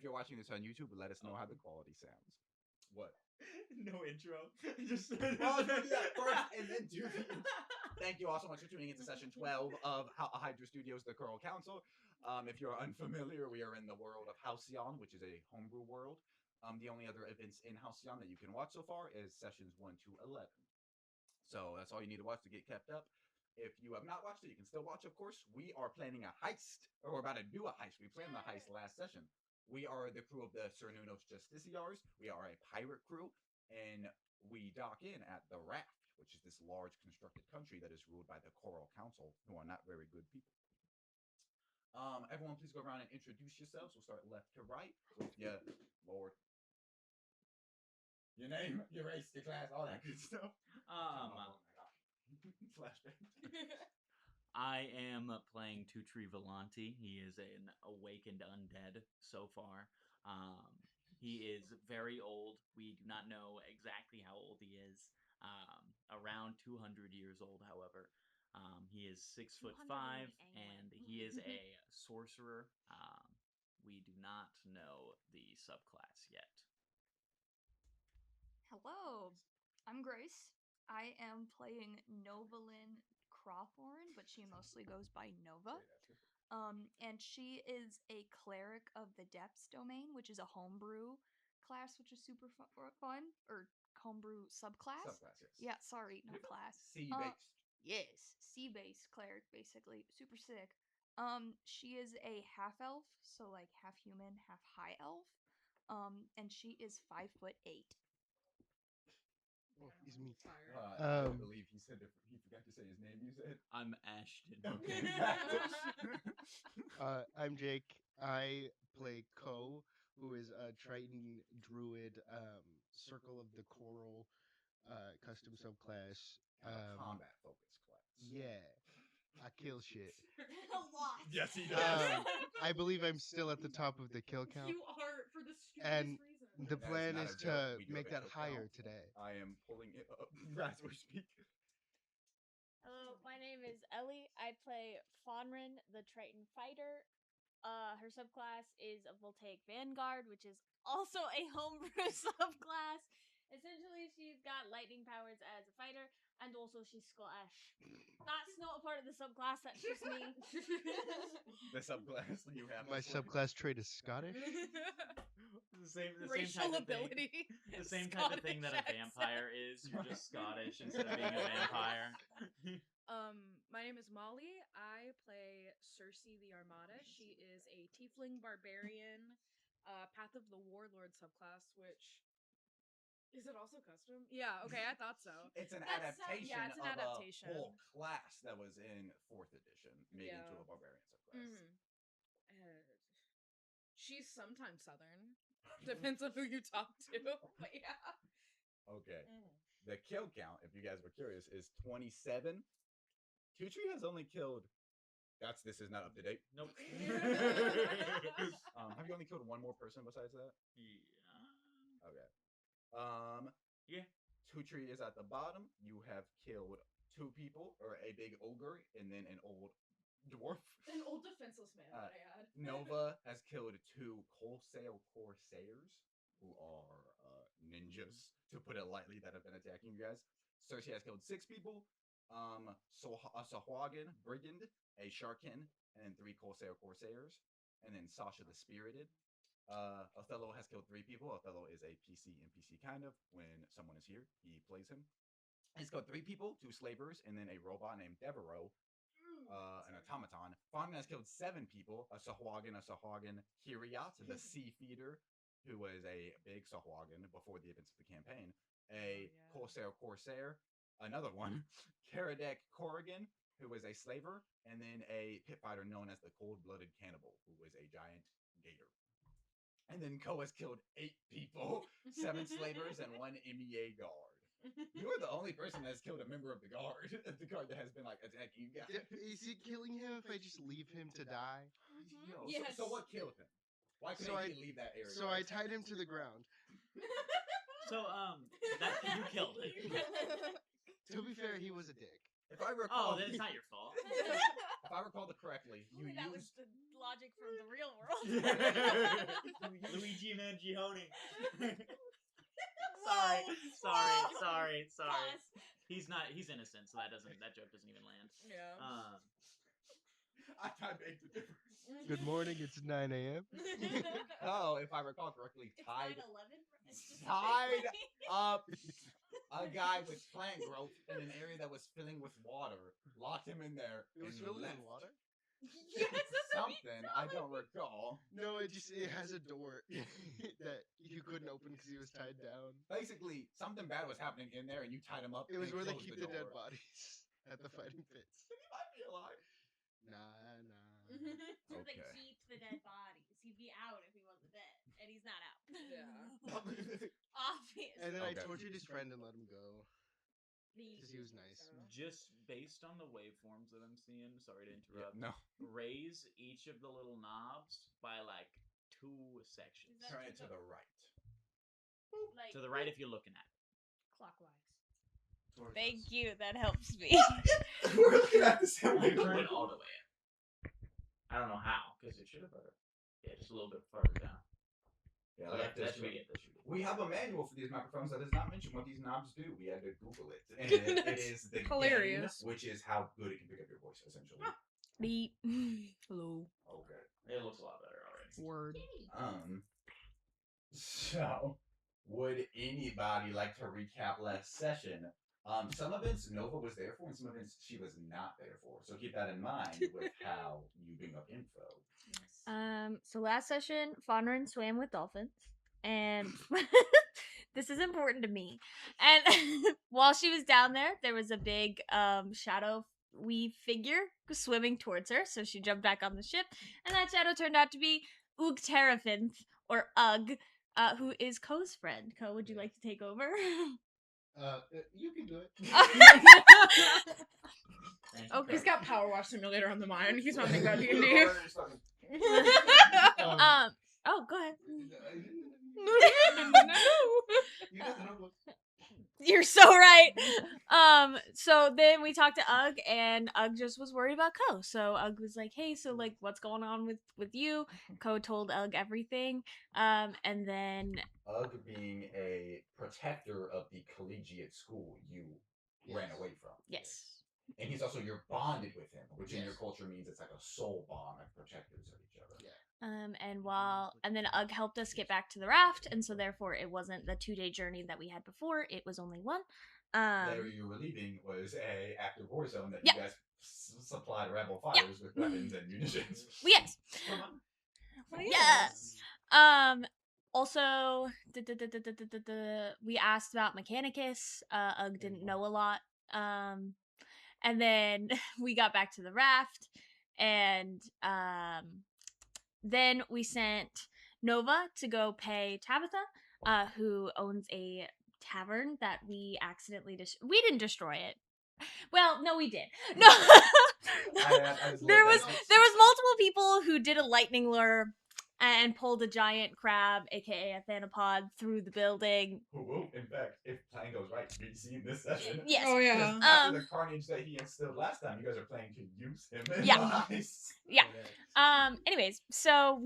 you're watching this on YouTube, let us know how the quality sounds. What? No intro. Just Well, let's do that first, and then do the. Thank you all so much for tuning into session 12 of Hydra Studios, The Coral Council. If you're unfamiliar, we are in the world of Halcyon, which is a homebrew world. The only other events in Halcyon that you can watch so far is sessions 1 to 11. So that's all you need to watch to get kept up. If you have not watched it, you can still watch, of course. We are planning a heist, or we're about to do a heist. We planned the heist last session. We are the crew of the Cernunos Justiciars. We are a pirate crew, and we dock in at the Raft, which is this large constructed country that is ruled by the Coral Council, who are not very good people. Everyone, please go around and introduce yourselves. We'll start left to right with your Lord. Your name, your race, your class, all that good stuff. Oh my gosh. Flashback. I am playing Tutri Volanti. He is an awakened undead so far. He is very old. We do not know exactly how old he is. Around 200 years old, however. He is 6'5", and he is a sorcerer. We do not know the subclass yet. Hello, I'm Grace. I am playing Novalyn Crawthorn, but she mostly goes by Nova. And she is a cleric of the Depths domain, which is a homebrew class, which is super fun. Or homebrew subclass. Subclass, yes. Yeah, sorry, not class. Sea-based. Yes, sea-based cleric, basically. Super sick. She is a half-elf, so like half human, half high elf. And she is 5'8". Oh, he's me. I believe he said he forgot to say his name. You said I'm Ashton. okay. I'm Jake. I play Ko, who is a Triton Druid, Circle of the Coral, custom subclass. Combat focused class. Yeah, I kill shit. A lot. Yes, he does. I believe I'm still at the top of the kill count. You are, for the stupidest And reason. the That plan not is a joke. to We do make have a that kill higher count. today. I am pulling it up as we speak. Hello, my name is Ellie. I play Fonrin, the Triton fighter. Her subclass is a Voltaic Vanguard, which is also a homebrew subclass. Essentially, she's got lightning powers as a fighter, and also she's Scottish. That's not a part of the subclass, that's just me. The subclass you have. My subclass trait is Scottish. The same Racial type of thing. ability. The same type of thing that a Scottish vampire is. You're just Scottish instead of being a vampire. My name is Molly. I play Cersei the Armada. She is a tiefling barbarian, Path of the Warlord subclass, which... Is it also custom? Yeah, okay, I thought so. It's an That's adaptation yeah, it's an of adaptation. a whole class that was in 4th edition, made Yeah. into a barbarian subclass. She's sometimes Southern. Depends on who you talk to, but yeah. Okay. The kill count, if you guys were curious, is 27. Tutri has only killed. This is not up to date. Nope. Have you only killed one more person besides that? Yeah. Okay. Yeah. Tutri is at the bottom. You have killed 2 people, or a big ogre, and then an old dwarf. An old defenseless man, I add. Nova has killed 2 Corsairs, who are ninjas, to put it lightly, that have been attacking you guys. Cersei has killed 6 people. A Sahuagin brigand, a Sharkin, and then 3 Corsairs, and then Sasha the Spirited. Othello has killed 3 people. Othello is a NPC kind of. When someone is here, he plays him. He's killed 3 people, 2 slavers, and then a robot named Devereaux, an automaton. Fonrin has killed 7 people. A Sahuagin, Hiriat, the Sea Feeder, who was a big Sahuagin before the events of the campaign. A Corsair, another one. Karadek Corrigan, who was a slaver, and then a pit fighter known as the Cold-Blooded Cannibal, who was a giant gator. And then Ko has killed 8 people, 7 slavers, and 1 MEA guard. You are the only person that's killed a member of the guard. The guard that has been like attacking you guys. Is it killing him if I just leave him to die? No. Yes. So what killed him? Why couldn't he leave that area? So I tied him to the ground. So you killed him. To be fair, he was a dick. If I recall, Oh, then it's not your fault. if I recall it correctly, you That was used. the logic from the real world. Luigi Mangione. Whoa. sorry. Pause. He's innocent, so that joke doesn't even land. Yeah. I beg to differ. Good morning. It's 9 a.m. Oh, if I recall correctly, It's tied 9/11. up a guy with plant growth in an area that was filling with water, locked him in there, It was and filled left. with water? Yes, Something I don't recall. No, it has a door that you couldn't open because he was tied down. Basically, something bad was happening in there, and you tied him up. It was and where they closed keep the dead door. bodies at the fighting pits. He might be alive. Nah. So they Okay. keep the dead bodies. He'd be out if he wasn't dead, and he's not out. Yeah. Obviously. And then I Okay. tortured his friend and let him go because he was nice. Just based on the waveforms that I'm seeing, sorry to Yeah, interrupt. no. Raise each of the little knobs by like 2 sections. Is that Turn it to the right. Like To the right if you're looking at it. Clockwise. Towards Thank us. you. That helps me. We're looking at the same You turn it all the way up. I don't know how, because it should have just a little bit further down. Yeah, Oh, that that should should be it. That should be it. We have a manual for these microphones that does not mention what these knobs do. We had to Google it. And it is the Hilarious. gain, which is how good it can pick up your voice, essentially. Beep. Hello. Okay. It looks a lot better already. Word. So, would anybody like to recap last session? Some events Nova was there for, and some events she was not there for. So keep that in mind with how you bring up info. So last session, Fonrin swam with dolphins, and this is important to me. And while she was down there, there was a big shadowy figure swimming towards her. So she jumped back on the ship, and that shadow turned out to be Ug Terrafinth, or Ugg, who is Ko's friend. Ko, would you like to take over? You can do it. Okay. He's got Power Wash Simulator on the mind. He's not thinking about D&D. Oh, go ahead. You're so right. So then we talked to Ugg, and Ugg just was worried about Ko. So Ugg was like, "Hey, so like, what's going on with you?" Ko told Ugg everything. And then Ugg being a protector of the collegiate school you ran away from. yes. And he's also, you're bonded with him, which in your culture means it's like a soul bond, like protectors of each other. Yeah. And then Ugg helped us get back to the raft, and so therefore it wasn't the 2-day journey that we had before. It was only one. There you were leaving was a active war zone that you guys supplied rebel fighters with weapons and munitions. Yes. Yeah. Also, we asked about Mechanicus. Ugg didn't know a lot. And then we got back to the raft, and then we sent Nova to go pay Tabitha, who owns a tavern that we accidentally we didn't destroy it. Well, no, we did. No, there was multiple people who did a lightning lure and pulled a giant crab, aka a thanapod, through the building. In fact, if plan goes right, be seen this session. Yes. Oh yeah. After the carnage that he instilled last time, you guys are planning to use him. Nice. Yeah. Anyways, so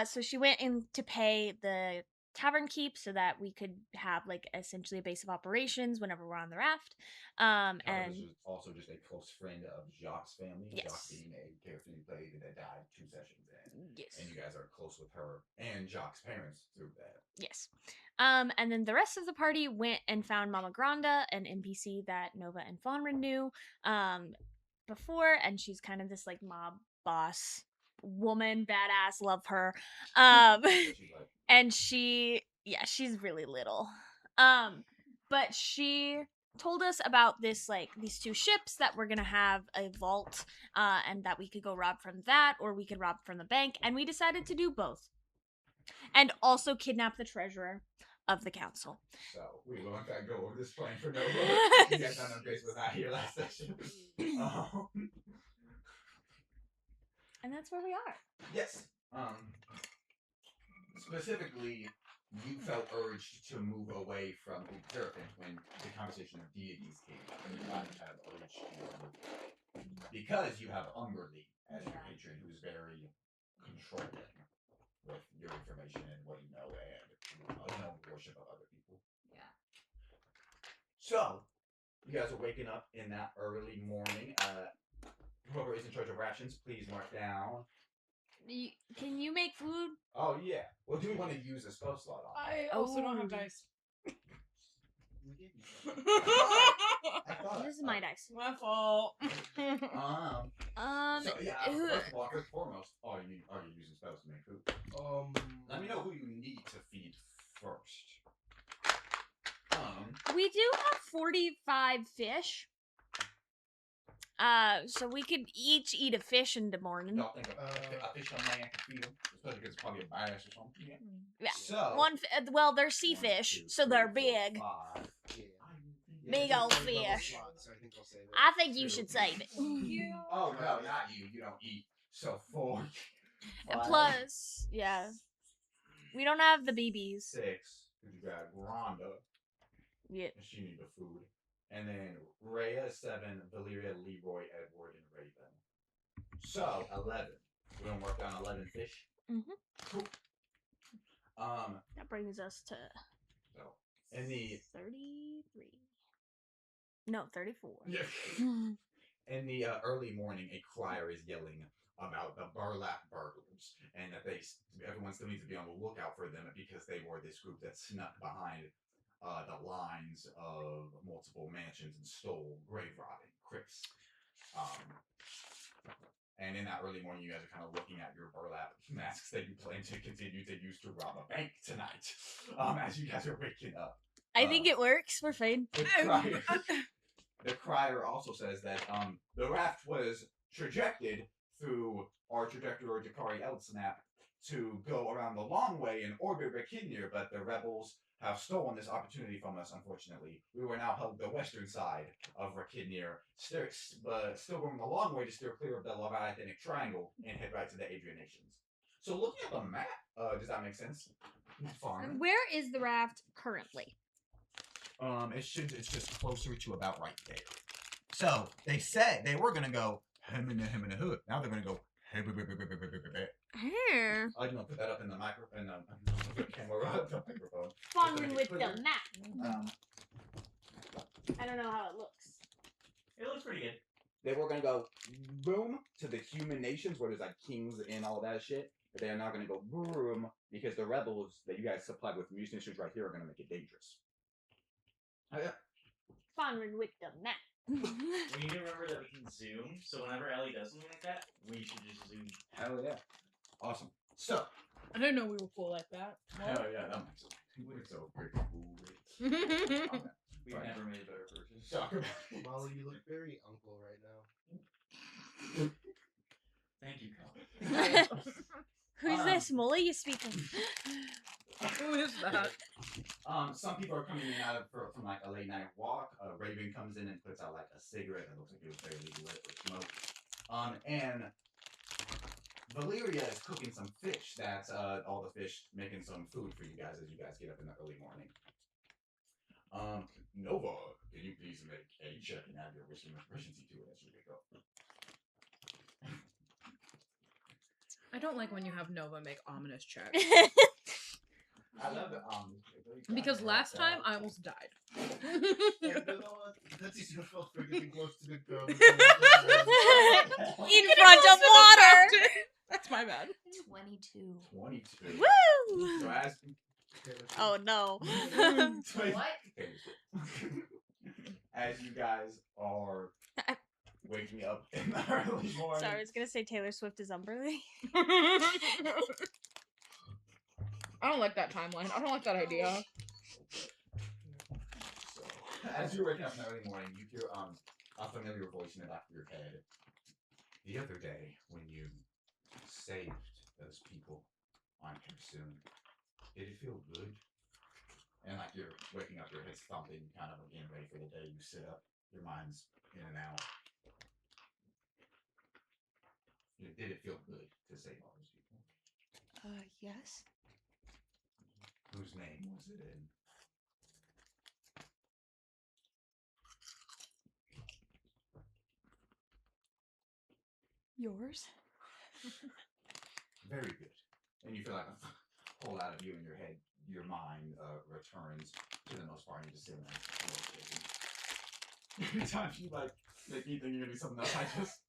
so she went in to pay the tavern keep so that we could have like essentially a base of operations whenever we're on the raft. And was also just a close friend of Jacques' family. Yes. Jacques being a character you played that died 2 sessions in. yes. And you guys are close with her and Jacques' parents through that. Yes. And then the rest of the party went and found Mama Granda, an NPC that Nova and Fonrin knew before, and she's kind of this like mob boss woman, badass, love her. And she's really little. But she told us about these 2 ships that were gonna have a vault, and that we could go rob from that, or we could rob from the bank, and we decided to do both. And also kidnap the treasurer of the council. So, we will in fact go over this plan for Nova. You guys don't know Grace was not here last session. And that's where we are. Yes. Specifically, you felt urged to move away from Seraphin when the conversation of deities came up, and you kind of have urged to because you have Umberly as your patron, who's very controlling with your information and what you know and worship of other people. Yeah. So, you guys are waking up in that early morning. Whoever is in charge of rations, please mark down. Can you make food? Oh, yeah. Well, do we want to use a spell slot on? I also don't have dice. This is my dice. My fault. So, yeah, first of all, first and foremost, are you using spells to make food? Let me know who you need to feed first. We do have 45 fish. So we could each eat a fish in the morning. Don't think a fish on land can feed them, especially because it's probably a bass or something. Yeah. So, Well, they're sea 1, fish, 2, so 3, they're 4, big. 5. Big old fish. So I think I'll save it. I think you should save it. Oh, no, not you. You don't eat. So 4. And 5, plus, yeah. We don't have the BBs. 6. Because you got Rhonda. Yeah. And she needs the food. And then Rhea, 7, Valyria, Leroy, Edward, and Raven. So, 11. We're going to work on 11 fish. Mm-hmm. Cool. That brings us to So, in the 33. No, 34. Yeah. In the early morning, a crier is yelling about the burlap burglars, and that everyone still needs to be on the lookout for them because they were this group that snuck behind the lines of multiple mansions and stole grave robbing crypts. And in that early morning, you guys are kind of looking at your burlap masks that you plan to continue to use to rob a bank tonight. As you guys are waking up. I think it works. We're fine. The crier also says that the raft was trajected through our trajector Jakari Eldsnap to go around the long way and orbit Rekinir, but the rebels have stolen this opportunity from us, unfortunately. We were now held the western side of Rekinir, still going a long way to steer clear of the Leviathanic Triangle and head right to the Adrian Nations. So looking at the map, does that make sense? And where is the raft currently? It's just closer to about right there. So they said they were gonna go hem and a hood. Now they're gonna go Here. I'm gonna put that up in the microphone, the camera, the microphone. Fondling with the map. I don't know how it looks. It looks pretty good. They were gonna go boom to the human nations where there's like kings and all that shit. But they are now gonna go boom because the rebels that you guys supplied with munitions right here are gonna make it dangerous. Oh yeah. Fondling with the map. We need to remember that we can zoom, so whenever Ellie does something like that, we should just zoom. Hell yeah. Awesome. So. I didn't know we were cool like that. Hell yeah, that makes sense. We're so freaking cool. We've never made a better person. Talk about it. Molly, you look very uncle right now. Thank you, Colin. Who's this? Molly, you speak of? Who is that? Some people are coming in out from like a late night walk. Raven comes in and puts out like a cigarette that looks like it was barely lit or smoke. And Valyria is cooking some fish. That's all the fish making some food for you guys as you guys get up in the early morning. Nova, can you please make a check and add your wisdom and proficiency to it as you wake up? I don't like when you have Nova make ominous checks. I love it. Because last time I almost died. That's your fault for getting close to the girl. In front of water. That's my bad. 22. 22. Woo! So as Oh no. What? As you guys are waking up in the early morning. Sorry, I was gonna say Taylor Swift is Umberly. I don't like that timeline. I don't like that idea. So, as you're waking up in the early morning, you hear a familiar voice in the back of your head. The other day, when you saved those people on Harsoon, did it feel good? And like you're waking up, your head's thumping, kind of getting ready for the day. You sit up, your mind's in and out. Did it feel good to save all those people? Yes. Whose name was it in? Yours? Very good. And you feel like a pull out of you in your head, your mind returns to the most part, and you just sit there. Every time you like make me think you're gonna do something else, I just.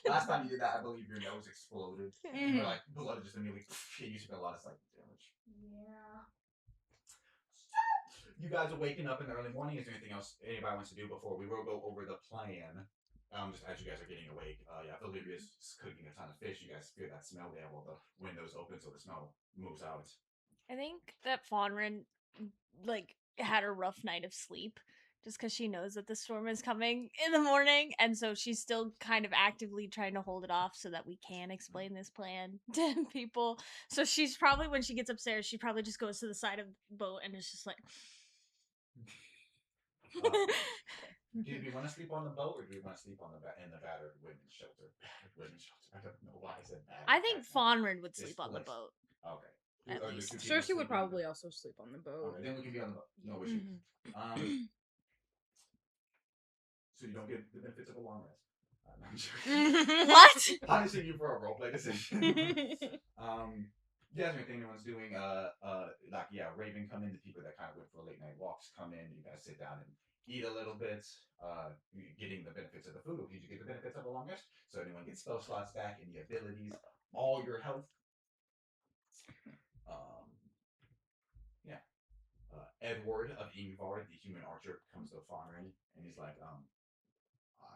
Last time you did that, I believe your nose exploded. Or like blood just immediately hit you, took a lot of psychic damage. Yeah. You guys are waking up in the early morning. Is there anything else anybody wants to do before we will go over the plan? Just as you guys are getting awake. Yeah, Olivia's cooking a ton of fish. You guys feel that smell there while the windows open, so the smell moves out. I think that Fawnrin, like, had a rough night of sleep just because she knows that the storm is coming in the morning, and so she's still kind of actively trying to hold it off so that we can explain this plan to people. So she's probably, when she gets upstairs, she probably just goes to the side of the boat and is just like... Do you want to sleep on the boat, or do you want to sleep on in the battered women's shelter? Battered women's shelter. I don't know why I said battered. I think Fawnrin would sleep on the boat. Okay. At Are least. the two people Cersei would sleeping on probably also sleep on the boat. Okay, then we can be on the boat. No issue. So you don't get the benefits of a long rest. No, I'm joking. What? Punishing you for a roleplay decision. Yeah, anything anyone's doing, Raven come in, the people that kind of went for late night walks come in, you guys sit down and eat a little bit, getting the benefits of the food, you get the benefits of a long rest, so anyone gets spell slots back, any abilities, all your health. Edward of Ingvar, the human archer, comes to Fawnrin, and he's like,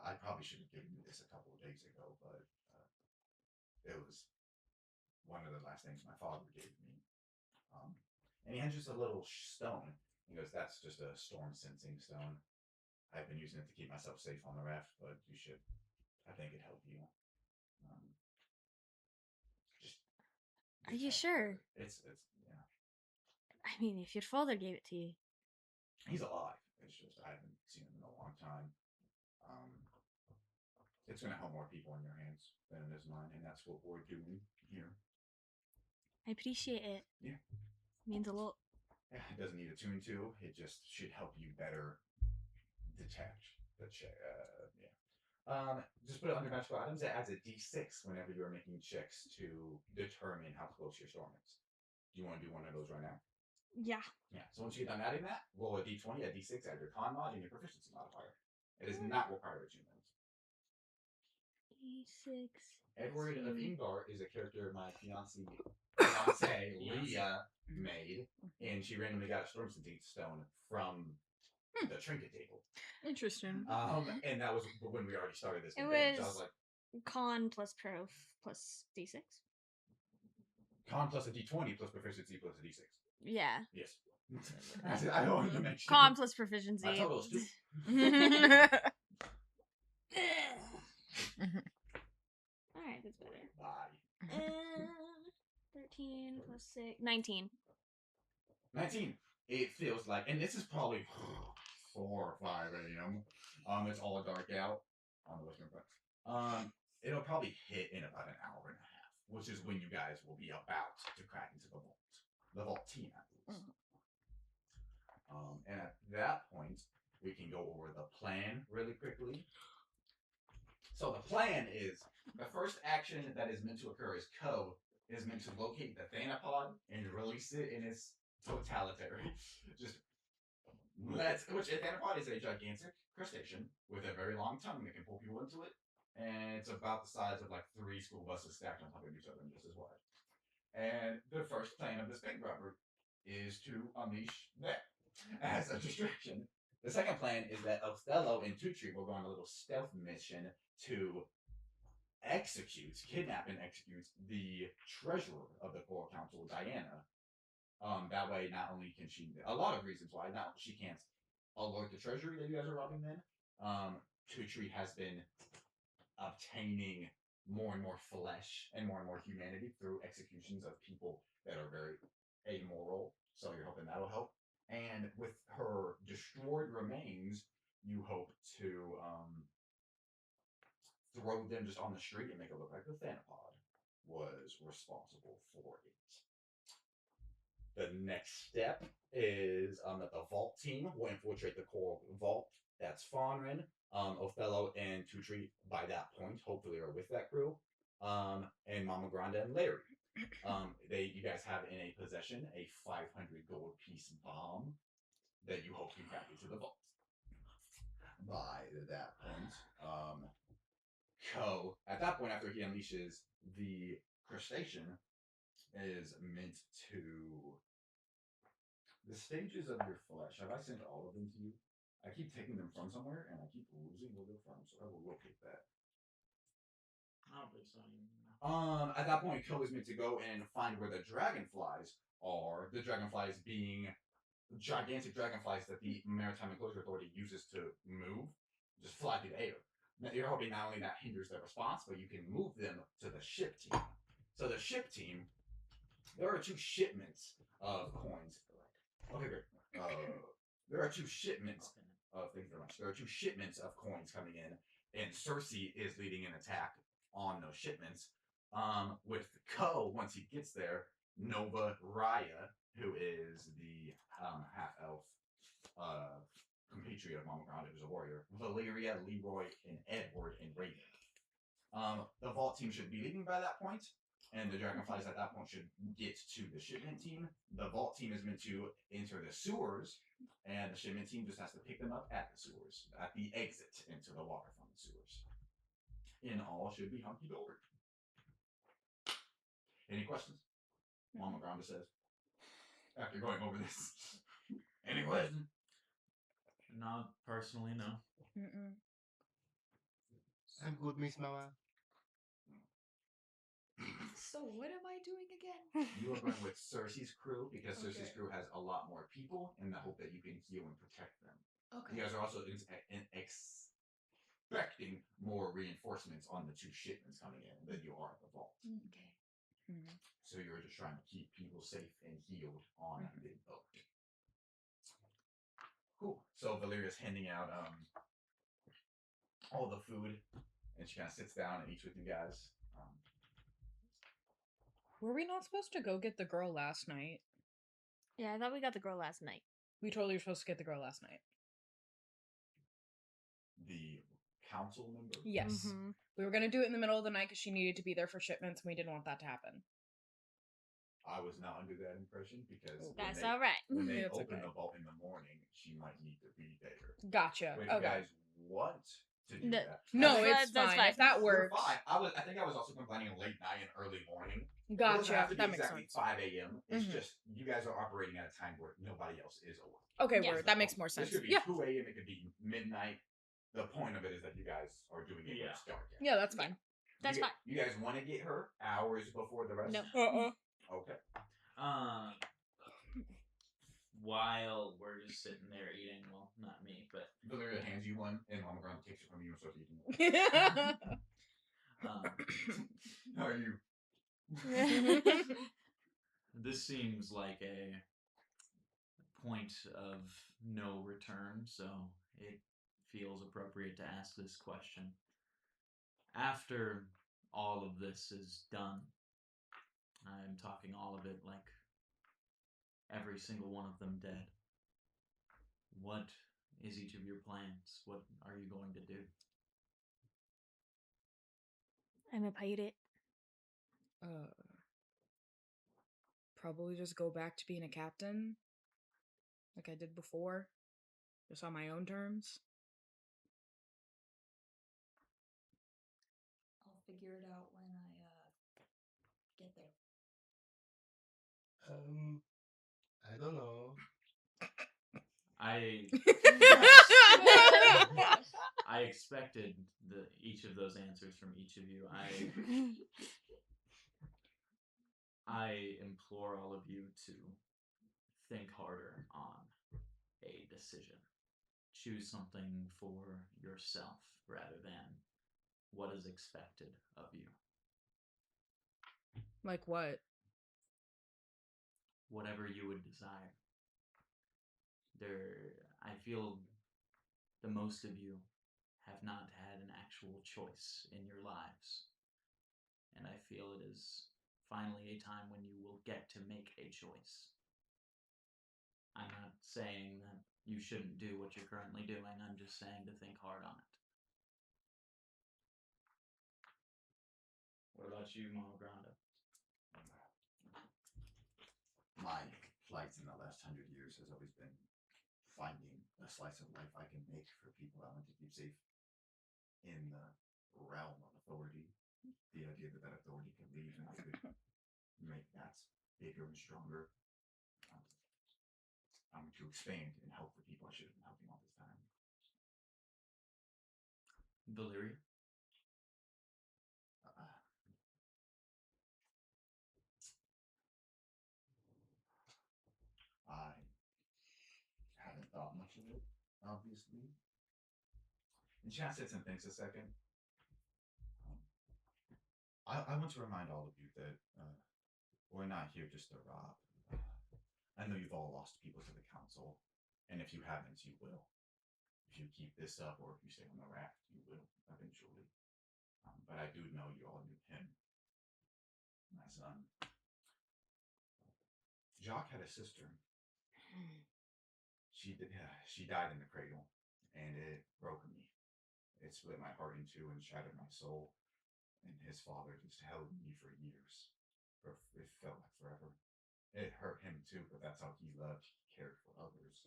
I probably should have given you this a couple of days ago, but it was one of the last things my father gave me. And he has just a little stone. He goes, that's just a storm sensing stone. I've been using it to keep myself safe on the raft, but you should, I think it'd help you. Are you sure? It's yeah. I mean, if your father gave it to you. He's alive. It's just, I haven't seen him in a long time. It's going to help more people in your hands than it is mine, and that's what we're doing here. I appreciate it. Yeah. Means a lot. Yeah, it doesn't need a tune to. It just should help you better detach the just put it under magical items. It adds a d6 whenever you're making checks to determine how close your storm is. Do you want to do one of those right now? Yeah. Yeah. So once you get done adding that, roll a d20, a d6, add your con mod, and your proficiency modifier. It is not required attunement. D6. Edward of Ingvar is a character my fiance Leah made, and she randomly got a storm sensing stone from the trinket table. Interesting. And that was when we already started this. It campaign, was so I was like, con plus prof plus d6. con plus a d20 plus proficiency plus a d6. Yeah. Yes. I wanted to make sure. Con plus proficiency. My total is 2. Alright, that's better. Bye. 13 plus 6. 19. 19. It feels like, and this is probably 4 or 5 a.m. It's all dark out on the western front. It'll probably hit in about an hour and a half, which is when you guys will be about to crack into the vault. The vault team, at least. And at that point, we can go over the plan really quickly. So the plan is, the first action that is meant to occur is is meant to locate the Thanapod and release it in its totality. Which a Thanapod is a gigantic crustacean with a very long tongue that can pull people into it. And it's about the size of like 3 school buses stacked on top of each other and just as wide. And the first plan of this bank robber is to unleash that as a distraction. The second plan is that Othello and Tutri will go on a little stealth mission to kidnap and execute the treasurer of the Coral Council, Diana. That way, not only can she, a lot of reasons why, not she can't alert the treasury that you guys are robbing then. Tutri has been obtaining more and more flesh and more humanity through executions of people that are very amoral. So you're hoping that'll help. And with her destroyed remains, you hope to throw them just on the street and make it look like the Thanapod was responsible for it. The next step is that the vault team will infiltrate the core vault. That's Fawnrin, Othello, and Tutri by that point. Hopefully, are with that crew. And Mama Grande and Larry. You guys have in a possession a 500 gold piece bomb that you hope can crack into the vault. By that point, Ko, at that point, after he unleashes the crustacean, is meant to. The stages of your flesh, have I sent all of them to you? I keep taking them from somewhere, and I keep losing where they're from, so I will locate that. I don't think so. At that point, Ko is meant to go and find where the dragonflies are. The dragonflies being gigantic dragonflies that the Maritime Enclosure Authority uses to move, just fly through the air. Now, you're hoping not only that hinders their response, but you can move them to the ship team. So the ship team, there are 2 shipments of coins. Okay, great. There are 2 shipments of thank you very much. There are 2 shipments of coins coming in, and Cersei is leading an attack on those shipments. With Ko, once he gets there, Nova Raya, who is the half-elf compatriot of Mama Grande, who's a warrior, Valeria, Leroy, and Edward, and Raven. The vault team should be leaving by that point, and the dragonflies at that point should get to the shipment team. The vault team is meant to enter the sewers, and the shipment team just has to pick them up at the sewers, at the exit into the water from the sewers. In all, should be hunky-dory. Any questions? Mama Grande says, after going over this. Any questions? Not personally, no. Mm-mm. I'm good, Miss Mama. So what am I doing again? You are going with Cersei's crew because Cersei's Okay. crew has a lot more people in the hope that you can heal and protect them. Okay. You guys are also expecting more reinforcements on the 2 shipments coming in than you are at the vault. Okay. Mm-hmm. So you're just trying to keep people safe and healed on the boat. Cool. So Valeria's handing out all the food, and she kind of sits down and eats with you guys. Were we not supposed to go get the girl last night? Yeah, I thought we got the girl last night. We totally were supposed to get the girl last night. The council member? Yes. Mm-hmm. We were going to do it in the middle of the night because she needed to be there for shipments, and we didn't want that to happen. I was not under that impression because That's all right. when they It's open okay. the vault in the morning, she might need to be there. Gotcha. But if you Okay. guys want to do No. that, No, That's it's fine. That's fine. If that we're works. fine. I think I was also complaining late night and early morning. It doesn't Gotcha. have to be That makes exactly sense. 5 a.m. It's Mhm. just you guys are operating at a time where nobody else is awake. Okay, Yeah. word. That makes more sense. This could be Yeah. 2 a.m. It could be midnight. The point of it is that you guys are doing it when Yeah. it's dark. out. Yeah, that's fine. That's you, fine. You guys want to get her hours before the rest? No. Okay. While we're just sitting there eating, well, not me, but Valeria hands you one, and Mama Grande takes it from you and starts eating it. How are you? this seems like a point of no return, so it feels appropriate to ask this question. After all of this is done, I'm talking all of it like every single one of them dead. What is each of your plans? What are you going to do? I'm a pirate. Probably just go back to being a captain, like I did before, just on my own terms. I'll figure it out when I get there. I don't know. I expected each of those answers from each of you. I implore all of you to think harder on a decision. Choose something for yourself rather than what is expected of you. Like what? Whatever you would desire. I feel the most of you have not had an actual choice in your lives. And I feel it is finally a time when you will get to make a choice. I'm not saying that you shouldn't do what you're currently doing. I'm just saying to think hard on it. What about you, Mama Granda? My plight in the last 100 years has always been finding a slice of life I can make for people I want to keep safe in the realm of authority. The idea that that authority can leave and I could make that bigger and stronger. I'm to expand and help the people I should have been helping all this time. Valyria? I haven't thought much of it, obviously. And Chat sits and thinks a second. I want to remind all of you that we're not here just to rob. I know you've all lost people to the council, and if you haven't, you will. If you keep this up, or if you stay on the raft, you will eventually. But I do know you all knew him, my son. Jacques had a sister. She died in the cradle, and it broke me. It split my heart in two and shattered my soul. And his father just held me for years. It felt like forever. It hurt him too, but that's how he loved. He cared for others.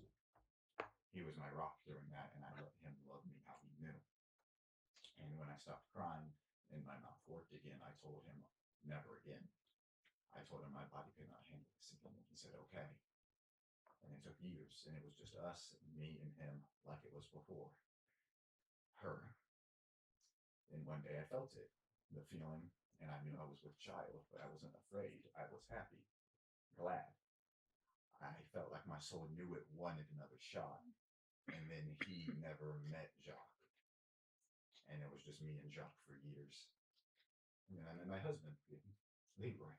He was my rock during that, and I let him love me how he knew. And when I stopped crying and my mouth worked again, I told him never again. I told him my body could not handle this again, and he said okay. And it took years, and it was just us, me and him, like it was before. Her. And one day I felt it, the feeling, and I knew I was with child, but I wasn't afraid. I was happy, glad. I felt like my soul knew it wanted another shot. And then he never met Jacques. And it was just me and Jacques for years. And then I met my husband, Leroy.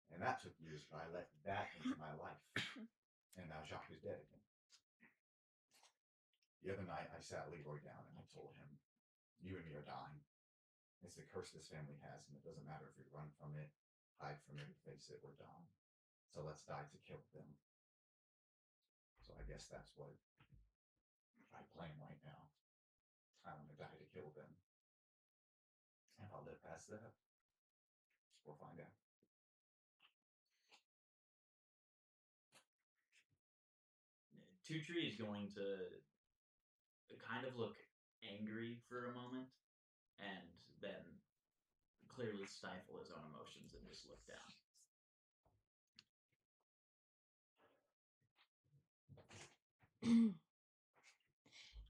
And that took years, but I let that into my life. And now Jacques is dead again. The other night, I sat Leroy down and I told him, you and me are dying. It's the curse this family has, and it doesn't matter if we run from it, hide from it, face it, we're dying. So let's die to kill them. So I guess that's what I plan right now. I want to die to kill them. And I'll live past that. We'll find out. Two Tree is going to kind of look angry for a moment, and then clearly stifle his own emotions and just look down.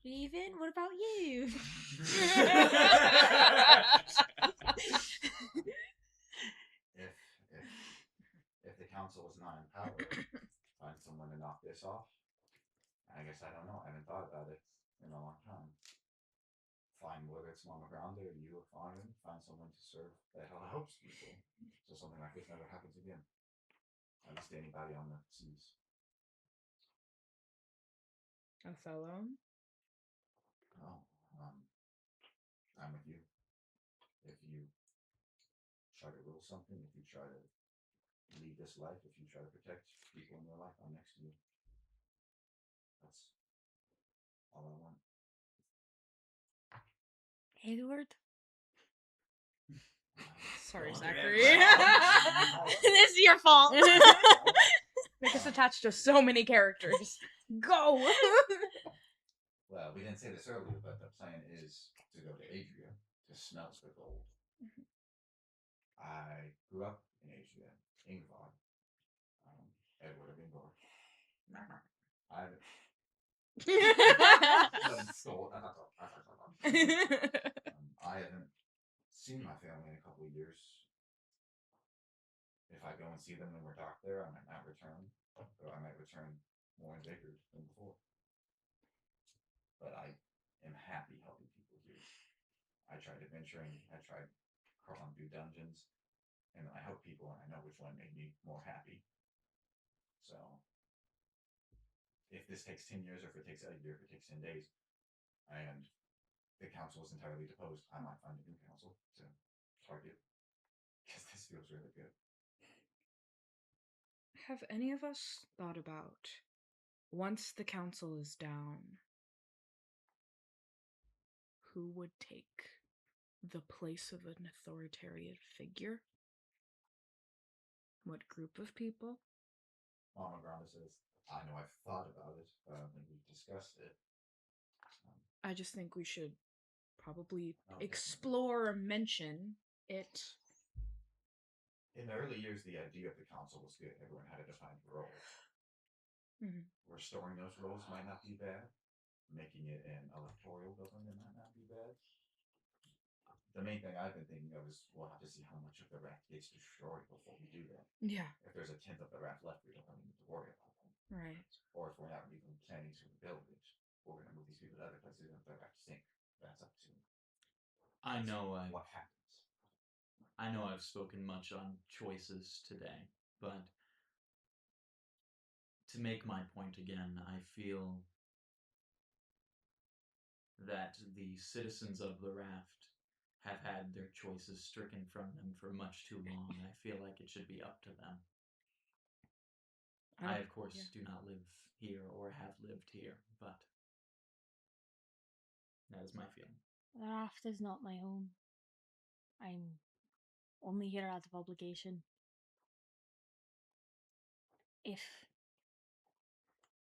Raven, what about you? If the council is not empowered, find someone to knock this off. I guess I don't know. I haven't thought about it in a long time. Find whether it's Mama Granda or you or Farnan, find someone to serve that helps people, so something like this never happens again. At least anybody on the seas. Othello? Oh, I'm with you. If you try to rule something, if you try to lead this life, if you try to protect people in your life, I'm next to you. That's all I want. Edward? Sorry, Don't Zachary. This is your fault. Make us attached to so many characters. Go! Well, we didn't say this earlier, but the plan is to go to Adria to smells the gold. I grew up in Adria, Ingvar. Edward of Ingvar. I haven't seen my family in a couple of years. If I go and see them when we're docked there, I might not return, or I might return more embiggered than before. But I am happy helping people here. I tried adventuring, I tried crawling through dungeons, and I help people, and I know which one made me more happy. So, if this takes 10 years, or if it takes a year, if it takes 10 days, and the council is entirely deposed, I might find a new council to target, because this feels really good. Have any of us thought about once the council is down, who would take the place of an authoritarian figure? What group of people? Mama Granda says, I know I've thought about it, but I don't think we've discussed it. I just think we should probably definitely. explore or mention it. In the early years, the idea of the council was good. Everyone had a defined role. Mhm. Restoring those roles might not be bad. Making it an electoral government might not be bad. The main thing I've been thinking of is we'll have to see how much of the raft gets destroyed before we do that. Yeah. If there's a tenth of the raft left, we don't really need to worry about them. Right. Or if we're not even planning to rebuild it, we're going to move these people to other places and if the raft sink. That's up to I know what happens. I know I've spoken much on choices today, but to make my point again, I feel that the citizens of the raft have had their choices stricken from them for much too long. I feel like it should be up to them. I, of course, do not live here or have lived here, but that is my feeling. The raft is not my home. I'm only here out of obligation. If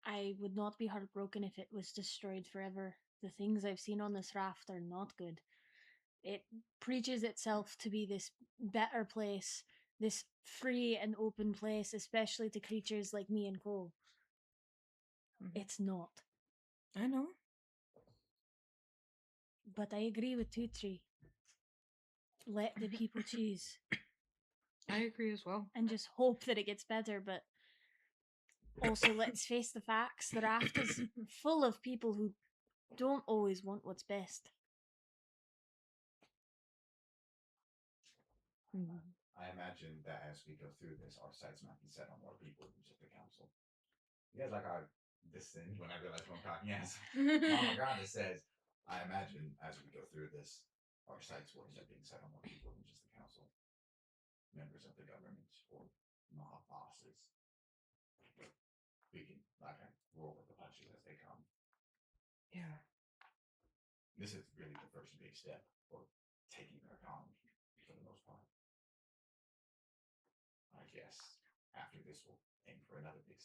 I would not be heartbroken if it was destroyed forever. The things I've seen on this raft are not good. It preaches itself to be this better place, this free and open place, especially to creatures like me and Cole. It's not. I know. But I agree with Tutri. Let the people choose. I agree as well. And just hope that it gets better, but also let's face the facts. The raft is full of people who don't always want what's best. I imagine that as we go through this, our sights might be set on more people than just the council. You guys like our descend when I realize what I'm talking as. Mama Granda says, I imagine as we go through this, our sights will end up being set on more people than just the council. Members of the government or mob bosses. We can roll with the punches as they come. Yeah. This is really the first big step for taking their economy for the most part. I guess after this we'll aim for another big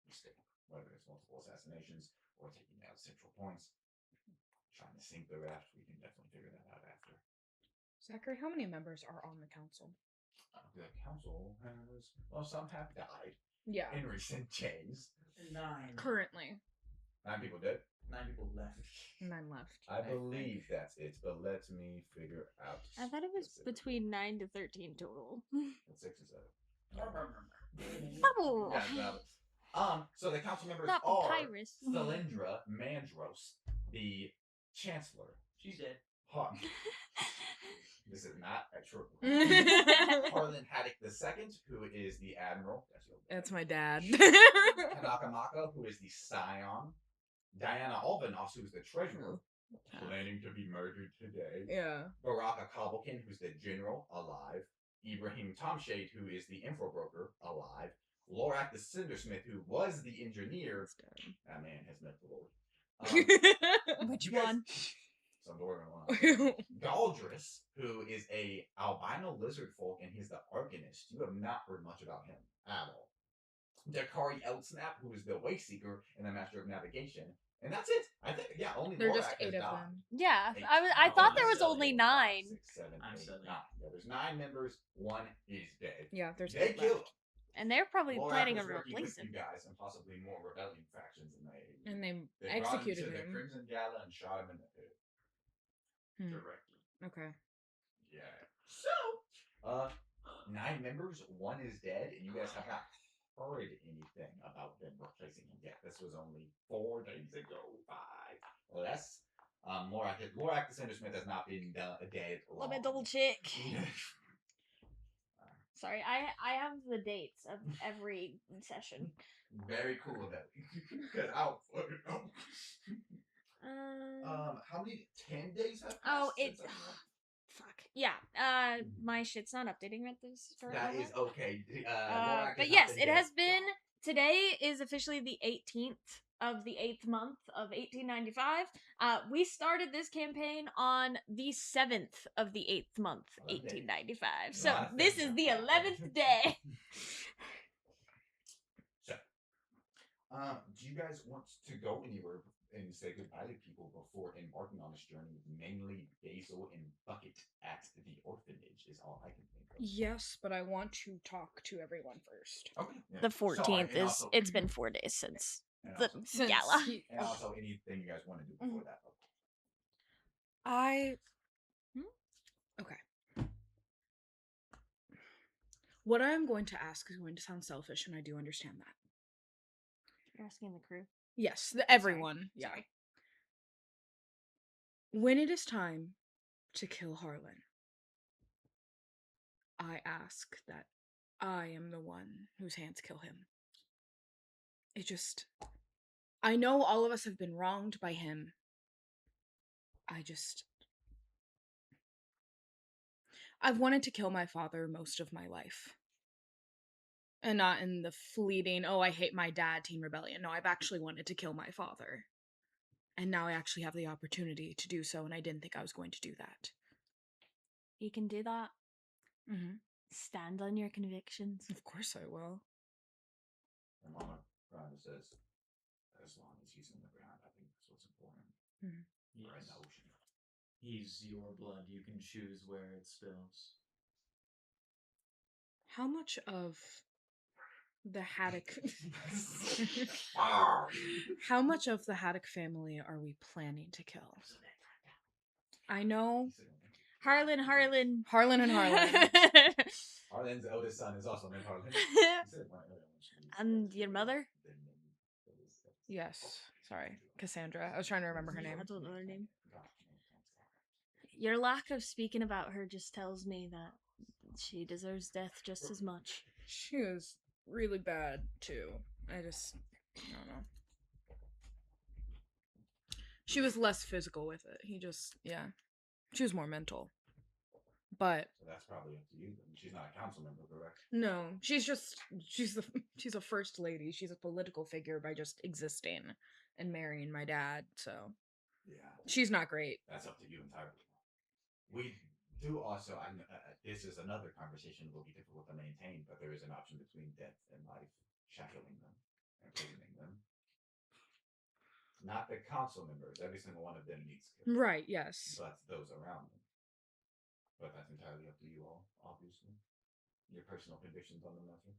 mistake, whether it's multiple assassinations or taking out central points. Trying to sink the raft, we can definitely figure that out after. Zachary, how many members are on the council? The council has, well, some have died Yeah. in recent days. 9. Currently. 9 people dead. 9 people left. 9 left. I believe that's it, but let me figure out. I thought it was specifically. between 9 to 13 total. What 6 is that? Oh. So the council members Not are papyrus. Cylindra Mandros, the chancellor. She's dead. This is not a true. Harlan Haddock II, who is the admiral. That's my dad. Kanakamaka, who is the scion. Diana Albanos, who's the treasurer, planning to be murdered today. Yeah. Baraka Cobblekin, who's the general, alive. Ibrahim Tomshade, who is the info broker, alive. Lorak the Cindersmith, who was the engineer. That man has met the Lord. Which one? Some one. Galdris, who is a albino lizard folk, and he's the Arcanist. You have not heard much about him at all. Dakari Eltsnap, who is the Wayseeker and the Master of Navigation. And that's it. I think, yeah, only There are Lorak just has 8 of died. them. Yeah, 8. I thought there was only 9. 5, 6, 7, I'm 8, silly. 9. Yeah, there's 9 members. 1 is dead. Yeah, there's They 8 killed left. And they're probably Lorak planning was on working with replacing. you guys and possibly more rebellion factions, and And they brought executed him to him. the Crimson Gala and shot him in the head directly. Okay. Yeah. So, 9 members, 1 is dead, and you guys have not heard anything about them replacing him yet. This was only 4 days ago, 5 less. Lorak the Cindersmith has not been dead long. Let me double check. Sorry, I have the dates of every session. Very cool of that. Because I'll fucking know. How many 10 days have passed? Oh, it. since I- Fuck. Yeah. My shit's not updating at this current That moment. is okay. Lorak But has yes, not it been has dead been. long. Today is officially the 18th of the 8th month of 1895. We started this campaign on the 7th of the 8th month, 1895. So Lot of this things is the happened. 11th day. So, do you guys want to go anywhere and say goodbye to people before embarking on this journey? Mainly Basil and Bucket at the orphanage is all I can think of. Yes, but I want to talk to everyone first. Okay. Yeah. The 14th and also- it's been 4 days since and the also- gala. And also anything you guys want to do before that. Okay. What I am going to ask is going to sound selfish, and I do understand that. You're asking the crew? Yes, everyone. Yeah. Sorry. When it is time to kill Harlan, I ask that I am the one whose hands kill him. I know all of us have been wronged by him. I've wanted to kill my father most of my life. And not in the fleeting, oh, I hate my dad, teen rebellion. No, I've actually wanted to kill my father. And now I actually have the opportunity to do so, and I didn't think I was going to do that. You can do that. Mm-hmm. Stand on your convictions. Of course I will. And Mama Granda says, as long as he's in the ground, I think that's what's important. Yes. Or in the ocean. He's your blood. You can choose where it spills. How much of the Haddock... How much of the Haddock family are we planning to kill? I know... Harlan. Harlan and Harlan. Harlan's eldest son is also named Harlan. And your mother? Yes. Sorry. Cassandra. I was trying to remember her name. I don't know her name. Your lack of speaking about her just tells me that she deserves death just as much. She was really bad, too. I don't know. She was less physical with it. She was more mental. But So that's probably up to you. Then. She's not a council member, correct? no, she's a first lady. She's a political figure by just existing and marrying my dad. So Yeah. she's not great. That's up to you entirely. We do also. This is another conversation that will be difficult to maintain, but there is an option between death and life, shackling them and imprisoning them. Not the council members. Every single one of them needs killing. Right. Yes. But those around them. But that's entirely up to you all, obviously. Your personal convictions on the matter.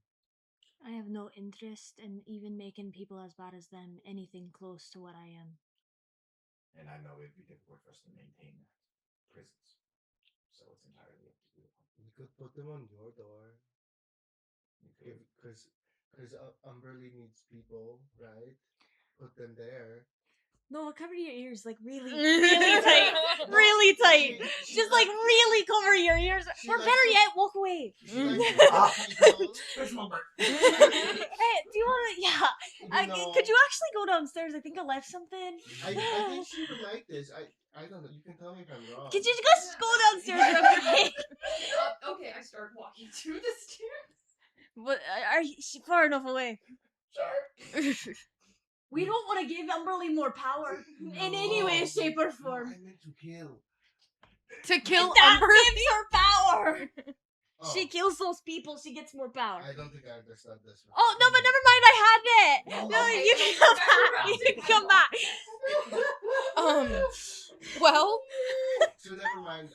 I have no interest in even making people as bad as them anything close to what I am. And I know it'd be difficult for us to maintain that. Prisons. So it's entirely up to you. You could put them on your door. Because Umberly needs people, right? Put them there. No, cover your ears, like really, really tight. Really tight. Just like really cover your ears. Or better yet, walk away. She likes people. Hey, do you want to? Yeah. Could you actually go downstairs? I think I left something. I think she would like this. I don't know. You can tell me if I'm wrong. Could you just go downstairs real quick? Okay, I start walking to the stairs. But are you far enough away? Sure. We don't want to give Umberly more power in any way, shape, or form. I meant to kill. To kill That Umberly. gives her power. Oh, She kills those people. She gets more power. I don't think I understood this. Oh no, but never mind. I had it. No, Okay, you can come back. You can come back. Well, So never mind.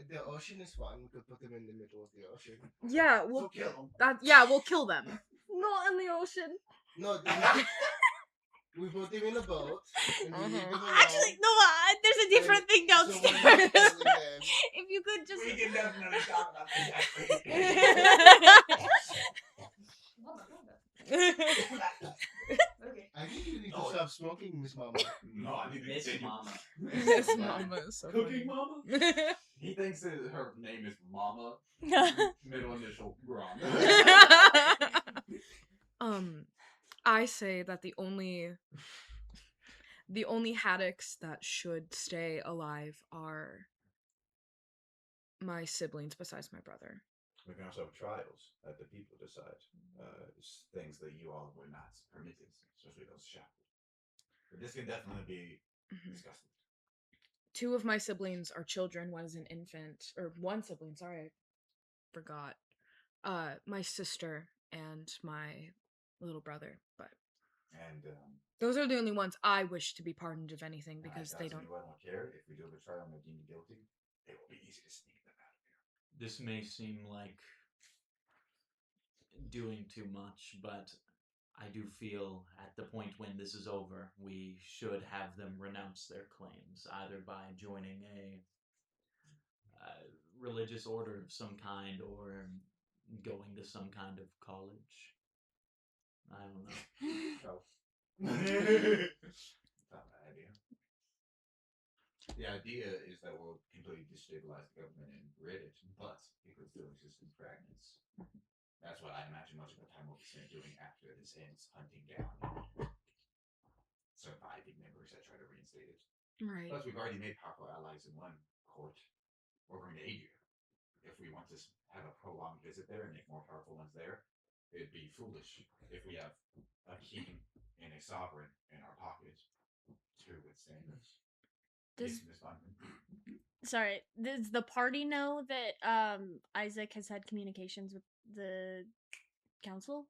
The ocean is fun. We could put them in the middle of the ocean. yeah, So kill them. we'll kill them. Not in the ocean. No, we put them in a boat. And we leave them alone. Actually, no. There's a different thing So we're downstairs. not killing them. If you could just. We can definitely talk about that. Okay. I think you need to stop smoking, Miss Mama. No, I need to Miss continue. Mama. Miss Mama is so Cooking funny. Mama? He thinks that her name is Mama. Middle initial wrong. I say that the only Haddocks that should stay alive are my siblings besides my brother. We can also have trials that the people decide. Things that you all were not permitted, especially those shackled. But this can definitely be discussed. 2 of my siblings are children. One is an infant, or one sibling. Sorry, I forgot. My sister and my little brother. But And those are the only ones I wish to be pardoned of anything because they don't. I don't care if we do a trial and they're deemed guilty. It will be easy to sneak them out of here. This may seem like doing too much, but I do feel at the point when this is over, we should have them renounce their claims, either by joining a religious order of some kind or going to some kind of college. I don't know. Not my idea. The idea is that we'll completely destabilize the government and rid it, but it could still exist in fragments. That's what I imagine much of the time we'll be spent doing after this ends, hunting down surviving members that try to reinstate it. Right. Plus, we've already made powerful allies in one court. We're going to Adria. If we want to have a prolonged visit there and make more powerful ones there, it'd be foolish if we have a king and a sovereign in our pocket to withstand us. Sorry, does the party know that Isaac has had communications with the council?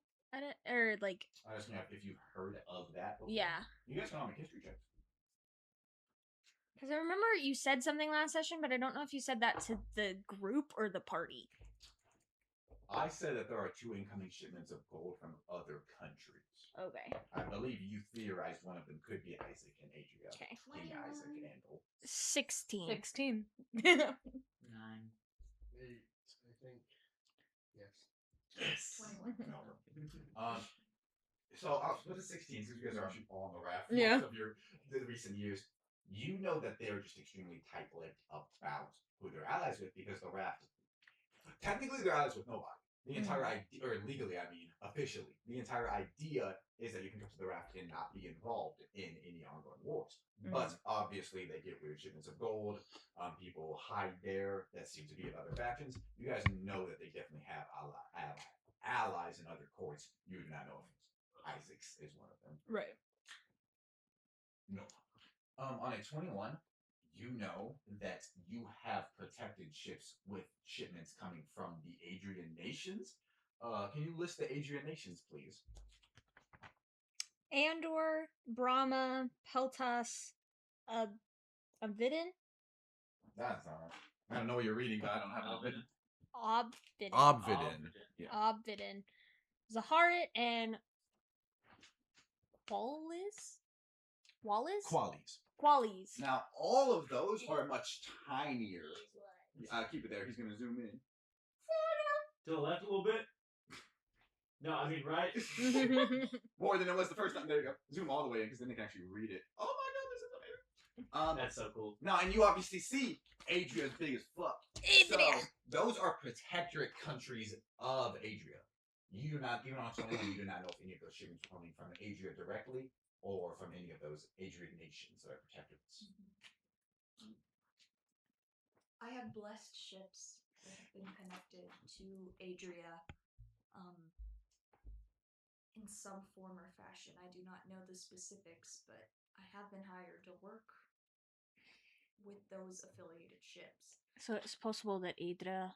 Or like? I just know if you've heard of that before. Yeah. You guys can all make history checks. Because I remember you said something last session, but I don't know if you said that to the group or the party. I said that there are 2 incoming shipments of gold from other countries. Okay. I believe you theorized one of them could be Isaac and Adria. Okay. King Isaac and 16. 16. 9. 8, I think. Yes. Yes. 21. No. So I'll split the 16 since you guys are actually all on the raft. Yeah. Most of the recent years, you know that they're just extremely tight-lipped about who they're allies with because the raft. Technically, they're allies with nobody. The entire idea, or legally, I mean, officially, the entire idea is that you can come to the raft and not be involved in any ongoing wars. But obviously, they get weird shipments of gold. People hide there that seem to be in other factions. You guys know that they definitely have allies in other courts. You do not know if Isaac's is one of them. Right. No. On a 21, you know that you have protected ships with shipments coming from the Adrian nations. Can you list the Adrian nations, please? Andor, Brahma, Peltas, Avidin? That's not right. I don't know what you're reading, but I don't have it. Obvidin. Obvidin. Yeah. Obvidin. Zaharit and Wallace? Qualies. Now, all of those are much tinier. Keep it there. He's going to zoom in. To the left a little bit. No, I mean right. More than it was the first time. There you go. Zoom all the way in because then they can actually read it. Oh my god, this is amazing. That's so cool. No, and you obviously see Adria's big as fuck. Adria. So, those are protectorate countries of Adria. You do not, even on 21, you do not know if any of those shipments are coming from Adria directly or from any of those Adrian nations that are protectorates. I have blessed ships that have been connected to Adria in some form or fashion. I do not know the specifics, but I have been hired to work with those affiliated ships. So it's possible that Adria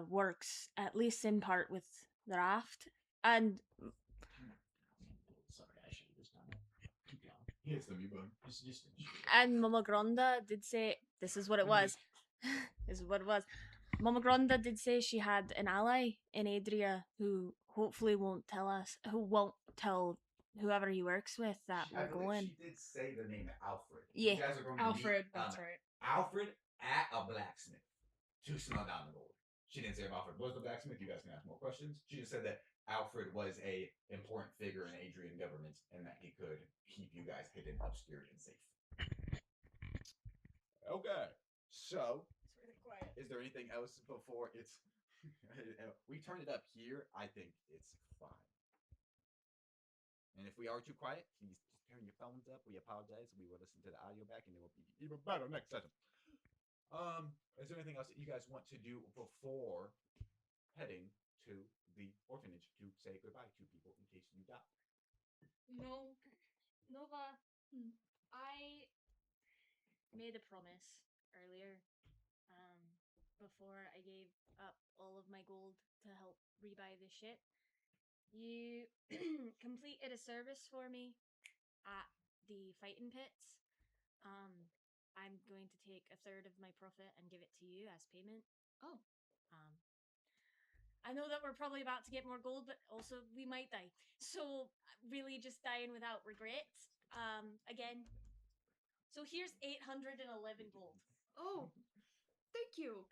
works at least in part with the raft, and Sorry, I should have just done it. Keep going. He hits the mute button. Just Mama Gronda did say this is what it was. This is what it was. Mama Gronda did say she had an ally in Adria who hopefully won't tell whoever he works with that I we're believe going. she did say the name Alfred. Yeah. You guys are going to Alfred, meet, that's right. Alfred at a blacksmith to smell down the gold. She didn't say if Alfred was the blacksmith. You guys can ask more questions. She just said that Alfred was a important figure in Adrian government and that he could keep you guys hidden, obscured, and safe. Okay, so It's really quiet. is there anything else before it's? We turned it up here. I think it's fine. And if we are too quiet, please just turn your phones up. We apologize. We will listen to the audio back, and it will be even better next session. Is there anything else that you guys want to do before heading to the orphanage to say goodbye to people in case you die? No. Nova, I made a promise earlier, before I gave up all of my gold to help rebuy this shit. You completed a service for me at the fighting pits. I'm going to take a third of my profit and give it to you as payment. Oh. I know that we're probably about to get more gold, but also we might die. So really just dying without regrets. Again. So here's 811 gold. Oh, thank you.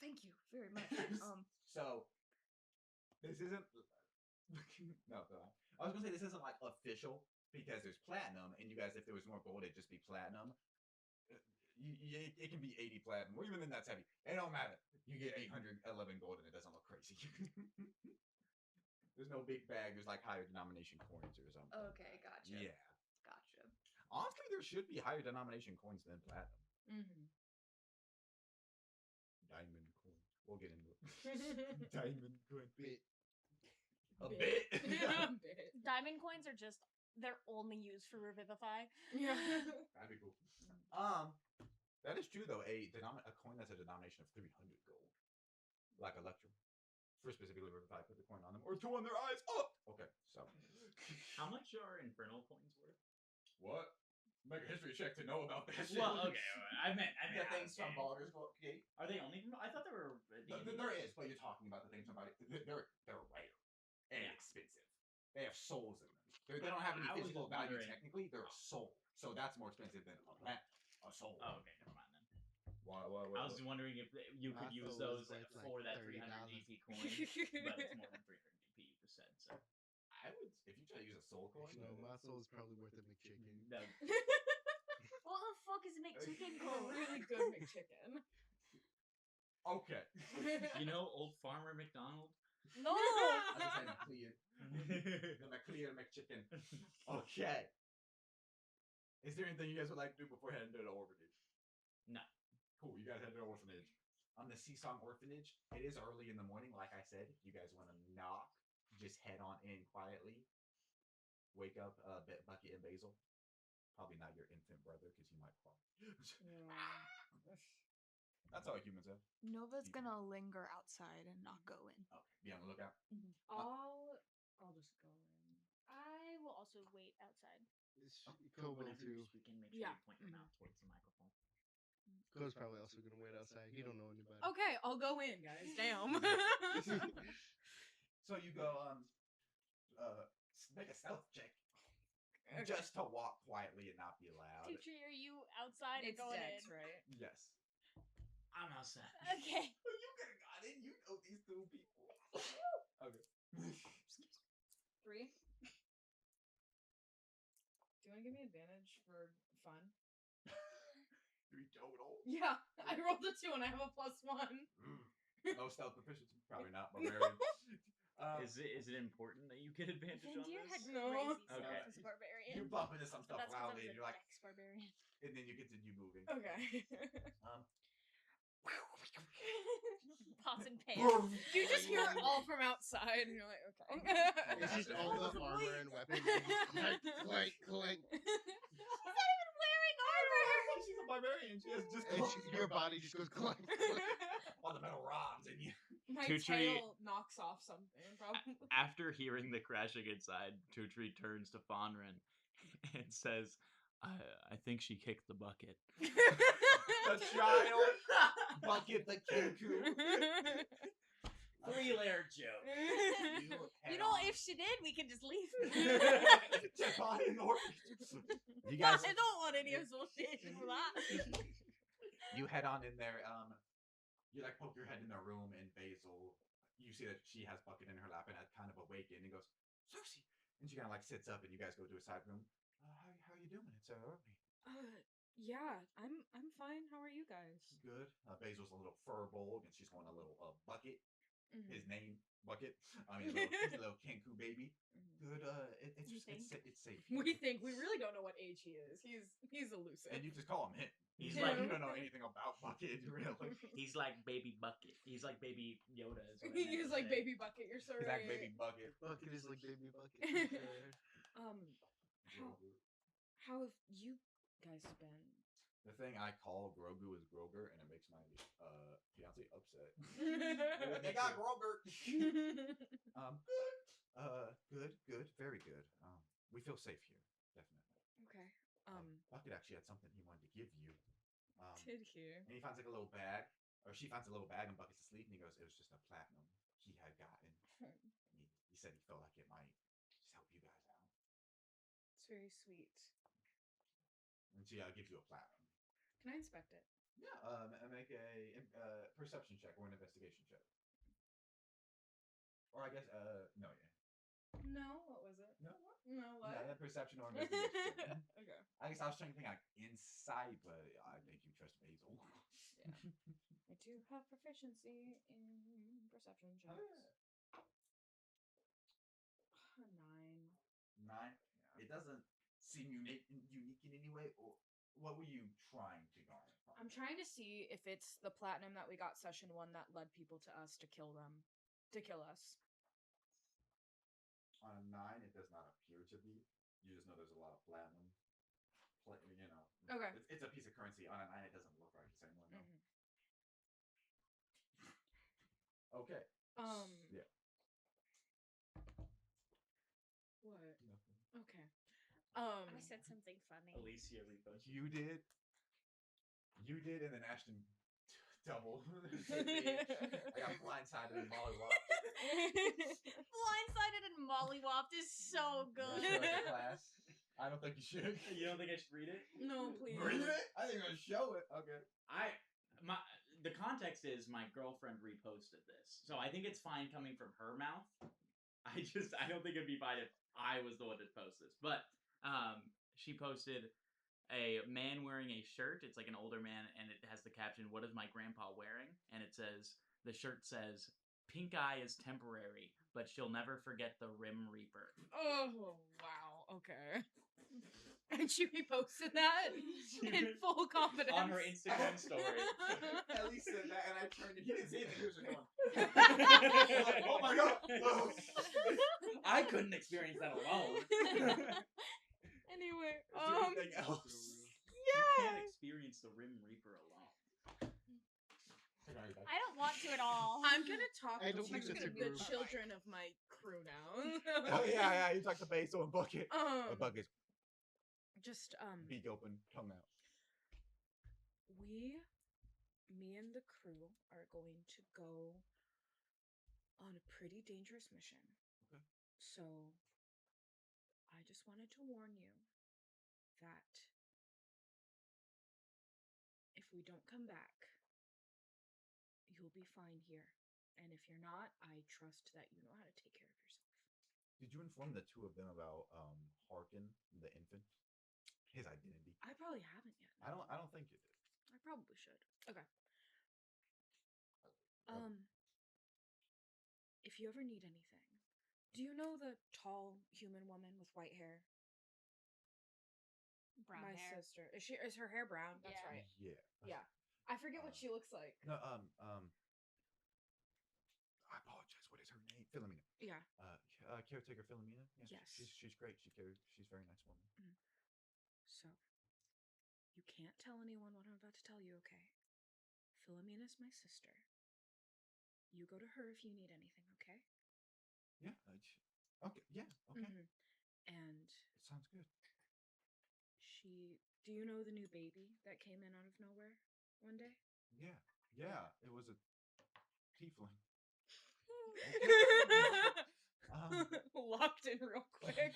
Thank you very much. So this isn't no, go on. I was gonna say this isn't like official because there's platinum, and you guys, if there was more gold, it'd just be platinum. It can be 80 platinum, or even then that's heavy. It don't matter. You get 811 gold, and it doesn't look crazy. There's no big bag. There's like higher denomination coins or something. Okay, gotcha. Yeah. Gotcha. Honestly, there should be higher denomination coins than platinum. Mm-hmm. Diamond coin. We'll get into it. Diamond coin. Bit. A bit. Diamond coins are just, they're only used for Revivify. Yeah. That'd be cool. That is true though. A coin that's a denomination of 300 gold, like Electrum, for specifically Revivify, put the coin on them or 2 on their eyes. Oh, okay. So, How much are infernal coins worth? what? Make a history check to know about that shit. Well, okay. I meant The things from Baldur's Gate. Are they only from? I thought there were. There is, but you're talking about the things from Baldur's Gate. They're rare and expensive. They have souls in them. They don't have any I was physical just value wondering- technically. They're a soul, so that's more expensive than a soul. Oh, okay, never mind then. Why, I was just wondering if you could My use soul is those worth, like, for that $30. 300 GP coin, but it's more than 300 GP. You just said so. I would, if you try to use a soul coin. No, my soul's probably worth a McChicken. That, What the fuck is McChicken Oh, called? really good McChicken. Okay. you know, old farmer McDonald. No! I was saying McClear. The McClear McChicken. Okay. Is there anything you guys would like to do before heading to the orphanage? No. Cool, you guys head to the orphanage. On the Seasong Orphanage, it is early in the morning, like I said. If you guys want to knock, just head on in quietly. Wake up Bucky and Basil. Probably not your infant brother, because he might cry. That's all humans have. Nova's gonna linger outside and not go in. Okay, be on the lookout. I'll just go in. I will also wait outside. Kobo Whenever too. you're speaking, make sure Yeah. you point your mouth towards the microphone. Ko's probably also gonna wait outside. He don't know anybody. Okay, I'll go in, guys. Damn. So you go, make a stealth check. Just to walk quietly and not be loud. Tucci, are you outside It's or going Dex, in? right? Yes. I'm outside. Okay. You could have got in. You know these 2 people. Okay. 3. Do you want to give me advantage for fun? 3 total. Yeah, I rolled a 2 and I have a +1. No stealth proficiency. Probably not. Barbarian. Is it important that you get advantage on Vandir had this? No. crazy Okay. stuff as barbarian. You bump into some stuff That's because I loudly, was and a you're like, Dex barbarian. and then you continue moving. Okay. Pots and pans. You just hear it all from outside, and you're like, okay. It's just all the armor and weapons. And just clank, clank, clank. She's not even wearing armor. She's a barbarian. She has just And your body just goes clank, clank. on the metal rods, and you. My Tutri- tail knocks off something, probably. After hearing the crashing inside, Tutri turns to Fonrin and says, I think she kicked the bucket. The child bucket the cuckoo. 3-layer joke. You know, if she did, we can just leave. You guys, I don't want any association with that. you head on in there. You like poke your head in the room, and Basil, you see that she has bucket in her lap and kind of awakened and goes, Cersei, and she kind of like sits up, and you guys go to a side room. How are you doing? It's early. Yeah, I'm fine. How are you guys? Good. Basil's a little fur bowl, and she's holding a little bucket. his name, Bucket. He's a little Kenku baby. Good. It's safe. We think we really don't know what age he is. He's elusive. And you just call him him. He's He's like- like, you don't know anything about Bucket, really. He's like baby Bucket. He's like baby Yoda. Is what I meant He's to like say. baby Bucket. You're sorry. He's like baby Bucket. Bucket is like baby bucket. How have you guys been? The thing I call Grogu is Groger, and it makes my fiance upset. They got Groger. Good, very good. We feel safe here, definitely. Okay. Bucket actually had something he wanted to give you. Did he? And he finds like a little bag, or she finds a little bag, and Bucket's asleep, and he goes, "It was just a platinum he had gotten." And he said he felt like it might just help you guys out. It's very sweet. And she gives you a platinum. Can I inspect it? Yeah. Make a perception check or an investigation check. Or I guess no, yeah. No. What was it? No, what? No. What? Yeah, perception or investigation. Okay. I guess I was trying to think like insight, but I think you trust Basil. Yeah. I do have proficiency in perception checks. Oh, yeah. 9. 9. It doesn't seem unique in any way. Or what were you trying to garner from? I'm trying to see if it's the platinum that we got session 1 that led people to us to kill them. To kill us. On a 9, it does not appear to be. You just know there's a lot of platinum. Okay. It's a piece of currency. On a 9, it doesn't look like it's anyone. No. Okay. Yeah. What? Nothing. Okay. I said something funny. Alicia reposted. You did, and then Ashton double. I got blindsided and mollywopped. Blindsided and mollywopped is so Should I good. show it to class? I don't think you should. You don't think I should read it? No, please. Read it? I think I'm gonna show it. Okay. The context is my girlfriend reposted this, so I think it's fine coming from her mouth. I don't think it'd be fine if I was the one to post this. But she posted a man wearing a shirt. It's like an older man, and it has the caption, "What is my grandpa wearing?" And it says, the shirt says, "Pink eye is temporary, but she'll never forget the Rim Reaper." Oh, wow. Okay. And she reposted that in full confidence. On her Instagram story. Ellie said that, and I turned and he didn't see it. He was just going, like, "Oh my god!" Whoa. I couldn't experience that alone. Anyway, Is there anything else? You can't experience the Rim Reaper alone. I don't want to at all. I'm gonna talk I to don't think the it's a group. children of my crew now. Oh yeah. You talk to Basil and Bucket. Bucket's Just beak open, tongue out. me and the crew are going to go on a pretty dangerous mission. Okay. So I just wanted to warn you that if we don't come back, you'll be fine here. And if you're not, I trust that you know how to take care of yourself. Did you inform the two of them about Harkin, the infant? His identity. I probably haven't yet. I don't think you did. I probably should. Okay. If you ever need anything, do you know the tall human woman with white hair? Brown My hair. sister. Is her hair brown? That's Yeah. right. Yeah. Yeah. I forget what she looks like. No. I apologize. What is her name? Philomena. Yeah. Caretaker Philomena. Yeah, Yes. She's great. She's a very nice woman. So, you can't tell anyone what I'm about to tell you, okay? Philomena's my sister. You go to her if you need anything, okay? Yeah. Okay. Yeah. Okay. And It sounds good. do you know the new baby that came in out of nowhere one day? Yeah. Yeah. It was a tiefling. Locked in real quick.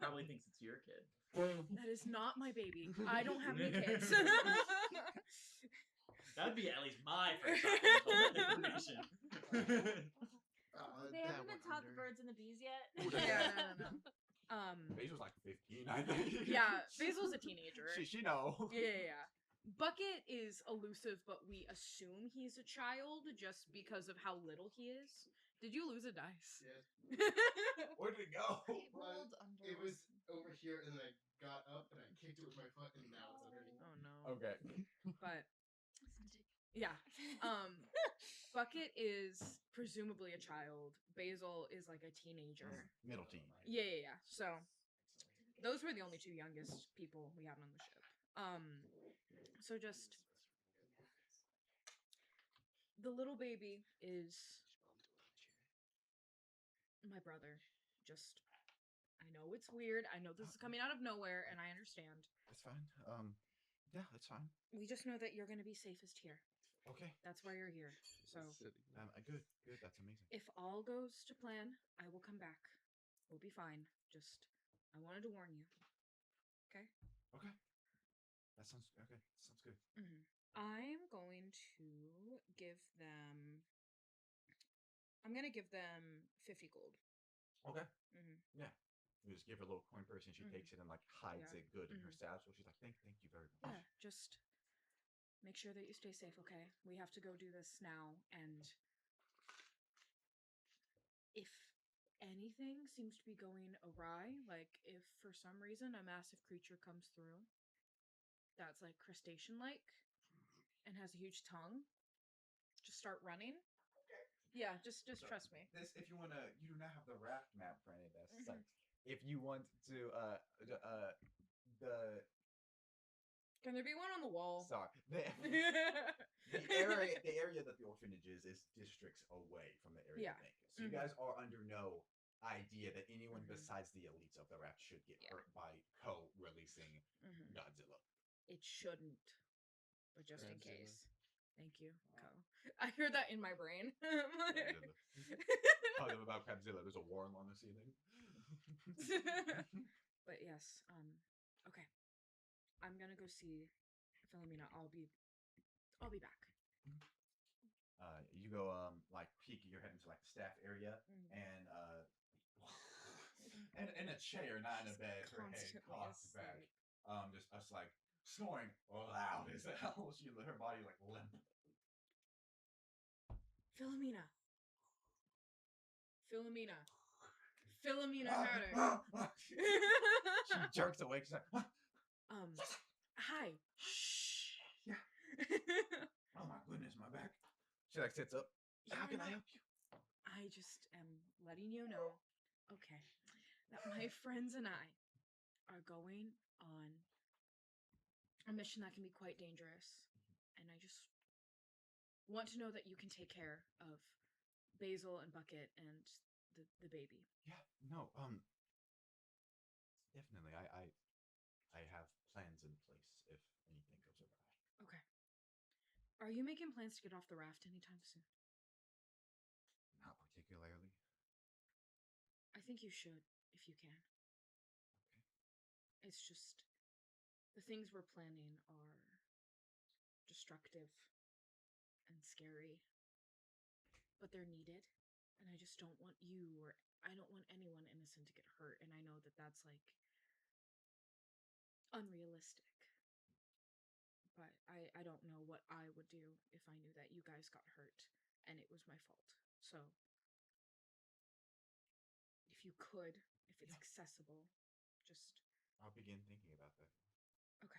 Probably thinks it's your kid. That is not my baby. I don't have any kids. That would be at least my first information. They haven't been taught the birds and the bees yet. Yeah, no. Basil's like 15, I think. Yeah, Basil's a teenager. She know. Yeah. Bucket is elusive, but we assume he's a child just because of how little he is. Did you lose a dice? Yes. Where did it go? It rolled under. It was over here, and then I got up and I kicked it with my foot, and now it's underneath. Oh no. Okay. But yeah. Bucket is presumably a child. Basil is like a teenager. Middle teen. Yeah. So those were the only two youngest people we had on the ship. So just the little baby is my brother. Just I know it's weird. I know this is coming out of nowhere, and I understand. That's fine. Yeah, that's fine. We just know that you're gonna be safest here. Okay. That's why you're here. So Good. That's amazing. if all goes to plan, I will come back. We'll be fine. Just I wanted to warn you. Okay? Okay. That sounds okay. Sounds good. I'm going to give them. I'm gonna give them 50 gold. Okay. Mm-hmm. Yeah. You just give her a little coin purse, and she takes it and like hides Yeah. it good in her satchel. She's like, "Thank you very much." Yeah, just make sure that you stay safe, okay? We have to go do this now, and if anything seems to be going awry, like if for some reason a massive creature comes through that's like crustacean-like and has a huge tongue, just start running. Yeah, just trust me. This, if you wanna, you do not have the raft map for any of this. So if you want to, the Can there be one on the wall? sorry, the area that the orphanage is districts away from the area. Yeah. Of Vegas. So you guys are under no idea that anyone besides the elites of the raft should get hurt by releasing Godzilla. It shouldn't, but just in Godzilla. case. Thank you, Co. I heard that in my brain. Tell them about Godzilla. There's a worm on the ceiling. But yes, okay. I'm gonna go see Philomena. I'll be back. You go like peek your head into like the staff area, and in a chair, not in a bed, her head Constantly cocked back, asleep. just us like snoring loud as hell. Her body like limp. Philomena. Hatter. She jerks awake. She's like, Hi. Shh. Yeah. "Oh my goodness, my back." She like sits up. "How can I help you?" I just am letting you know, okay, that my friends and I are going on a mission that can be quite dangerous, and I just want to know that you can take care of Basil and Bucket and the baby. Yeah, no, definitely. I have plans in place if anything goes awry. Okay. Are you making plans to get off the raft anytime soon? Not particularly. I think you should, if you can. Okay. It's just the things we're planning are destructive and scary, but they're needed, and I just don't want you or I don't want anyone innocent to get hurt, and I know that that's like unrealistic. But I don't know what I would do if I knew that you guys got hurt and it was my fault. So if you could, if it's accessible, just I'll begin thinking about that. okay.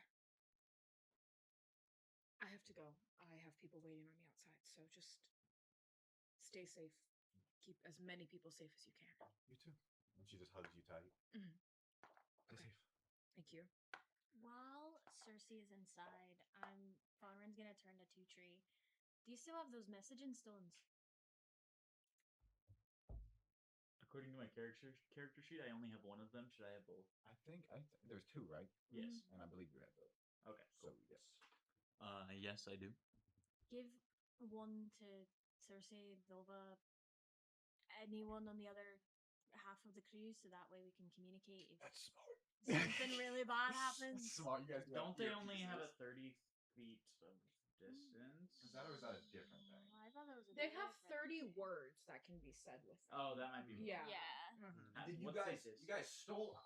I have to go. I have people waiting on me outside, so just stay safe. Keep as many people safe as you can. You too. And she just hugs you tight. Stay safe. Thank you. While Cersei is inside, Fonrin's gonna turn to Tutri. Do you still have those messaging stones? According to my character sheet, I only have one of them. Should I have both? I think there's two, right? Yes. And I believe you have both. Okay. So yes. Yes, I do. Give one to Cersei, Vilva, anyone on the other half of the crew, so that way we can communicate if That's smart. something really bad happens. That's smart. You guys Don't they only have a 30 feet of distance? Is that or is that a different thing? I thought that was a They have different- 30 words that can be said with them. Oh, that might be. Yeah. Yeah. Did you What's guys? this? You guys stole.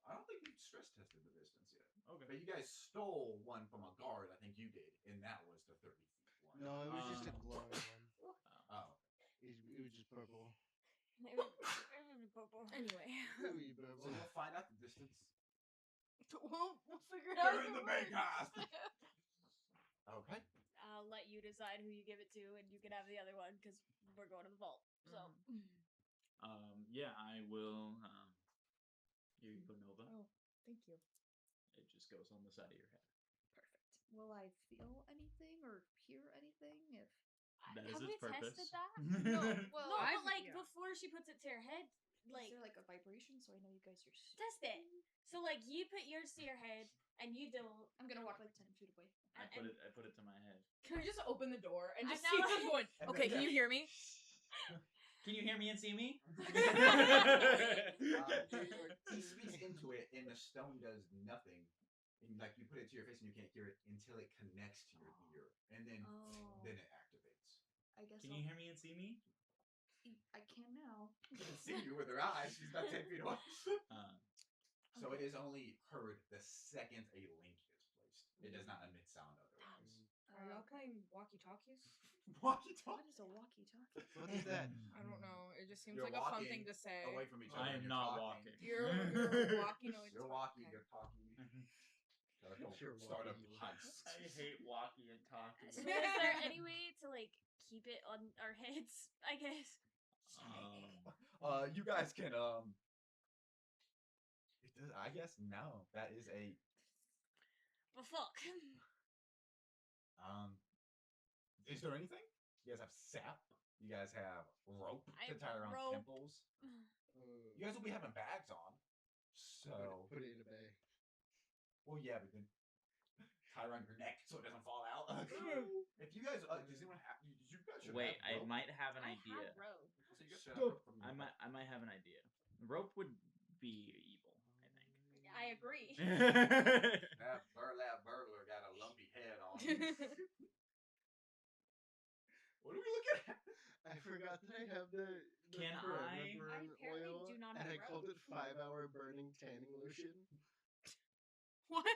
I don't think you stress tested the distance yet. Okay. But you guys stole one from a guard, I think you did, and that was the 30 feet one. No, it was just a Um, glowing one. Oh. It was just purple. Anyway. It was So purple. you'll find out the distance We'll figure it out. during the main cast. Okay. I'll let you decide who you give it to, and you can have the other one because we're going to the vault. So Yeah, I will. Here you go, Nova. Oh, thank you. It just goes on the side of your head. Perfect. Will I feel anything or hear anything if? That have is we its purpose. tested that? No. Well, No, I've- but like yeah. before she puts it to her head, like, like is there like a vibration so I know you guys are? test it. So like you put yours to your head, and you don't. I'm gonna walk like 10 feet away. I put it to my head. Can I just open the door and I just see know. them going? And Okay, then- can you hear me? Can you hear me and see me? He speaks into it, and the stone does nothing. And like you put it to your face, and you can't hear it until it connects to your ear, and then Oh. then it activates. I guess. Can you hear me and see me? I can now. She can see you with her eyes. She's about 10 feet away. So it Okay. is only heard the second a link is placed. It does not emit sound otherwise. Are y'all playing walkie-talkies? Walkie What talkie is a walkie-talkie? What is that? I don't know. It just seems You're like a fun walking thing to say. away from each other. I and am you're not talking. walking. You're walking. No, You're walking. You're talking. Sure, Start a walking. heist. I hate walking and talking. So is there any way to like keep it on our heads? I guess. You guys can It does. I guess no. That is a But fuck. Is there anything? You guys have sap. You guys have rope I to tie have around rope. temples. You guys will be having bags on. So Put it in a bag. well, yeah, but then tie around your neck so it doesn't fall out. If you guys, does anyone have? You guys should Wait, have I rope. might have an I idea. have rope. So you guys should have rope from I might have an idea. Rope would be evil, I agree. I think. That burlap burglar got a lumpy head on. What are we looking at? I forgot that I have the Can forever I- burn apparently oil, do not and have I called rope. it 5-hour burning tanning lotion. What?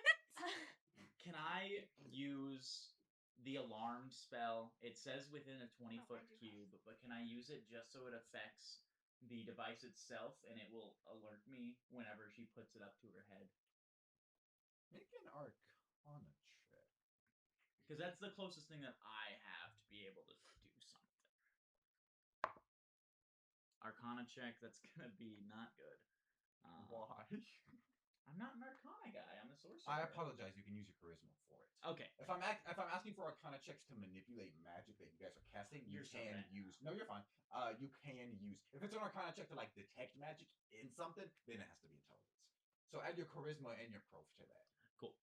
Can I use the alarm spell? It says within a 20-foot do cube, but can I use it just so it affects the device itself and it will alert me whenever she puts it up to her head? Make an Arcana check. Because that's the closest thing that I have to be able to do something. Arcana check, that's gonna be not good. Why? I'm not an Arcana guy. I'm a sorcerer. I apologize. You can use your charisma for it. Okay. If I'm asking for Arcana checks to manipulate magic that you guys are casting, you You're so can bad. use. No, you're fine. You can use. If it's an Arcana check to like detect magic in something, then it has to be intelligence. So add your charisma and your prof to that. Cool.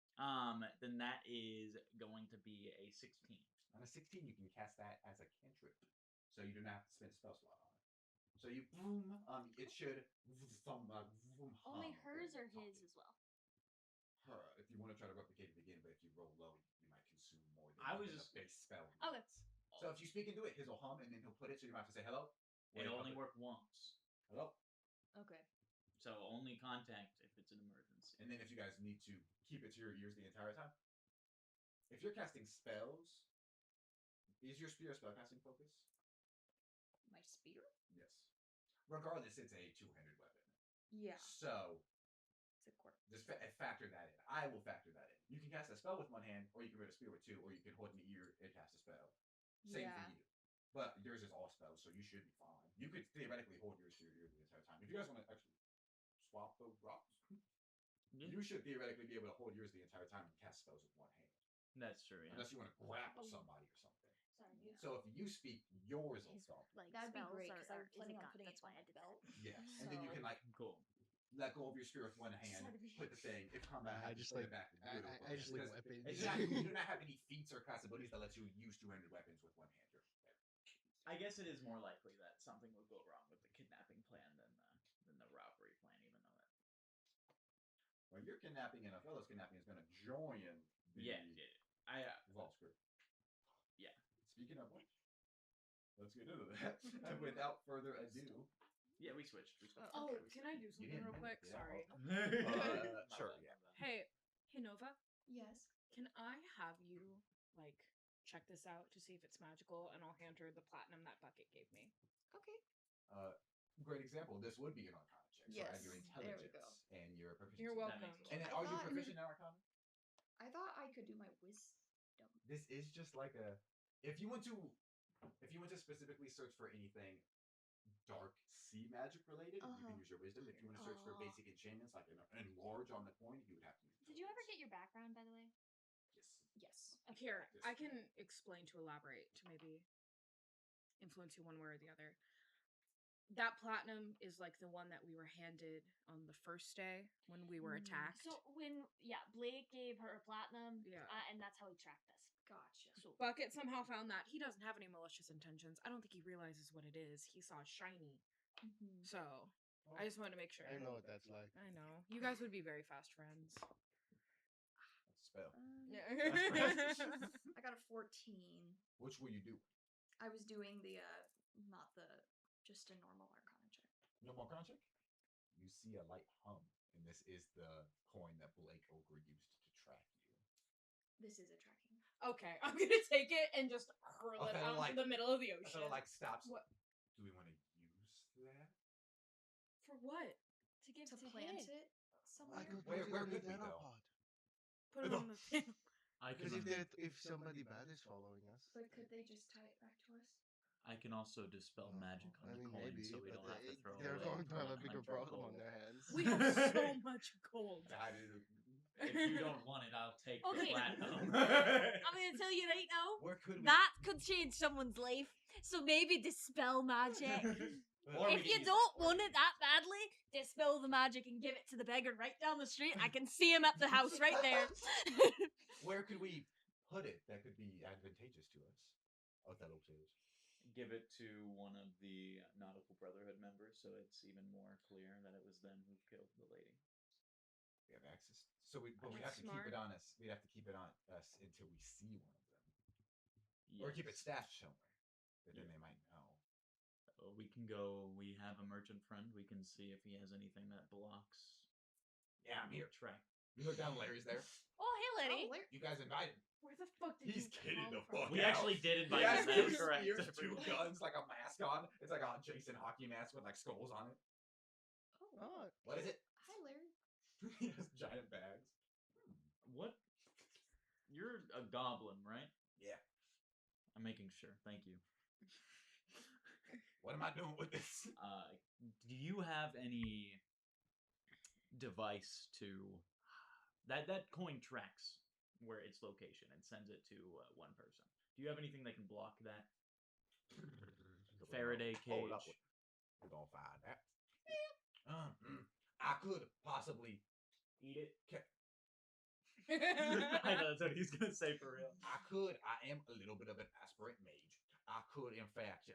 Then that is going to be a 16. On a 16, you can cast that as a cantrip, so you do not have to spend a spell slot on it. So you boom. It should Only hers or or his as well. Her, if you want to try to replicate it again, but if you roll low, you might consume more than I the was just- base spell. Okay. needs. So if you speak into it, his will hum, and then he'll put it, so you might have to say hello. It'll only work once. Hello. Okay. So only contact if it's an emergency. And then if you guys need to keep it to your ears the entire time. If you're casting spells, is your spear a spellcasting focus? My spear? Yes. Regardless, it's a two-handed weapon. Yeah. So It's a quarter. just factor that in. I will factor that in. You can cast a spell with one hand, or you can read a spear with two, or you can hold an ear and cast a spell. Same Yeah. for you. But yours is all spells, so you should be fine. You could theoretically hold yours to your ear the entire time. If you guys want to actually swap those rocks, Yeah. you should theoretically be able to hold yours the entire time and cast spells with one hand. That's true. Yeah. Unless you want to grapple somebody or something. Sorry. So if you speak, yours will His stop. like That'd be spells great are, because I was is a planning on god. putting That's it why on I my did belt. Yes. And then you So- can like Cool. let go of your spear with one hand, put the thing. If combat I happens, just put like it back. and do it with I one just hand. like Because weapons. it's not, you do not have any feats or class abilities that lets you use two-handed weapons with one hand. I guess it is more likely that something would go wrong with the kidnapping plan than the robbery plan, even though that. Well, you're kidnapping and a fellow's kidnapping is going to join the Yeah. I vault script. Yeah. Speaking of which, let's get into that. And without further ado, yeah, we switched. Oh, can I do something didn't real do quick? it, yeah. Sorry. sure, yeah. Hey, Hey Nova, Yes. can I have you like check this out to see if it's magical, and I'll hand her the platinum that Bucket gave me. Okay. Great example. This would be an Arcana check. So add your Yes, there we intelligence go. and your proficiency. You're That welcome. makes a lot And then, of are you thought- proficient in Arcana? I thought I could do my wisdom. This is just like a. If you want to specifically search for anything dark sea magic related, you can use your wisdom. If you want to search for Oh. basic enchantments like enlarge on the coin, you would have to use. Did you ever intelligence. get your background, by the way? Yes. Yes. Here, Yes. I can explain to elaborate to maybe influence you one way or the other. That platinum is like the one that we were handed on the first day when we were attacked. So Blake gave her a platinum, Yeah. and that's how he tracked us. Gotcha. So Bucket somehow found that. He doesn't have any malicious intentions. I don't think he realizes what it is. He saw it shiny. So, I just wanted to make sure. I know what that's like. I know. You guys would be very fast friends. Spell. Yeah. I got a 14. Which will you do? I was doing the not the just a normal Arcana check. No more Arcana check. You see a light hum, and this is the coin that Blake Ogre used to track you. This is a tracking. Okay, I'm gonna take it and just hurl it Okay, out like- into the middle of the So ocean. it like stops. What? Do we want to use that? For what? to give To to plant him. it somewhere. I could Where put it on could the we go? Terrapod. Put it on the thing. I can Because if somebody bad is following us. But could they just tie it back to us? I can also dispel magic on I the mean, coin, maybe, so we but don't have to throw they're away going to have a 100 bigger problem on gold. their hands. We have so much gold. That is. If you don't want it, I'll take the Okay. platinum. I'm gonna tell you right now. Where could we? That could change someone's life. So maybe dispel magic. Or we If can you use don't that want for it that badly, dispel the magic and give it to the beggar right down the street. I can see him at the house right there. Where could we put it that could be advantageous to us? Othello says. Give it to one of the Nautical Brotherhood members, so it's even more clear that it was them who killed the lady. We have access. So but we That's have to keep smart. it on us. We have to keep it on us until we see one of them, or keep it Yes. stashed somewhere. But then Yeah. they might know. We can go. We have a merchant friend. We can see if he has anything that blocks. Yeah, I'm here. Track. You look down. Larry's there. Oh, hey, Letty. You guys invited. Where the fuck did He's you kidding come the from? fuck We out. actually did He invite has him. That two is correct. spears, two everyone. guns, like a mask on. It's like a Jason hockey mask with like skulls on it. Oh, What is it? Hi, Larry. He has giant bags. What? You're a goblin, right? Yeah. I'm making sure. Thank you. What am I doing with this? Do you have any device to that coin tracks where its location and sends it to one person? Do you have anything that can block that? Faraday Hold up. cage. We're gonna find that. I could possibly eat it. I know that's what he's gonna say for real. I am a little bit of an aspirant mage. I could, in fact,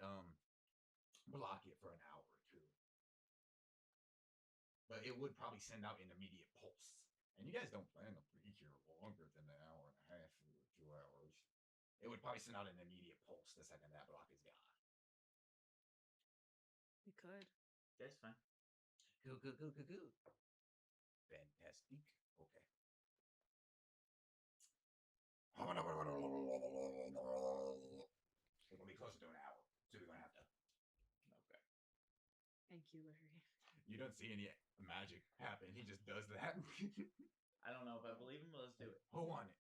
block it for an hour or two. But it would probably send out an immediate pulse. And you guys don't plan to be here longer than an hour and a half or 2 hours. It would probably send out an immediate pulse the second that block is gone. We could. That's fine. Good. Fantastic. Okay. We're gonna be closer to an hour, so we're gonna have to. Okay. Thank you, Larry. You don't see any magic happen. He just does that. I don't know if I believe him, but let's do it. Who on it?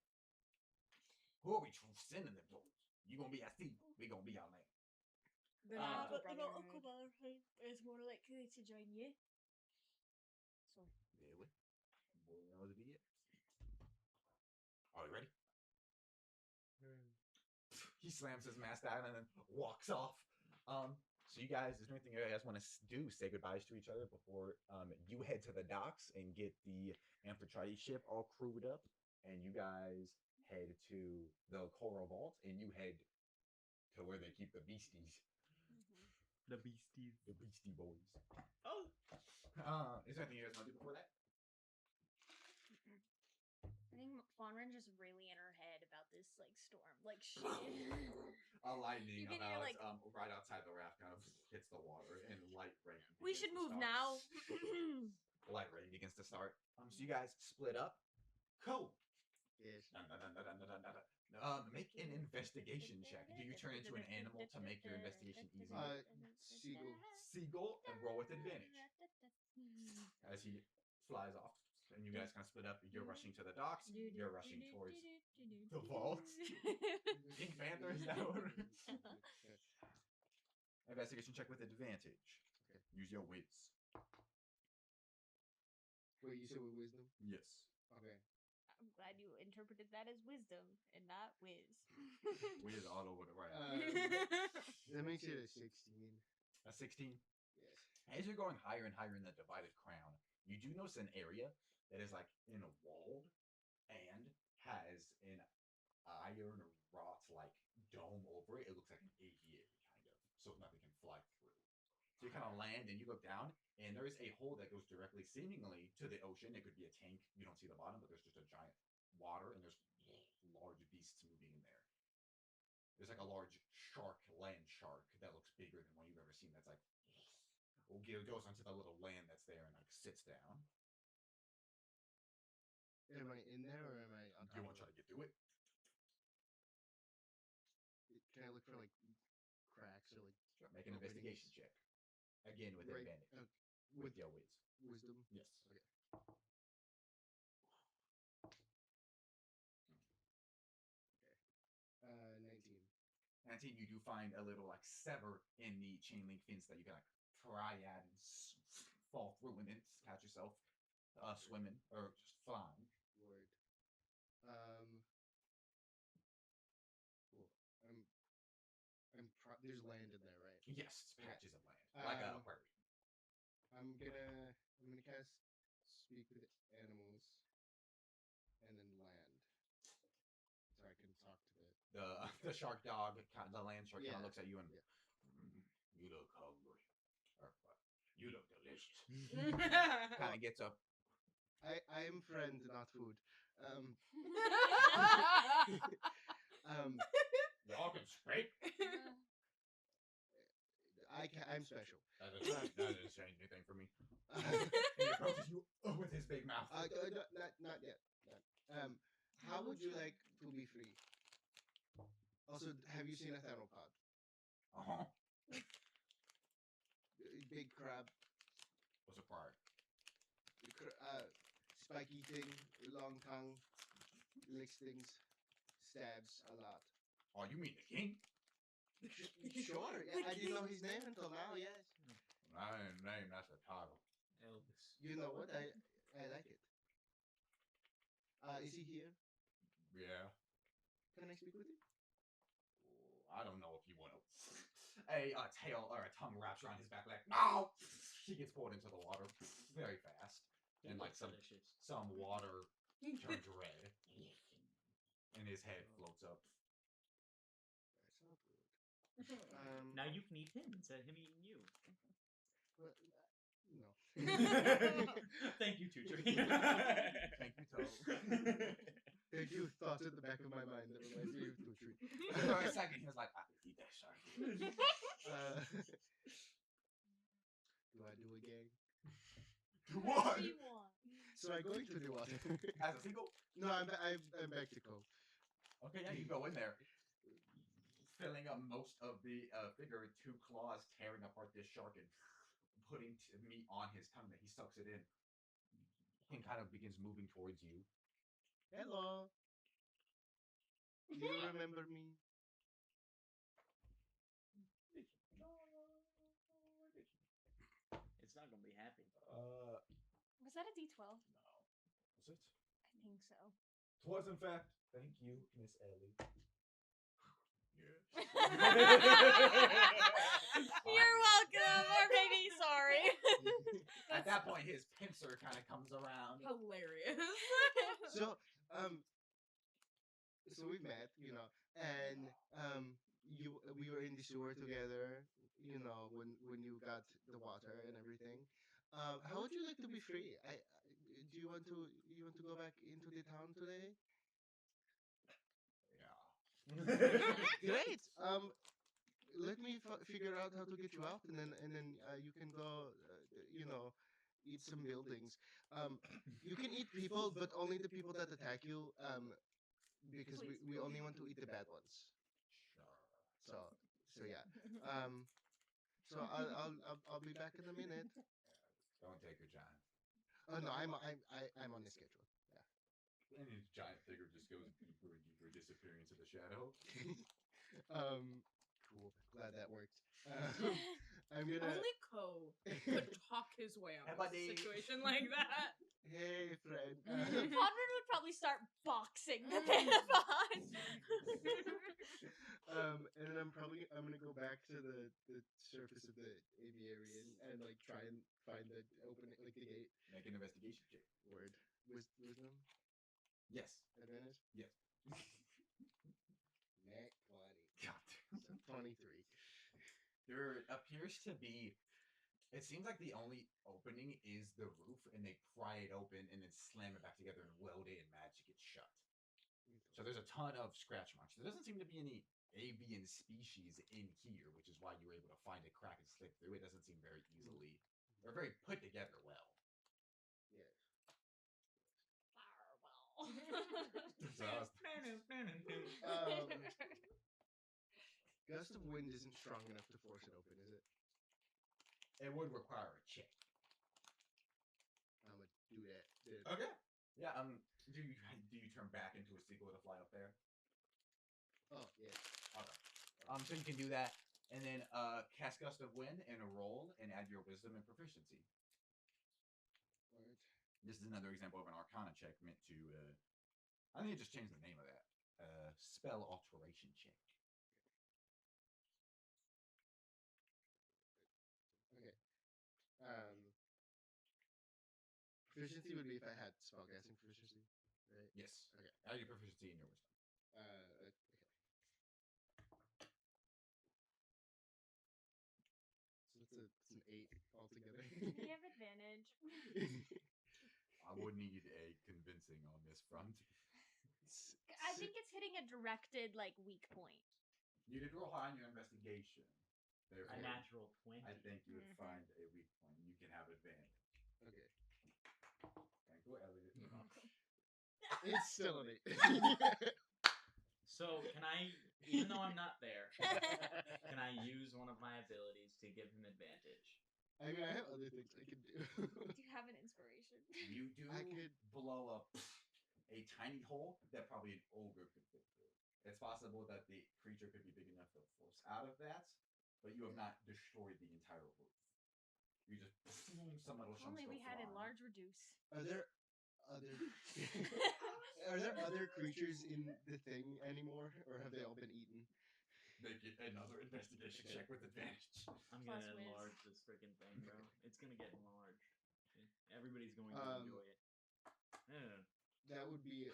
Who are we sending them towards? You gonna be our thief. We gonna be our man. The But the Nautical Nautical Brotherhood. Brotherhood is more likely to join you. So, Really? Boy knows if he is. Are you ready? He slams his mask down and then walks off. So you guys, is there anything you guys want to do? Say goodbyes to each other before you head to the docks and get the Amphitrite ship all crewed up, and you guys head to the Coral Vault, and you head to where they keep the beasties. The beasties. The beastie boys. Oh. Is there anything you guys want to do before that? I think Fonren just really in her head about this like storm, like shit. A lightning You can hear, about like- right outside the raft kind of hits the water, and light rain. We begins should to move start. now. Light rain begins to start. So you guys split up. Cool. Yes. Make an investigation check. Do you turn into an animal to make your investigation easier? Seagull. Seagull, and roll with advantage. As he flies off, and you guys kind of split up. You're rushing to the docks. You're rushing towards the vault. Pink Panther is that what? Investigation check with advantage. Okay. Use your whiz. Wait, you said with wisdom? Yes. Okay. I'm glad you interpreted that as wisdom and not whiz. Whiz all over the right. That makes it a 16. A 16. Yes. As you're going higher and higher in the divided crown, you do notice an area that is like in a wall and has an iron wrought like dome over it. It looks like an aviary kind of, so nothing can fly through. So you kind of land and you look down, and there is a hole that goes directly, seemingly, to the ocean. It could be a tank. You don't see the bottom, but there's just a giant water, and there's large beasts moving in there. There's like a large shark, land shark, that looks bigger than one you've ever seen. That's like goes onto the little land that's there and like sits down. Am I in there or am I on Do you top want to try of to get through it? Can I look for like cracks or like Sure. Make an investigation check. Again with Right, advantage. with With your whiz. wisdom? Yes. Okay. 19. 19, you do find a little like sever in the chain link fence that you can like pry at and fall through and then catch yourself swimming or just flying. Word. Cool. There's land in there, right? Yes, it's Okay. patches of land, like a prairie. I'm gonna cast speak with animals, and then land, so I can talk to The shark dog, the land shark, kind Yeah. of looks at you and Yeah. You look hungry, or what? You look delicious. Kind of gets up. I am friend, not food. Y'all can speak. I'm special. That doesn't say anything for me. He approaches you with his big mouth. Not yet. How would you like to be free? Also, have you seen a theropod? Uh-huh. Big crab, What's a pride? spiky thing, long tongue, licks things, stabs a lot. Oh, you mean the king? Sure, yeah, I didn't know his name until now, yes. I didn't name, that's a title. Elvis. You know what? I like it. Is he here? Yeah. Can I speak with him? I don't know if you want to. A tail or a tongue wraps around his back leg. No! He gets pulled into the water very fast. And like some water turns red. And his head floats up. That's not good. Now you can eat him instead of him eating you. Well, no. Thank you, Tutor. Thank you, Toe. Thank you. Thoughts in the back of my mind that reminds me of Tutri. For a second, he was like, I could eat that shark. Do I do a gang? Do what? You want. So I go into the water. As a single? No, I'm back to Cove. Okay, yeah, you go in there. Filling up most of the figure, 2 claws tearing apart this shark and putting meat on his tongue that he sucks it in. And kind of begins moving towards you. Hello. Do you remember me? It's not gonna be happy. Was that a D12? No. Was it? I think so. 'Twas in fact. Thank you, Miss Ellie. Yes. You're welcome, or maybe sorry. At that point, his pincer kind of comes around. Hilarious. So we met, and we were in the sewer together, when you got the water and everything. How would you like to be free? Do you want to go back into the town today? Yeah. Great. Let me figure out how to get you out, and then you can go, eat some buildings. You can eat people, but only the people that attack you. Because we only want to eat the bad ones. So so yeah. So I'll be back in a minute. Don't take a giant. Oh no, I'm on the schedule. Yeah. And his giant figure just goes deeper and deeper, disappearing into the shadow. Cool. Glad that worked. I'm gonna. Only Ko could talk his way out of a Everybody. situation like that. Hey, friend. Conrad would probably start boxing the Thanapod. And then I'm gonna go back to the surface of the aviarian and like try and find the opening, like the gate. Make an investigation check. Word. Wisdom. Yes. Advantage. Yes. Nat 20. God. So 23. There appears to be. It seems like the only opening is the roof, and they pry it open and then slam it back together and weld it, and magic it shut. So there's a ton of scratch marks. There doesn't seem to be any avian species in here, which is why you were able to find a crack and slip through. It doesn't seem very easily, or very put together well. Yes. Gust of wind isn't strong enough to force it open, is it? It would require a check. I'm gonna do that. Okay. Yeah. Do you turn back into a seagull to fly up there? Oh yeah. Okay. So you can do that, and then cast gust of wind and a roll, and add your wisdom and proficiency. Word. This is another example of an Arcana check meant to. I think I just changed the name of that. Spell alteration check. Okay. Proficiency would be if I had spellcasting proficiency, right? Yes. Okay. Add your proficiency and your wisdom. Okay. So it's an 8 altogether. Do you have advantage? I would need a convincing on this front. I think it's hitting a directed like weak point. You did roll high on your investigation. Therefore, A natural 20. I think you would find a weak point. You can have advantage. Okay. Thank you, Elliot. It's still an 8. So can I, even though I'm not there, can I use one of my abilities to give him advantage? I mean, I have other things I can do. Do you have an inspiration? You do I could blow up a tiny hole that probably an ogre could fit through. It's possible that the creature could be big enough to force out of that, but you have not destroyed the entire roof. You just some little chunks Only go we had flying. enlarge reduce. Are there other creatures in the thing anymore, or have they all been eaten? Make it another investigation check with advantage. I'm Plus gonna whiz. enlarge this freaking thing, bro. It's gonna get enlarged. Everybody's going to enjoy it. Yeah. That would be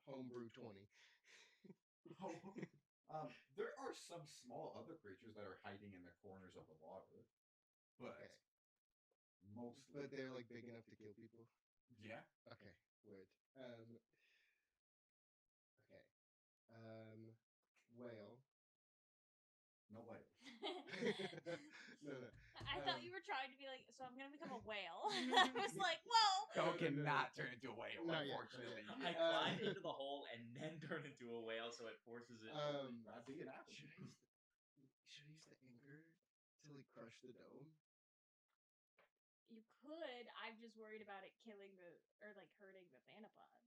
homebrew 20. There are some small other creatures that are hiding in the corners of the water, but Okay. mostly. But they're like big enough to kill people. Yeah. Okay, weird. Okay. Whale. No way. No. I thought you were trying to be like, so I'm gonna become a whale. I was like, whoa. Go cannot turn into a whale, Not yet. unfortunately. I climb into the hole and then turn into a whale, so it forces it. That'd be an option. Should I use the anchor to like crush the dome? You could. I'm just worried about it killing or like hurting the Thanapod.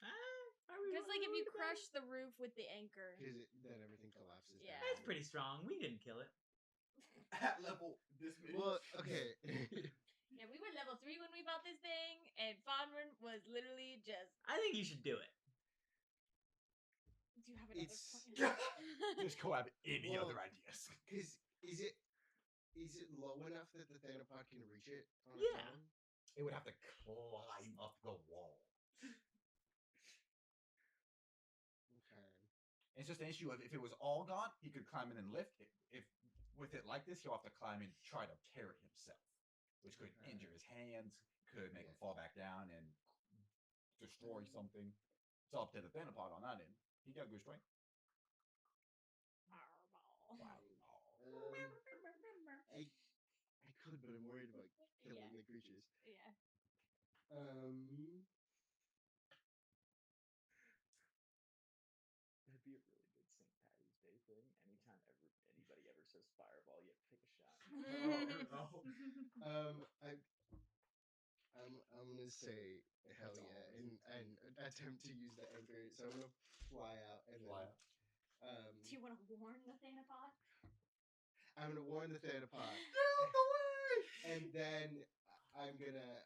Ah, shit. Because like if you crush the roof with the anchor. Because then everything collapses. Yeah. down. That's pretty strong. We didn't kill it. At level this many. Well, okay. Yeah, we were level 3 when we bought this thing, and Fonrin was literally just. I think you should do it. Do you have another It's- plan? Just collab any Well, other ideas. Because is it low enough that the Thanapod can reach it on its Yeah. own? It would have to climb up the wall. Okay. It's just an issue of if it was all gone, he could climb in and lift it. If with it like this, he'll have to climb and try to tear it himself, which could injure his hands, could make him fall back down and destroy something. It's all up to the Thanapod on that end. He got good strength. Fireball. I could, but but I'm worried about killing Yeah. the creatures. Yeah. That'd be a really good St. Patty's Day thing. Anytime anybody ever says fireball, you have to take a shot. I'm gonna say hell yeah, and attempt to use the anchor. So I'm gonna fly out and Fly then, out. Do you want to warn the Thanapod? I'm gonna warn the Thanapod, and then I'm gonna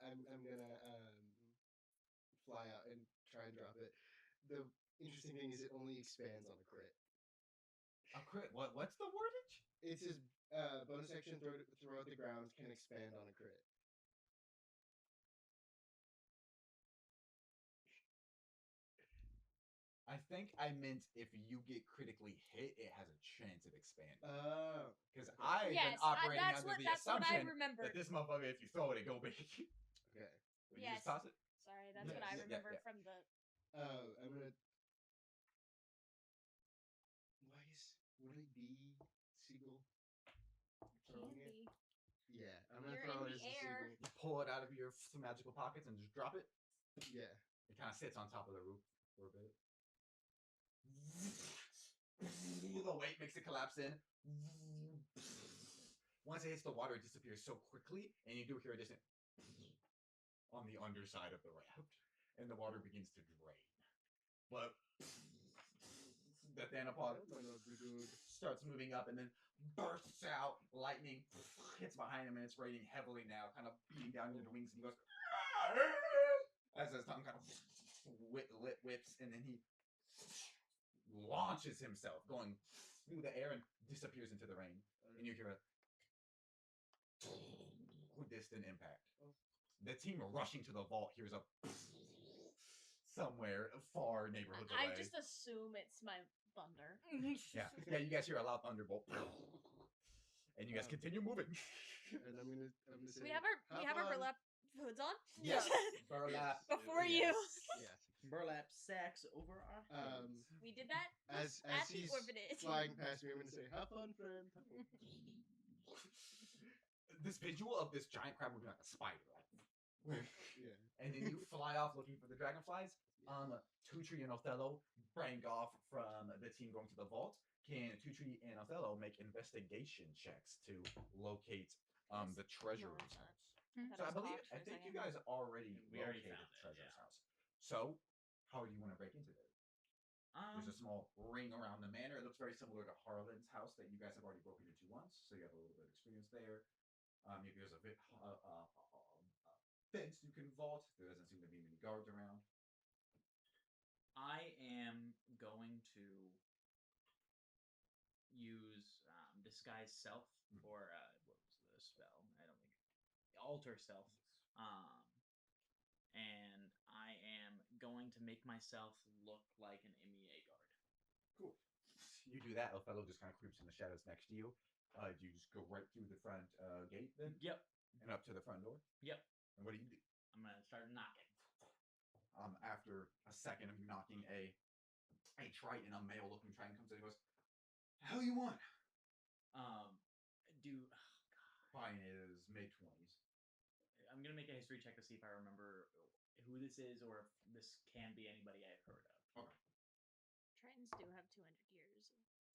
fly out and try and drop it. The interesting thing is it only expands on a crit. A crit. What's the wordage? It says bonus action throw at the ground can expand on a crit. I think I meant if you get critically hit, it has a chance of expanding. Because I've Yes, been operating that's under what- the that's what I assumption remember. that this motherfucker, if you throw it, it go big. Okay. Would you Yes. just toss it? Sorry, that's Yes. what I Yeah, remember yeah. from the. I'm gonna. Would I be seagull? Can Throwing it? be. Yeah, I'm gonna You're throw in it the as a air. seagull. You pull it out of your magical pockets and just drop it. Yeah. It kind of sits on top of the roof for a bit. The weight makes it collapse in. Once it hits the water, it disappears so quickly, and you do hear a distant on the underside of the raft, and the water begins to drain. But the Thanapod starts moving up and then bursts out. Lightning hits behind him, and it's raining heavily now, kind of beating down into the wings. And he goes as his tongue kind of whips, and then he launches himself, going through the air and disappears into the rain. And you hear a distant impact. The team rushing to the vault hears a somewhere far neighborhoods away. I just assume it's my thunder. Yeah, you guys hear a loud thunderbolt, and you guys continue moving. And I'm gonna say. We have our burlap hoods on. Yes, burlap. Before you. Yes. Burlap sacks over our heads. We did that As at the he's orphanage. flying past me, I'm gonna say, "Have fun, friend." Have fun." This visual of this giant crab moving like a spider, Yeah. and then you fly off looking for the dragonflies. Tutri and Othello brank off from the team going to the vault. Can Tutri and Othello make investigation checks to locate the treasure house? So I think you guys already We already located found the it, treasure yeah. house. So, how do you want to break into it? There's a small ring around the manor. It looks very similar to Harlan's house that you guys have already broken into once, so you have a little bit of experience there. There's a bit fence you can vault. There doesn't seem to be many guards around. I am going to use disguise self for what was the spell? I don't think alter self. And I am going to make myself look like an MEA guard. Cool. You do that. Othello just kind of creeps in the shadows next to you. Do you just go right through the front gate then? Yep. And up to the front door? Yep. And what do you do? I'm gonna start knocking. After a second of you knocking, a Triton, a male-looking Triton, comes in and goes, "Hell you want?" Fine is mid-20s. I'm gonna make a history check to see if I remember who this is or if this can be anybody I've heard of. Okay. Tritons do have 200 years of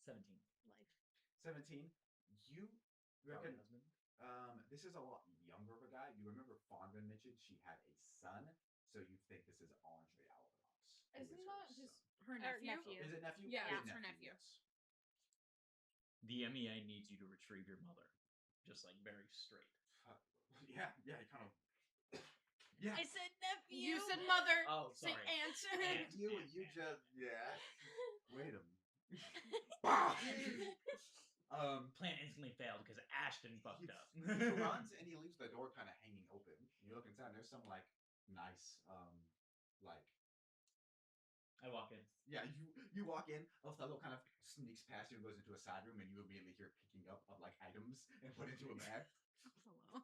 17. life. 17. You reckon husband? this is a lot younger of a guy. You remember Fonda mentioned she had a son, so you think this is Andre Alvarez. Isn't that son. her nephew? Is it nephew? Yeah, It is it's her nephew. Yes. The MEA needs you to retrieve your mother. Just like very straight. Yeah, he kind of. Yeah. I said nephew. You said mother. Oh, Say sorry. answer. You just wait a minute. Plan instantly failed because Ashton fucked up. He runs and he leaves the door kind of hanging open. You look inside. There's some like nice I walk in. Yeah, you walk in. Othello kind of sneaks past you and goes into a side room, and you immediately hear picking up of like items and put into a bag. Hello.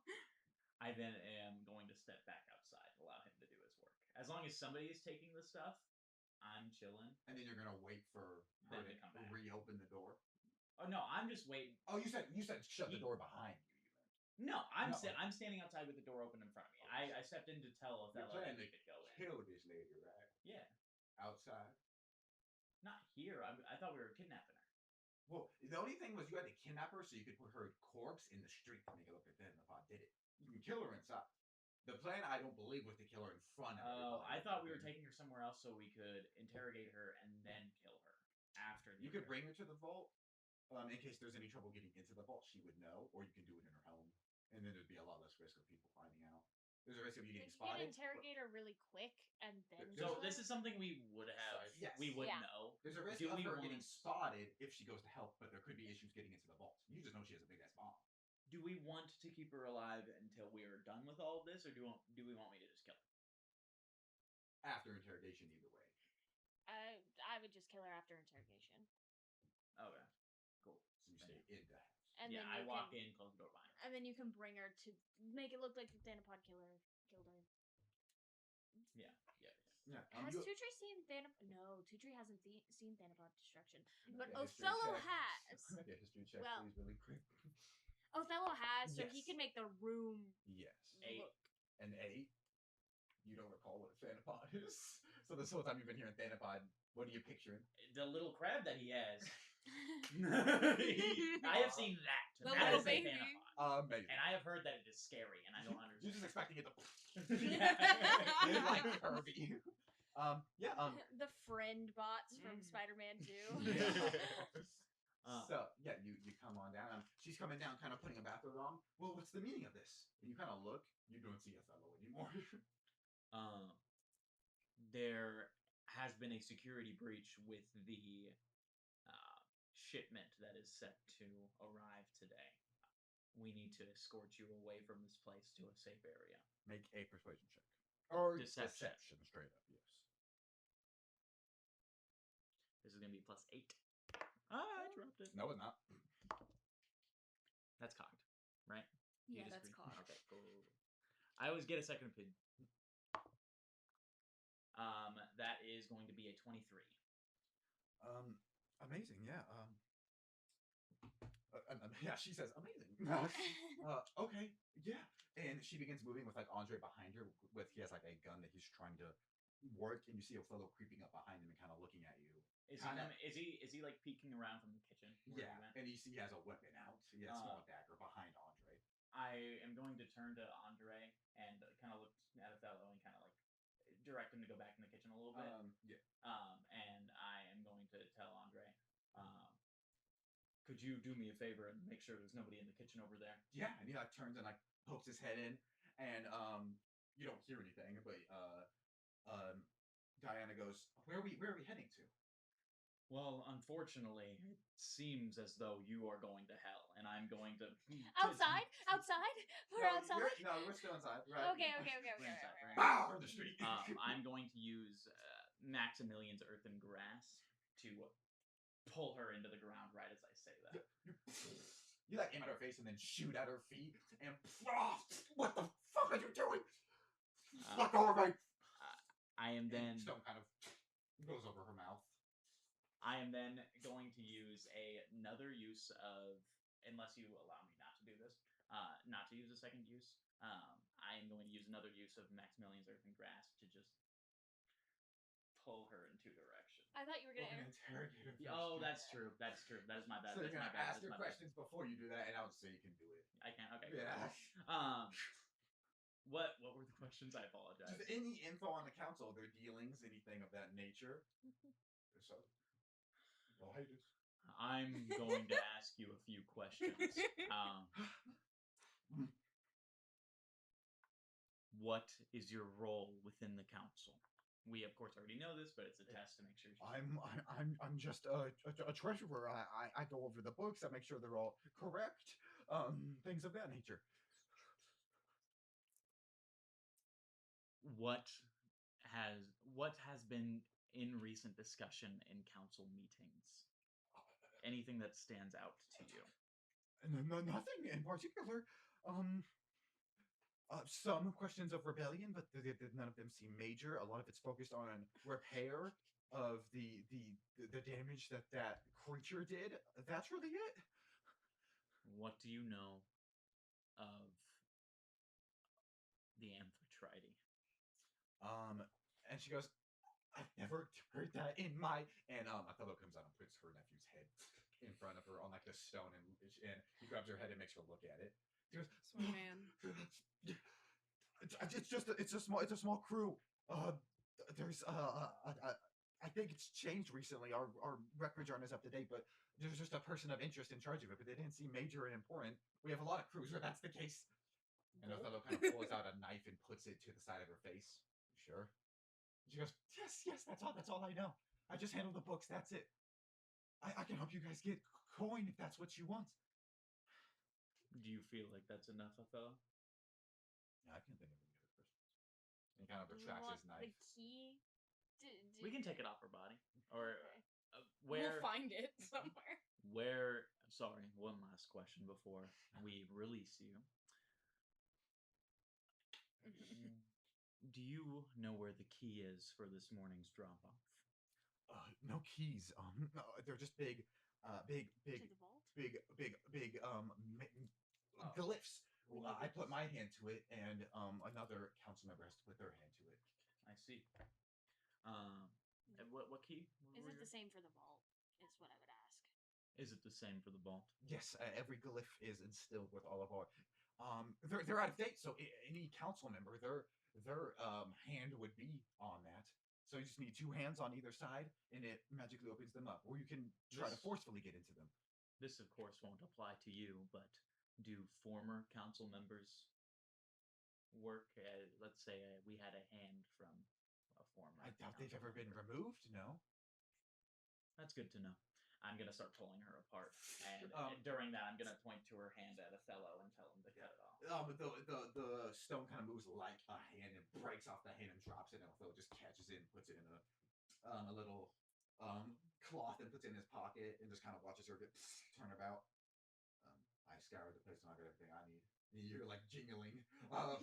I then am going to step back outside, allow him to do his work. As long as somebody is taking the stuff, I'm chilling. And then you're gonna wait for her Them to to come back. reopen the door. Oh no, I'm just waiting. Oh, you said shut the door behind you. No, I'm No. I'm standing outside with the door open in front of me. I stepped in to tell You're Othello that planning we to could go in. kill this lady, right? Yeah, Outside. not here. I thought we were kidnapping her. Well, the only thing was you had to kidnap her so you could put her corpse in the street to make it look like the pod did it. You can kill her inside. The plan, I don't believe, was to kill her in front of Oh, everybody. I thought we were taking her somewhere else so we could interrogate her and then kill her after. You could bring her to the vault. In case there's any trouble getting into the vault, she would know, or you can do it in her home, and then there'd be a lot less risk of people finding out. There's a risk of you getting Like, you spotted. can interrogate her really quick and then. So kill this her? is something we would have. Yes. We would Yeah. know. There's a risk Do of we her want- getting spotted if she goes to help, but there could be issues getting into the vault. You just know she has a big ass bomb. Do we want to keep her alive until we are done with all of this, or do we want me to just kill her? After interrogation, either way. I would just kill her after interrogation. Okay, cool. So you stay in the house. And yeah, then I you walk can, in, close the door behind her. And then you can bring her to make it look like the Thanapod killed her. Yeah. Has You- Tutri seen Thanapod? No, Tutri hasn't seen Thanapod destruction. But Yeah, history Othello check. has. Yeah, history check, Well- please, really quick. Othello has, so he Yes. can make the room Yes. look. An 8. You don't recall what a Thanapod is. So this whole time you've been hearing Thanapod, what are you picturing? The little crab that he has. I have seen that. The That little is a baby. Thanapod. Amazing. And I have heard that it is scary, and I don't You're understand. just expecting it to Yeah. like Kirby. The friend bots from Spider-Man 2. So yeah, you come on down. She's coming down, kind of putting a bathrobe on. Well, what's the meaning of this? And you kind of look. You don't see Othello anymore. There has been a security breach with the shipment that is set to arrive today. We need to escort you away from this place to a safe area. Make a persuasion check. Or Deception. straight up, yes. This is gonna be +8. I dropped it. No, it's not. That's cocked, right? You Yeah, just that's read- cocked. Okay, cool. I always get a second opinion. That is going to be a 23. Amazing, yeah. Yeah, she says amazing. Okay, yeah. And she begins moving with like Andre behind her. He has like a gun that he's trying to work, and you see Othello creeping up behind him and kind of looking at you. Is he like peeking around from the kitchen? where Yeah, he went? and you see he has a weapon out. He has a small dagger behind Andre. I am going to turn to Andre and kind of look at Othello and kind of like direct him to go back in the kitchen a little bit. Yeah. And I am going to tell Andre, could you do me a favor and make sure there's nobody in the kitchen over there? Yeah, and he like turns and like pokes his head in, and you don't hear anything, but Diana goes, where are we heading to? Well, unfortunately, it seems as though you are going to hell, and I'm going to Outside? We're outside? We're still inside. Right? Okay. We're inside, right? Wow, we're in the street. I'm going to use Maximilian's Earth and Grass to pull her into the ground right as I say that. You like aim at her face and then shoot at her feet, and what the fuck are you doing? Let go of me! I am then Stone kind of goes over her mouth. I am then going to use another use of, unless you allow me not to do this, not to use a second use. I am going to use another use of Maximilian's Earth and Grass to just pull her in 2 directions. I thought you were going to interrogate her. Oh, that's true. That's true. That is my bad. So you're That's my gonna bad. ask her That's my bad. questions before you do that, and I would say you can do it. I can. Okay. Yeah. Cool. What were the questions? I apologize. Just any info on the council, their dealings, anything of that nature. So, no haters. I'm going to ask you a few questions. What is your role within the council? We of course already know this, but it's a test to make sure. I'm just a treasurer. I go over the books. I make sure they're all correct. Things of that nature. What has been in recent discussion in council meetings? Anything that stands out to you? No, nothing in particular. Some questions of rebellion, but none of them seem major. A lot of it's focused on repair of the damage that creature did. That's really it. What do you know of the Amphitrite. And she goes, I've never heard that in my. And Othello comes out and puts her nephew's head in front of her on like the stone, and he grabs her head and makes her look at it. He goes, Smart man. It's a small crew. There's I think it's changed recently. Our records aren't as up to date, but there's just a person of interest in charge of it. But they didn't seem major and important. We have a lot of crews where that's the case. And Othello kind of pulls out a knife and puts it to the side of her face. Sure. She goes, yes, that's all I know. I just handle the books, that's it. I can help you guys get coin if that's what you want. Do you feel like that's enough, Othello? Yeah, I can think of any other questions. He kind of Do you retracts want his knife. the key? We can take it off her body. Or Okay. where... We'll find it somewhere. Where... Sorry, one last question before we release you. Do you know where the key is for this morning's drop-off? No keys. No, they're just big To the vault? glyphs. I put my hand to it, and another council member has to put their hand to it. I see. And what key? Is it the same for the vault? Is what I would ask. Is it the same for the vault? Yes, every glyph is instilled with all of our. They're out of date, so any council member, their hand would be on that. So you just need two hands on either side, and it magically opens them up. Or you can try to forcefully get into them. This, of course, won't apply to you, but do former council members work? Let's say we had a hand from a former. I doubt they've council ever been member. removed. No. That's good to know. I'm gonna start pulling her apart, and during that, I'm gonna point to her hand at Othello and tell him to cut it off. But the stone kind of moves like a hand and breaks off the hand and drops it, and Othello just catches it and puts it in a little cloth and puts it in his pocket and just kind of watches her get turn about. I scoured the place and I got everything I need. You're like jingling metal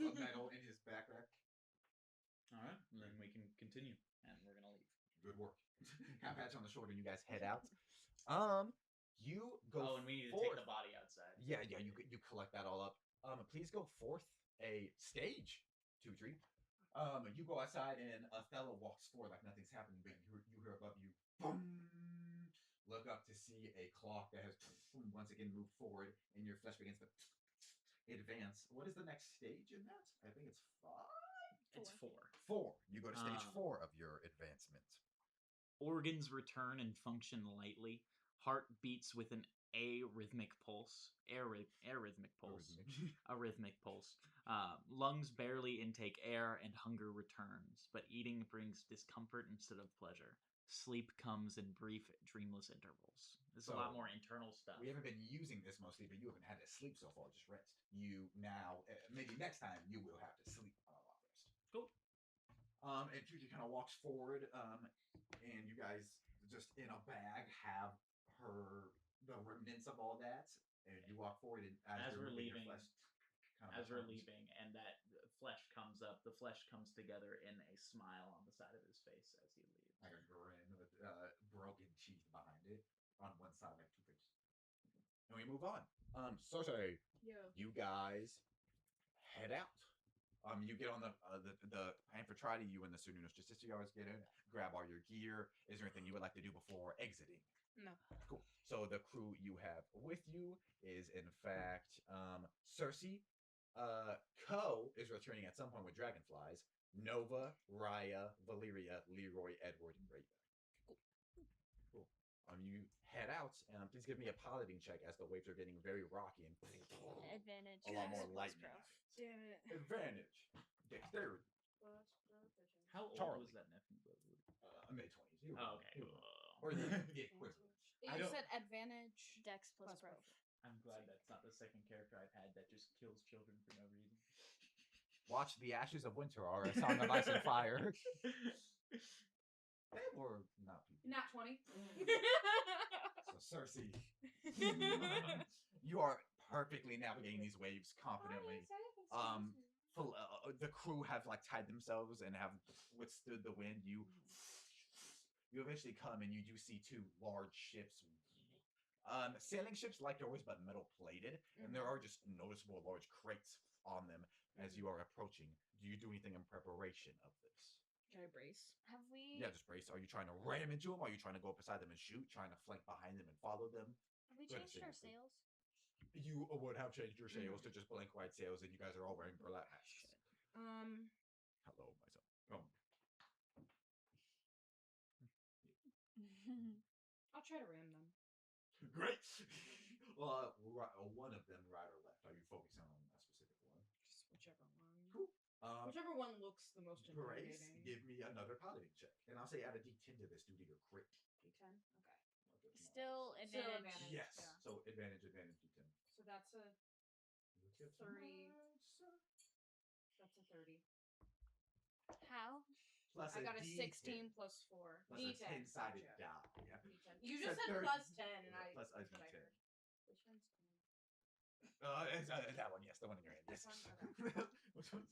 in his backpack. All right, then we can continue, and we're gonna leave. Good work. Kind of pat you on the shoulder, and you guys head out. You go. Oh, and we need to forth. take the body outside. Yeah. You collect that all up. Please go forth a stage, Tutri. You go outside, and Othello walks forward like nothing's happening, but you hear above you, boom. Look up to see a clock that has once again moved forward, and your flesh begins to advance. What is the next stage in that? I think it's 5. It's 4. 4. You go to stage 4 of your advancement. Organs return and function lightly. Heart beats with an arrhythmic pulse. Arrhythmic pulse. A rhythmic pulse. Lungs barely intake air, and hunger returns, but eating brings discomfort instead of pleasure. Sleep comes in brief, dreamless intervals. This is a lot more internal stuff. We haven't been using this mostly, but you haven't had to sleep so far, just rest. You now, maybe next time, you will have to sleep on a long rest. Cool. And Tuji kind of walks forward, and you guys just in a bag have the remnants of all that, and you walk forward, and as we're leaving, and that flesh comes up, the flesh comes together in a smile on the side of his face as he leaves. like a grin with broken teeth behind it on one side, like 2 faces. And we move on. Cersei, you guys head out. You get on the Amphitrite, you and the Sununus Justice, you guys get in, grab all your gear. Is there anything you would like to do before exiting? No. Cool. So the crew you have with you is, in fact, Cersei. Ko is returning at some point with dragonflies. Nova, Raya, Valyria, Leroy, Edward, and Raven. Cool. You head out, and please give me a piloting check as the waves are getting very rocky and Advantage. a lot more plus lightning. pro. Damn it. Advantage. Dexterity. How old Charlie. was that nephew, brother? Mid-20s. Oh, okay. Or the equivalent. I You don't- said advantage. Dex plus pro. I'm glad that's not the second character I've had that just kills children for no reason. Watch The Ashes of Winter or A Song of Ice and Fire. They were not people. Not 20. So Cersei, you are perfectly navigating these waves confidently. The crew have like tied themselves and have withstood the wind. You eventually come and you do see 2 large ships. Sailing ships like yours, but metal plated, and there are just noticeable large crates on them as you are approaching. Do you do anything in preparation of this? Can I brace? Have we? Yeah, just brace. Are you trying to ram into them? Are you trying to go up beside them and shoot? Trying to flank behind them and follow them? Have we Go ahead, changed our say sails? You would have changed your sails to just blank white sails, and you guys are all wearing burlap masks. Hello, my son. I'll try to ram them. Great. Well, one of them, right or left? Are you focusing on a specific one? Just whichever one. Cool. Whichever one looks the most Brace, intimidating. give me another piloting check, and I'll say add a D10 to this due to your crit. D10. Okay. Still advantage. advantage. Yes. Yeah. So advantage D10. So that's a 30. That's a 30. How? Plus I got a D10. 16 plus 4. Plus D10. a 10-sided Gotcha. die. Yeah. D10. You So just said 30 plus 10, and I. plus a that's what I D10. heard. Which one's It's that one, yes, the one in your hand. Yes. This one? Which one?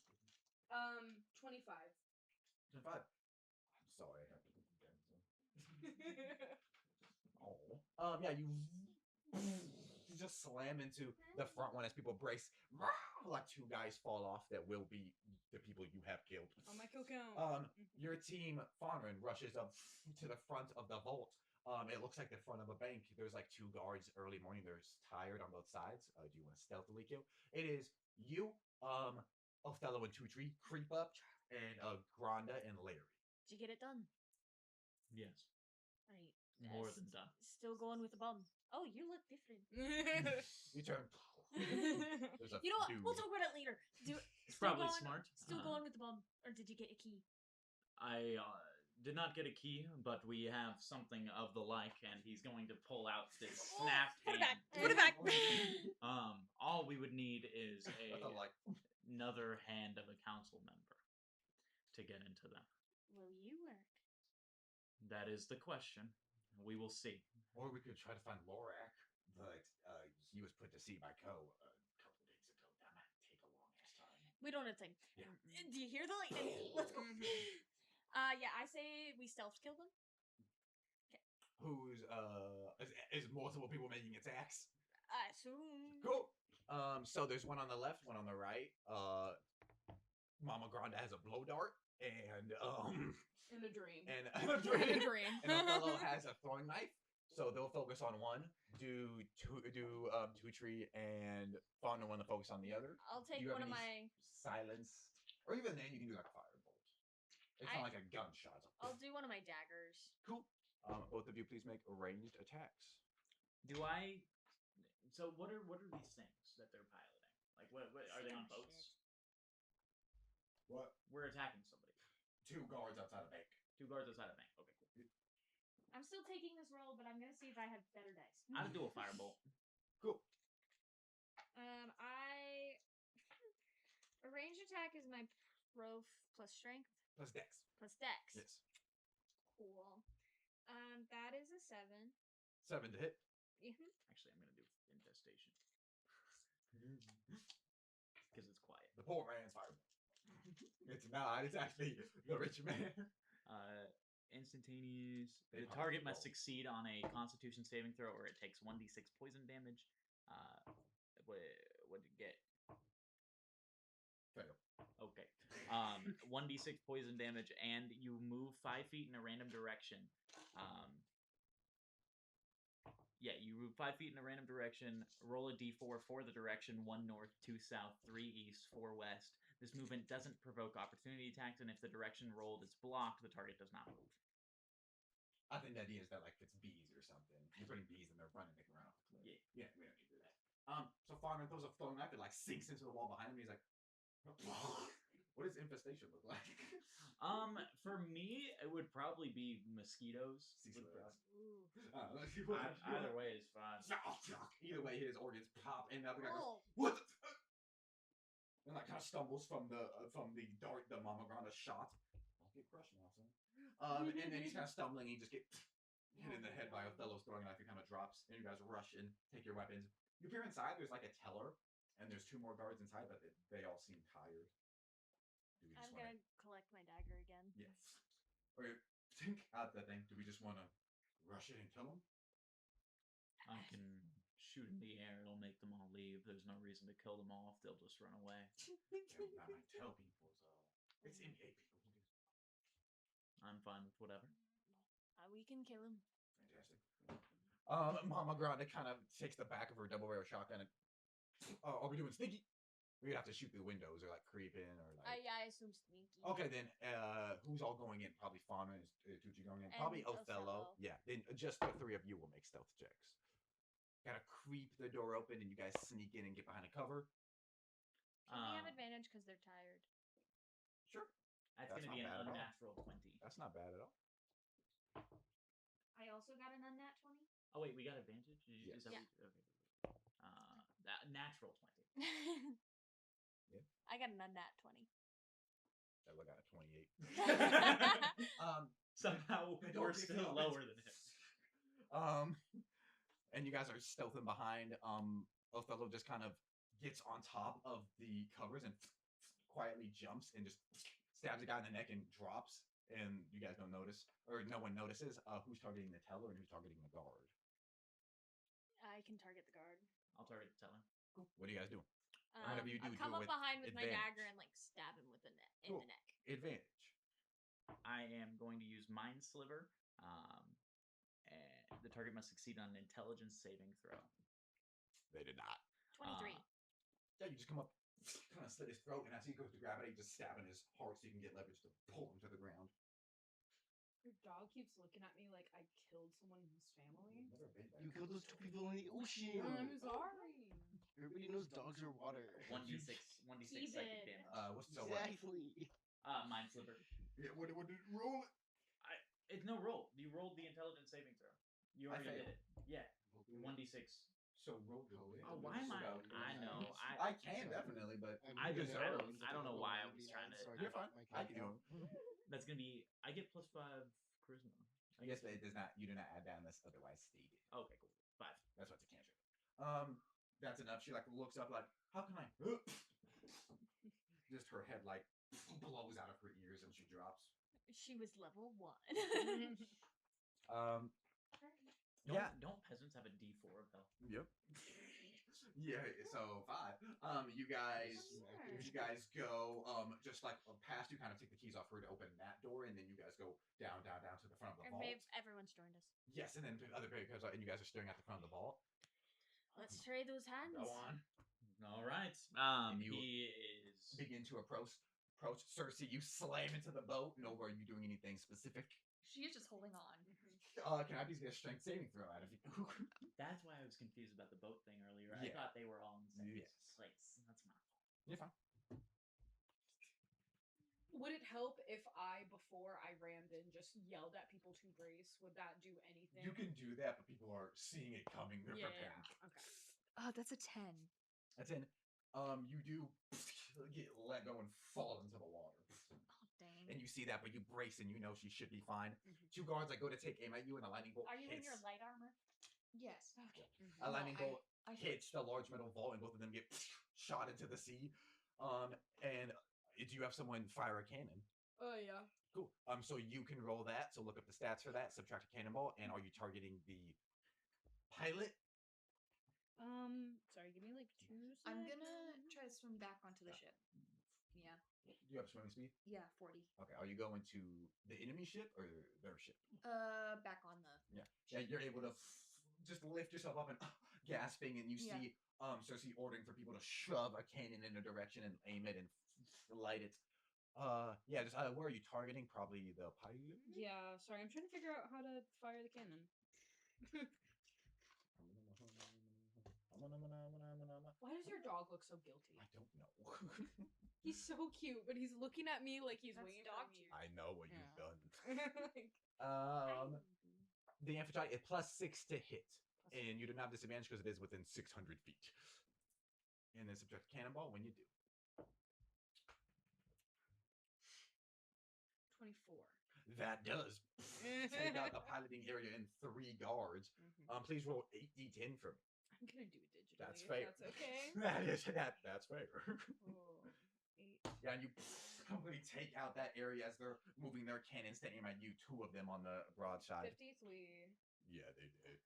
25. 25. I'm sorry. I have to do that. Oh. Yeah, you just slam into the front one as people brace. Like two guys fall off that will be the people you have killed. On my kill count. Your team, Fonrin, rushes up to the front of the vault. It looks like the front of a bank. There's like two guards early morning. They're tired on both sides. Do you want to stealthily kill? It is you, Othello and Tutri creep up, and Granda and Larry. Did you get it done? Yes. Right. More than done. Still going with the bum. Oh, you look different. You turn. There's a You know what? dude. We'll talk about it later. It's Still probably going- smart. Still going with the bum, or did you get a key? I did not get a key, but we have something of the like, and he's going to pull out this snapped Put it back. hand. Put it back. All we would need is Like, another hand of a council member to get into them. Will you work? That is the question. We will see. or we could try to find Lorak, but he was put to sea by Co. a couple days ago. That might take a long ass time. We don't have time. Yeah. Do you hear the lightning? Let's go. Yeah, I say we stealth kill them. Who's is multiple people making attacks? I assume. Cool. So there's one on the left, one on the right. Mama Granda has a blow dart, and In a dream. and Dream. and Othello has a throwing knife. So they'll focus on one. Do Tutri and Fauna want to focus on the other? I'll take Do you have one of any my. silence, or even then you can do like a firebolt. It's not like a gunshot. I'll do one of my daggers. Cool. Both of you, please make ranged attacks. Do I? So what are these things that they're piloting? Like what are they on boats? What? We're attacking somebody. 2 guards outside a bank. 2 guards outside a bank. Okay, cool. I'm still taking this roll, but I'm gonna see if I have better dice. I'll do a firebolt. Cool. A ranged attack is my prof plus strength Plus dex. plus dex. Yes. Cool. That is a 7. 7 to hit. Mhm. Actually, I'm gonna do infestation because it's quiet. The poor man's fireball. It's not. It's actually the rich man. Instantaneous. They The punch target the must ball. succeed on a Constitution saving throw, or it takes 1d6 poison damage. What did it get? Fail. Okay. 1d6 poison damage, and you move 5 feet in a random direction. Yeah, you move 5 feet in a random direction. Roll a d4 for the direction: 1 north, 2 south, 3 east, 4 west. This movement doesn't provoke opportunity attacks, and if the direction rolled is blocked, the target does not move. I think the idea is that like if it's bees or something, you're putting bees and they're running, they can run off the cliff. Yeah. Yeah, we don't need to do that. So Farman throws a throwing knife, it like sinks into the wall behind him. He's like, what does infestation look like? For me, it would probably be mosquitoes. Cecil Would asked. Ooh. Either way is fine. Either way, his organs pop, and the other guy goes, Oh. "What?" And like kind of stumbles from the dart the Mama Granda shot. Don't get crushed now, son. And then he's kind of stumbling. And he just get hit in the head by Othello's throwing knife. He kind of drops, and you guys rush in, take your weapons. You peer inside. There's like a teller, and there's 2 more guards inside, but they all seem tired. Do we just I'm wanna... gonna collect my dagger again. Yes. Okay, think out that thing. Do we just want to rush it and kill him? I can shoot in the air. It'll make them all leave. There's no reason to kill them all if they'll just run away. I tell people, it's NBA people who do. I'm fine with whatever. We can kill him. Fantastic. Mama Grande kind of takes the back of her double barrel shotgun and, are we doing sneaky? We'd have to shoot through the windows or like creep in or like. Yeah, I assume sneaky. Okay, then who's all going in? Probably Fauna is Tucci going in. And Probably Othello. Yeah, then just the three of you will make stealth checks. Gotta creep the door open and you guys sneak in and get behind a cover. Can we have advantage because they're tired? Sure. That's That's going to be not an bad at all. unnatural 20. That's not bad at all. I also got an unnat 20. Oh, wait, we got advantage? Yes. Is that Yeah. Okay. That natural 20. Yeah. I got an unnat 20. Ella got a 28. Somehow Don't we're be still offended. lower than him. And you guys are stealthing behind. Othello just kind of gets on top of the covers and quietly jumps and just stabs a guy in the neck and drops. And you guys don't notice, or no one notices, who's targeting the teller and who's targeting the guard. I can target the guard. I'll target the teller. Cool. What are you guys doing? Whatever you do, I'll come do it up with behind with my advantage. dagger and like stab him with the in Cool. the neck. Advantage. I am going to use Mind Sliver. And the target must succeed on an intelligence saving throw. They did not. 23. Yeah, you just come up, kind of slit his throat, and as he goes to grab it, you just stab in his heart so you can get leverage to pull him to the ground. Your dog keeps looking at me like I killed someone in his family. You killed those 2 people in the ocean. I'm sorry. Everybody knows dogs are water. 1d6 He psychic did. damage. What's so Exactly. Mind Sliver. Yeah, what did roll it? It's no roll. You rolled the intelligence saving throw. You I already did failed. it. Yeah. 1d6. So roll the Oh, why am I? I know. I can definitely, but I don't know why I was trying to. you're fine. I can do it. That's gonna be. I get +5 charisma. I guess it does not. You do not add that unless otherwise stated. Okay, cool. 5. That's what's a cantrip. That's enough. She like looks up like, how can I? Just her head like blows out of her ears and she drops. She was level 1. Yeah. Don't peasants have a D4 though? Yep. Yeah. So 5. You guys go just like past you, kind of take the keys off her to open that door, and then you guys go down to the front of the vault. Everyone's joined us. Yes, and then the other player comes out, and you guys are staring at the front of the vault. Let's trade those hands. Go on. All right. And you He is. begin to approach Cersei. You slam into the boat. No, are you doing anything specific? She is just holding on. Can I please get a strength saving throw out of you? That's why I was confused about the boat thing earlier. I Yeah. thought they were all in the same Yes. place. That's my fault. You're fine. Would it help if I, before I rammed in, just yelled at people to brace? Would that do anything? You can do that, but people are seeing it coming. They're preparing. Okay. Oh, that's a 10. That's in. You do get let go and fall into the water. Oh, dang. And you see that, but you brace and you know she should be fine. 2 guards go to take aim at you, and a lightning bolt Are you in hits. your light armor? Yes. Okay. A lightning No, bolt I hits the large metal vault, and both of them get shot into the sea. And do you have someone fire a cannon? Oh, yeah. Cool. So you can roll that. So look up the stats for that. Subtract a cannonball. And are you targeting the pilot? Sorry, give me like 2 seconds. I'm gonna try to swim back onto the ship. Yeah. Do you have swimming speed? Yeah, 40. Okay. Are you going to the enemy ship or their ship? Back on the. Yeah. Yeah. You're able to just lift yourself up and gasping, and you Yeah. see Cersei ordering for people to shove a cannon in a direction and aim it and light it. Yeah. Just where are you targeting? Probably the pilot. Yeah, sorry, I'm trying to figure out how to fire the cannon. Why does your dog look so guilty? I don't know. He's so cute, but he's looking at me like he's That's waiting dog for me. I know what you've Yeah. done. Like, The amphitrite is +6 to hit, and you do not have disadvantage because it is within 600 feet. And then subtract cannonball when you do. 24. That does take out the piloting area and 3 guards. Please roll 8d10 for me. I'm gonna do it digitally. That's if fair. That's okay. That's fair. Oh, 8. Yeah, and you completely take out that area as they're moving their cannons to aim at you. 2 of them on the broadside. 53. Yeah, they did.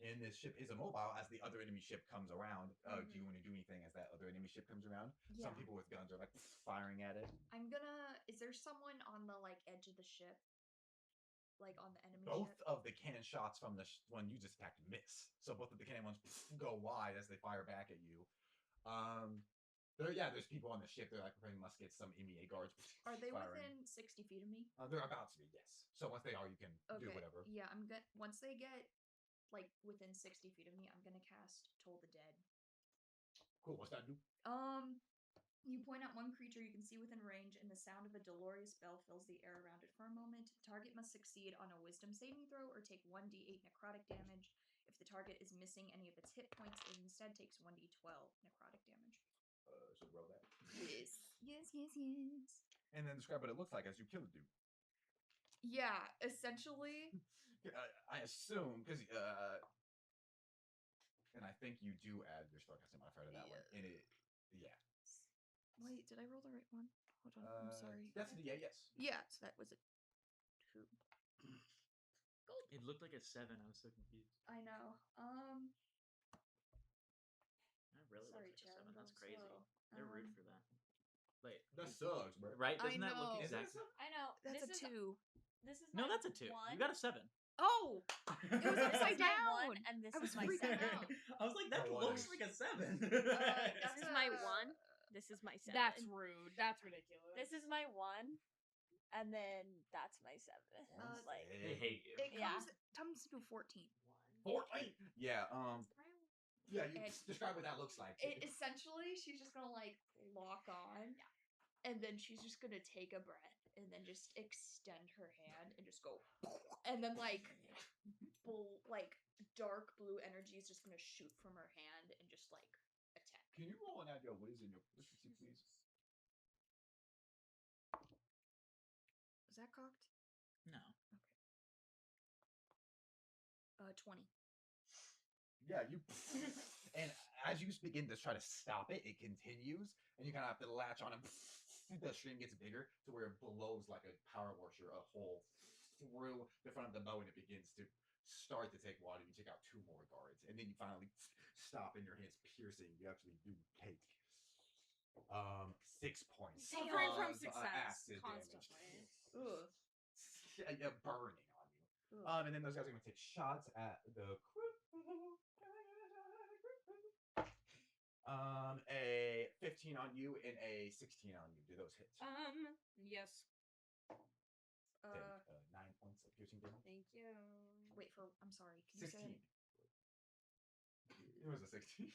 And this ship is immobile as the other enemy ship comes around. Do you want to do anything as that other enemy ship comes around? Yeah. Some people with guns are like firing at it. I'm gonna. Is there someone on the like edge of the ship? Like on the enemy Both ship? of the cannon shots from the one you just attacked miss. So both of the cannon ones go wide as they fire back at you. There's people on the ship. They're like preparing muskets. Some MEA guards. Are they firing. within 60 feet of me? They're about to be, yes. So once they are, you can do whatever. Yeah, I'm gonna. Once they get like within 60 feet of me, I'm gonna cast Toll the Dead. Cool. What's that do? You point out one creature you can see within range, and the sound of a dolorous bell fills the air around it for a moment. Target must succeed on a Wisdom saving throw or take 1d8 necrotic damage. If the target is missing any of its hit points, it instead takes 1d12 necrotic damage. So roll that. Yes. And then describe what it looks like as you kill a dude. Yeah, essentially. I assume because and I think you do add your spellcasting modifier to that one. And yeah. Wait, did I roll the right one? Hold on, I'm sorry. That's a D8, yes. Yeah, so that was a 2. Gold. It looked like a 7. I was so confused. I know. That really Sorry, looks like Chad, a 7. I'm That's going crazy. slow. They're rude for that. Wait, That sucks, bro. right? I Doesn't that know. look Is it exactly? I know. That's this a 2. This is No, my that's a 2. 1. You got a 7. Oh! It was This upside is my down! 1, and this I was is my freaking 7. out. I was like, that Oh, looks wow. like a 7. This is my 1. This is my 7. That's rude. That's ridiculous. This is my 1, and then that's my 7. Like, They hate you. It Yeah. comes to 14. 14. Yeah. Yeah. You And- describe what that looks like. Essentially, she's just gonna like lock on, and then she's just gonna take a breath, and then just extend her hand and just go, and then like dark blue energy is just gonna shoot from her hand and just like attack. Can you roll and add your whiz and your proficiency, please? Was that cocked? No. 20. Yeah, you. And as you begin to try to stop it, it continues, and you kind of have to latch on, and the stream gets bigger to where it blows like a power washer a hole through the front of the bow, and it begins to start to take water. You take out 2 more guards, and then you finally stop, and your hand's piercing. You actually do take 6 points. Suffering from of, success acid constantly. Ugh. damage. Burning on you. And then those guys are going to take shots at the crew. A 15 on you and a 16 on you. Do those hit? Yes. Take 9 points of piercing damage. Thank you. Wait for. I'm sorry. Can you 16. say? It was a 16.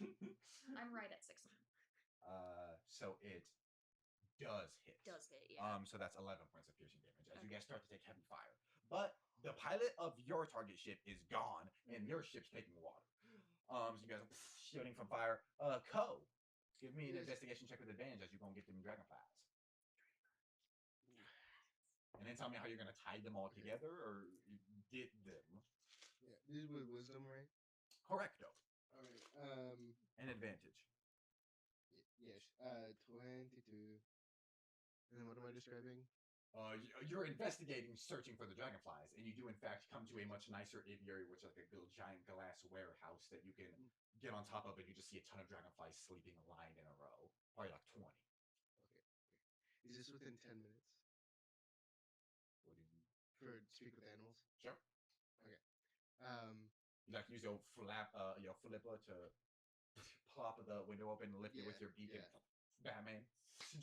I'm right at 16. So it does hit. Does hit, yeah. So that's 11 points of piercing damage as you guys start to take heavy fire. But the pilot of your target ship is gone, and your ship's taking water. So you guys are shooting from fire. Ko, give me an investigation check with advantage as you're gonna get them dragonflies. And then tell me how you're gonna tie them all together or get them. Yeah, this is with wisdom, right? Correcto. All right. An advantage. Yes. 22. And then what am I describing? You're investigating, searching for the dragonflies, and you do in fact come to a much nicer aviary, which is like a little giant glass warehouse that you can get on top of, and you just see a ton of dragonflies sleeping lined in a row. Probably like 20. Okay. Is this within 10 minutes? What do you? For speak with animals? Sure. Okay. You like use your flipper to plop the window open and lift it with your beak and Batman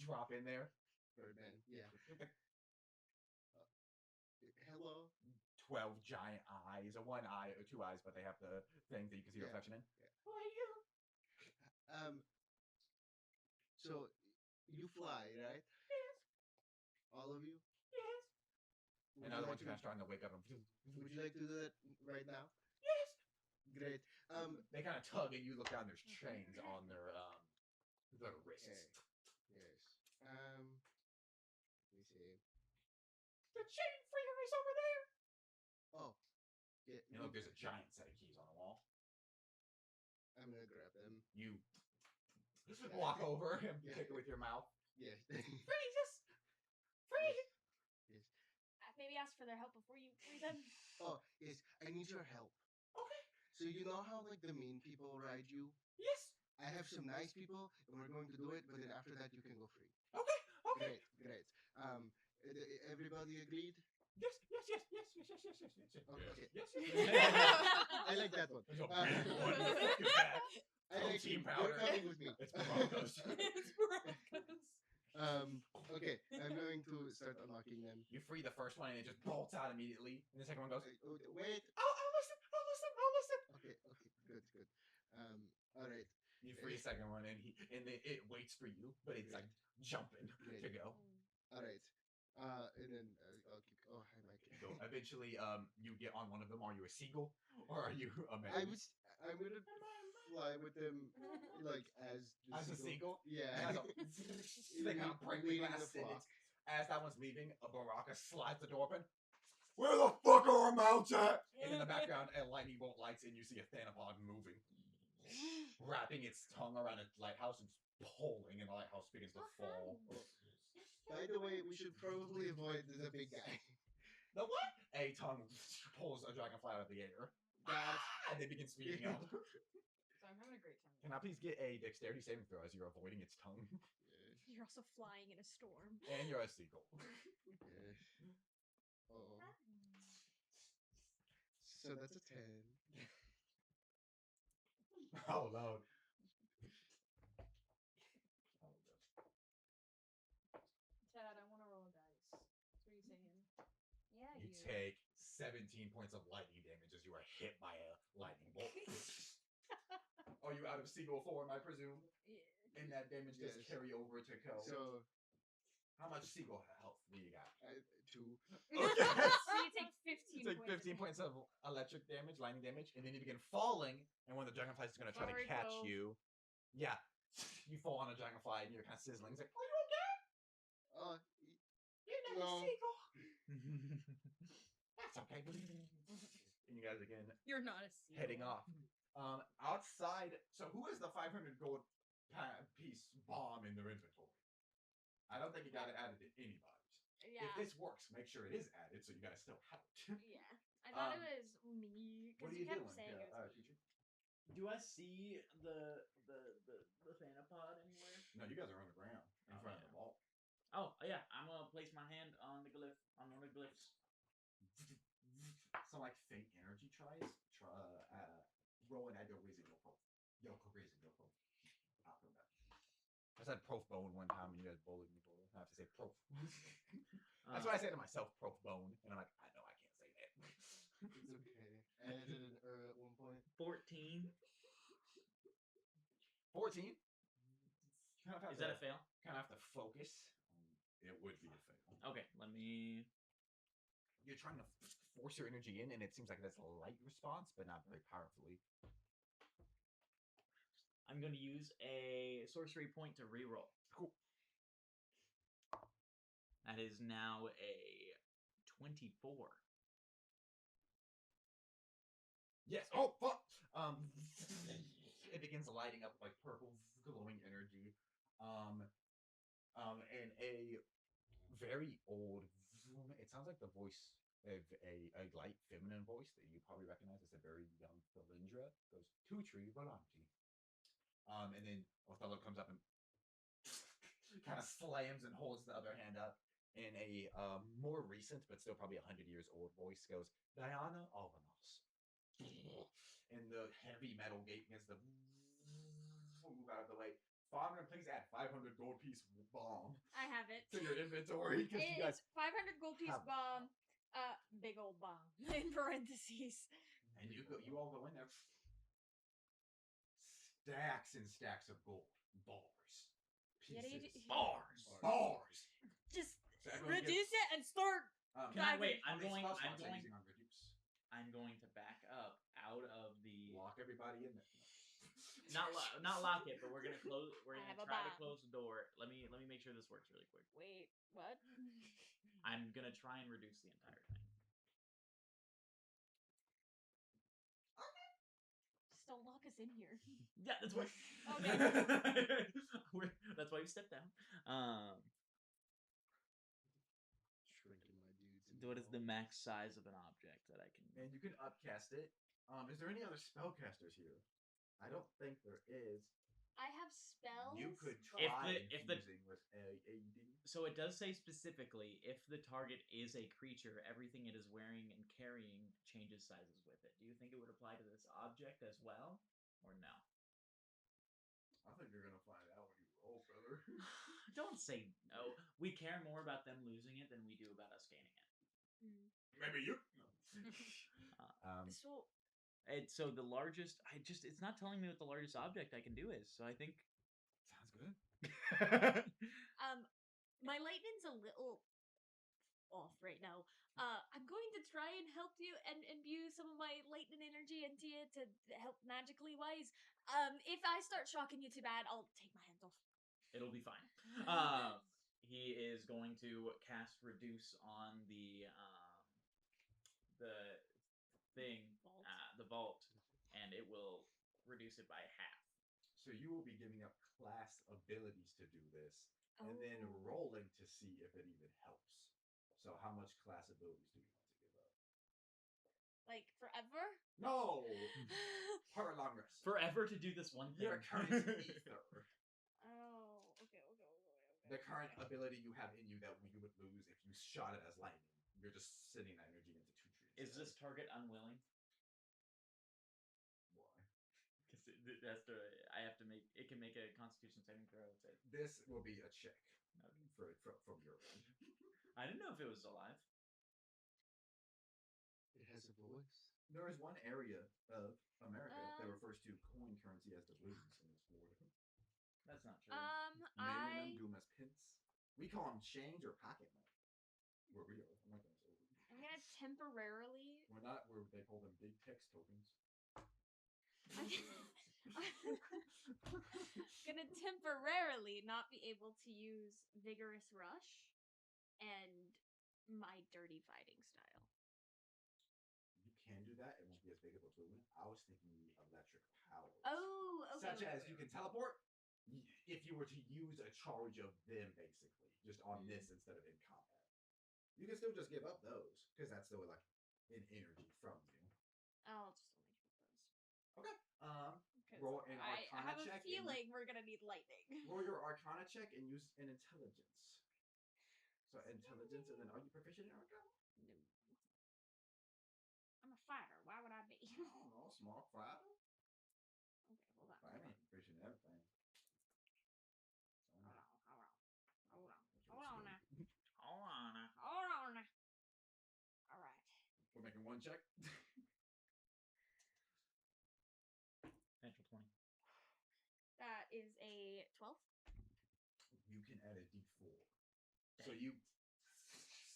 drop in there. Birdman. Yeah. Hello. 12 giant eyes, or 1 eye, or 2 eyes, but they have the things that you can see reflection in. Who are you? So you fly, right? Yes. All of you? Yes. And other ones are to, kind of starting to wake up and. Would you like to do that right now? Yes. Great. They kind of tug, and you look down. There's chains on their wrists. Okay. Yes. Let me see. The chain freer is over there. Oh. Yeah. And look, there's a giant set of keys on the wall. I'm gonna grab them. You walk over and pick it with your mouth. Yes. Freeze us! Freeze! Yes. maybe ask for their help before you free them. Oh, yes. I need your help. Okay. So you know how like the mean people ride you? Yes. I have some nice people, and we're going to do it. But then after that, you can go free. Okay. Okay. Great. Everybody agreed? Yes. Yes. Yes. Yes. Yes. Yes. Yes. Yes. Yes. Okay. Yes. I like that one. There's a big one in the fucking back. I like Protein you. powder. You're coming with me. It's Broncos. It's Broncos. Okay, I'm going to start unlocking them. You free the first one and it just bolts out immediately, and the second one goes. Wait. I'll listen. I'll listen. I'll listen. Okay, good. All right. You free the second one and it waits for you, but it's like jumping Great. to go. All right. And then I'll keep. Oh, hi, Mike. So eventually, you get on one of them. Are you a seagull or are you a man? I'm gonna fly with them like as As a seagull? Yeah. As a, they kind of break the Leading glass. the flock. As that one's leaving, a Baraka slides the door open. Where the fuck are our mounts at? And in the background, a lightning bolt lights, and you see a thanapod moving, wrapping its tongue around a lighthouse and just pulling, and the lighthouse begins to fall. By the way, we should probably avoid the big guy. The what? A tongue pulls a dragonfly out of the air. And they begin speeding up. So I'm having a great time. Can I please get a dexterity saving throw as you're avoiding its tongue? You're also flying in a storm. And you're a seagull. Oh. So that's a 10. Oh, loud. Tad, I want to roll a dice. What are you saying? Yeah, You take 17 points of lightning damage as you are hit by a lightning bolt. Are you out of seagull form, I presume? Yeah. And that damage does Yes. carry over to Ko. So How much seagull health do you got? 2. Okay. So you take 15 You take 15 points of electric damage, lightning damage, and then you begin falling, and when the dragonfly is going to try to Sorry, catch Ko. you, yeah, you fall on a dragonfly, and you're kind of sizzling. It's like, are you okay? You're not No. a seagull. That's okay. And you guys again You're not a seagull. heading off. Outside, so who has the 500 gold piece bomb in their inventory? I don't think you got it added to anybody's. Yeah. If this works, make sure it is added so you guys still have it. Yeah. I thought it was me What because are you you kept doing, saying it was me. teacher? Do I see the thanapod anywhere? No, you guys are underground in Oh, front of yeah. the vault. Oh yeah, I'm gonna place my hand on the glyph on one of the glyphs. Some like faint energy tries. Roll and add your wisdom, your prof. Your charisma, your prof. Out from that. I said prof bone one time and you guys bullied me for it. I have to say prof. That's what I say to myself, prof bone, and I'm like, I know I can't say that. It's okay. I added an at one point. 14. 14. Is that a fail? Kind of have to focus. It would be a fail. Okay, let me. You're trying to force your energy in, and it seems like that's a light response, but not very powerfully. I'm going to use a sorcery point to reroll. Cool. That is now a 24. Yes. Oh, fuck. It begins lighting up like purple glowing energy. And a very old. It sounds like the voice of a light feminine voice that you probably recognize as a very young Felindra goes Tutri Volanti. And then Othello comes up and kind of slams and holds the other hand up. In a more recent, but still probably 100 years old voice goes, Diana Alvanos. And the heavy metal gate begins to move out of the way. Farmer, please add 500 gold piece bomb I have it. to your inventory. Because you guys It's 500 gold piece have bomb. Big old bomb in parentheses. and you all go in there. Stacks and stacks of gold. Bars. Pieces. Bars. Bars. Just So everyone reduce it and start. Can I wait? How I'm many going. spell I'm slots are you going. using on reduce? I'm going to back up out of the. Lock everybody in there. Not lock it, but we're gonna close. We're I gonna have a try to bomb. close the door. Let me make sure this works really quick. Wait, what? I'm gonna try and reduce the entire thing. Just don't lock us in here. Yeah, that's why. Okay. That's why we stepped down. Shrinking my dudes. What is the max size of an object that I can? And you can upcast it. Is there any other spellcasters here? I don't think there is. I have spells. You could but- try if the infusing with AED. So it does say specifically if the target is a creature, everything it is wearing and carrying changes sizes with it. Do you think it would apply to this object as well, or no? I think you're gonna find out when you roll, brother. Don't say no. We care more about them losing it than we do about us gaining it. Maybe you. So So the largest, it's not telling me what the largest object I can do is. So I think Sounds good. my lightning's a little off right now. I'm going to try and help you and imbue some of my lightning energy into you to help magically wise. If I start shocking you too bad, I'll take my hands off. it'll be fine. He is going to cast reduce on the thing, Vault. the vault, and it will reduce it by half. So you will be giving up class abilities to do this, and then Oh. rolling to see if it even helps. So how much class abilities do you want to give up? Like forever? No! Per long rest. Forever to do this one thing. Your current ether. Oh, okay. The current ability you have in you that you would lose if you shot it as lightning. You're just sending that energy into two trees. Is this target unwilling? Why? Because it has to. I have to make. It can make a Constitution saving throw. This will be a check from your end. I didn't know if it was alive. It has a voice. There is one area of America that refers to coin currency as doubloons, and it's Florida. That's not true. Many of them do them as pence. We call them change or pocket money. Where we are. I'm not gonna say where. I'm gonna temporarily. We're not where they call them big text tokens. Gonna temporarily not be able to use Vigorous Rush and my dirty fighting style. You can do that. It won't be as big of a boon. I was thinking the electric powers. Oh, okay. Such as you can teleport. If you were to use a charge of them, basically, just on this instead of in combat, you can still just give up those because that's still like an energy from you. I'll just only keep those. Okay. 'Cause Roll an I Arcana have a check. feeling we're gonna need lightning. Roll your Arcana check and use an intelligence. So intelligence, and then are you proficient in Arcana? No. I'm a fighter. Why would I be? I don't know, small fighter. Okay, hold on. I ain't proficient in everything. So, Hold on now. Hold on. All right. we're making one check. Natural 20. That is a 12. You can add a D4. So you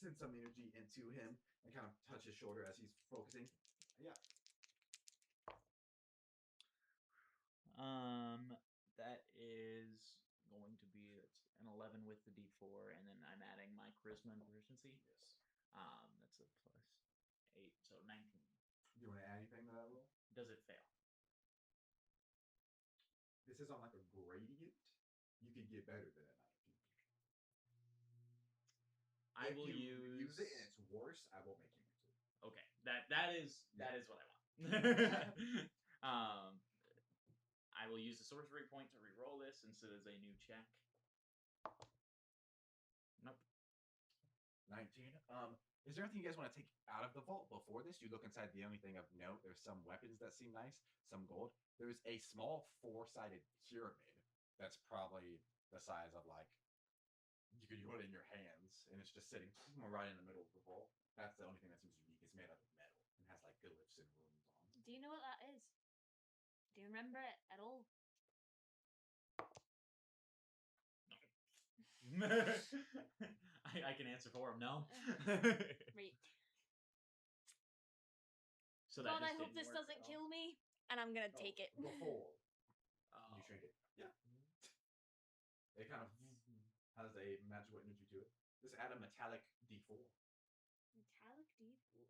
send some energy into him and kind of touch his shoulder as he's focusing. Yeah. That is going to be an 11 with the D4, and then I'm adding my charisma and proficiency. Yes. That's a plus 8, so 19. Do you want to add anything to that roll? Does it fail? This is on like a gradient. You could get better than a 19. I If will you use it and it's worse, I will make you use it. Okay, that is what I want. I will use the sorcery point to re-roll this since it is a new check. Nope. 19. Is there anything you guys want to take out of the vault before this? You look inside. The only thing of note, there's some weapons that seem nice, some gold. There's a small 4-sided pyramid that's probably the size of like you could put it in your hands, and it's just sitting right in the middle of the vault. That's the only thing that seems unique. It's made out of metal and has like glyphs and runes on it. Do you know what that is? Do you remember it at all? I can answer for him. No. Right. So that God, I just hope didn't this work doesn't at all. kill me, and I'm gonna take it. Before Oh. you shrink it, yeah. It kind of has a magical energy to it. Just add a metallic D4. Metallic D4.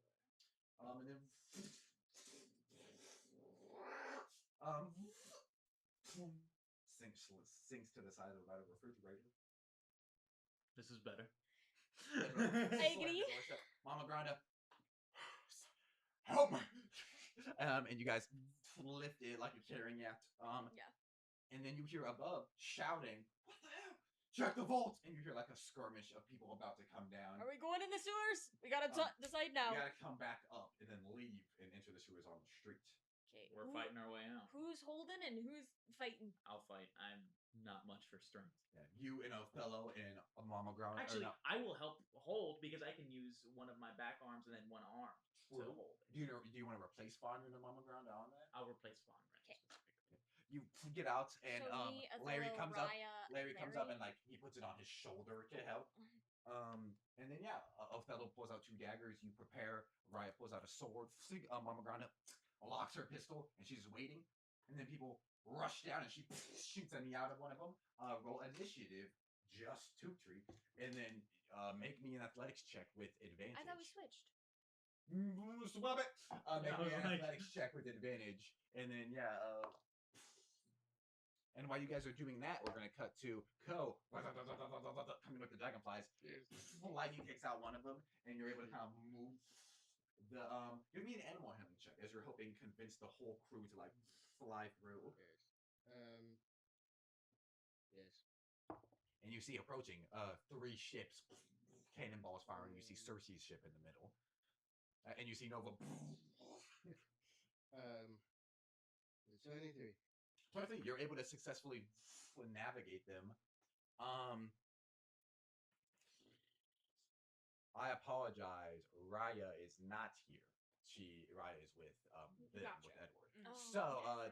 And then sinks to the size of about a refrigerator. This is better. I agree. Mama Granda, help me! And you guys lift it like you're carrying it. Yeah. And then you hear above shouting, "What the hell? Check the vault!" And you hear like a skirmish of people about to come down. Are we going in the sewers? We gotta decide now. You gotta come back up and then leave and enter the sewers on the street. Okay. We're fighting our way out. Who's holding and who's fighting? I'll fight. I'm not much for strength. Yeah, you and Othello and a Mama Ground. Actually, I will help hold because I can use one of my back arms and then one arm to hold it. Do you want to replace Fawn and Mama Ground on that? I'll replace Fawn Okay. You get out and So me, Larry Othello, comes up. Raya, Larry comes up Larry. and like he puts it on his shoulder to help. And then yeah, Othello pulls out 2 daggers. You prepare. Raya pulls out a sword. Mama Granda locks her pistol and she's waiting. And then people rush down and she shoots any out of one of them. Roll initiative, just Tootry, and then make me an athletics check with advantage. I thought we switched. Swab it. Make me an like- athletics check with advantage, and then yeah. And while you guys are doing that, we're gonna cut to Ko coming with the dragonflies. Lightning kicks out one of them, and you're able to kind of move the give me an animal handling check as you're hoping to convince the whole crew to like fly through. Yes. And you see approaching 3 ships, cannonballs firing. You see Cersei's ship in the middle, and you see Nova. 23. 23. You're able to successfully navigate them. I apologize. Raya is not here. Raya is with them, Gotcha. with Edward. Oh, So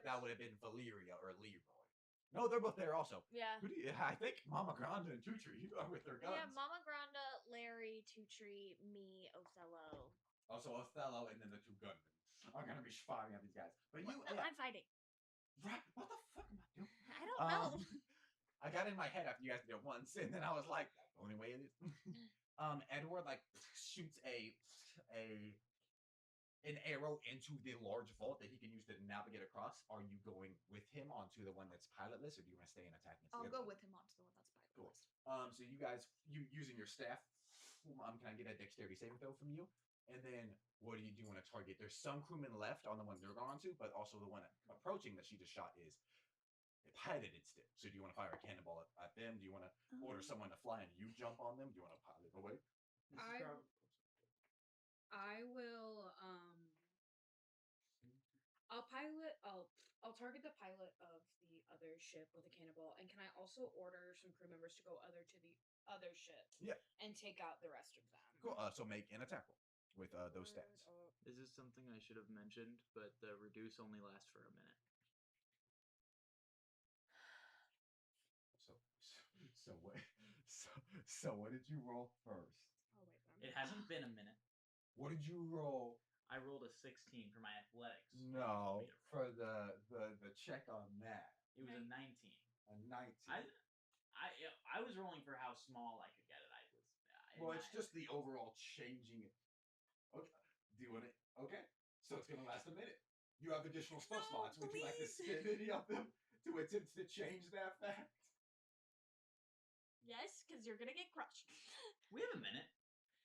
that would have been Valeria or Leroy. No, they're both there also. Yeah. I think Mama Granda and Tutri are with their guns. Yeah, Mama Granda, Larry, Tutri, me, Othello. Also Othello and then the 2 gunmen are gonna be firing at these guys. But you, No, I'm fighting. right? What the fuck am I doing? I don't know. I got in my head after you guys did it once, and then I was like, "That's the only way it is." Edward like shoots an arrow into the large vault that he can use to navigate across. Are you going with him onto the one that's pilotless, or do you want to stay and attack? I'll go with him onto the one that's Cool. pilotless. So you guys, using your staff, can I get a dexterity saving throw from you? And then what do you want to target? There's some crewmen left on the one they're going to, but also the one approaching that she just shot is piloted still. So do you want to fire a cannonball at them? Do you want to order someone to fly and you jump on them? Do you want to pilot away? I will. I'll target the pilot of the other ship with a cannonball, and can I also order some crew members to go to the other ship? Yeah. And take out the rest of them. Cool. So make an attack roll with those stats. This is something I should have mentioned, but the reduce only lasts for a minute. So what did you roll first? Oh wait, It hasn't been a minute. What did you roll? I rolled a 16 for my athletics. No, for the check on that. It was a 19. A 19. I was rolling for how small I could get it. Well, it's just the overall changing it. Okay. Do you want it? Okay. So it's gonna last a minute. You have additional spell slots. Would you like to spend any of them to attempt to change that fact? Yes, because you're gonna get crushed. We have a minute.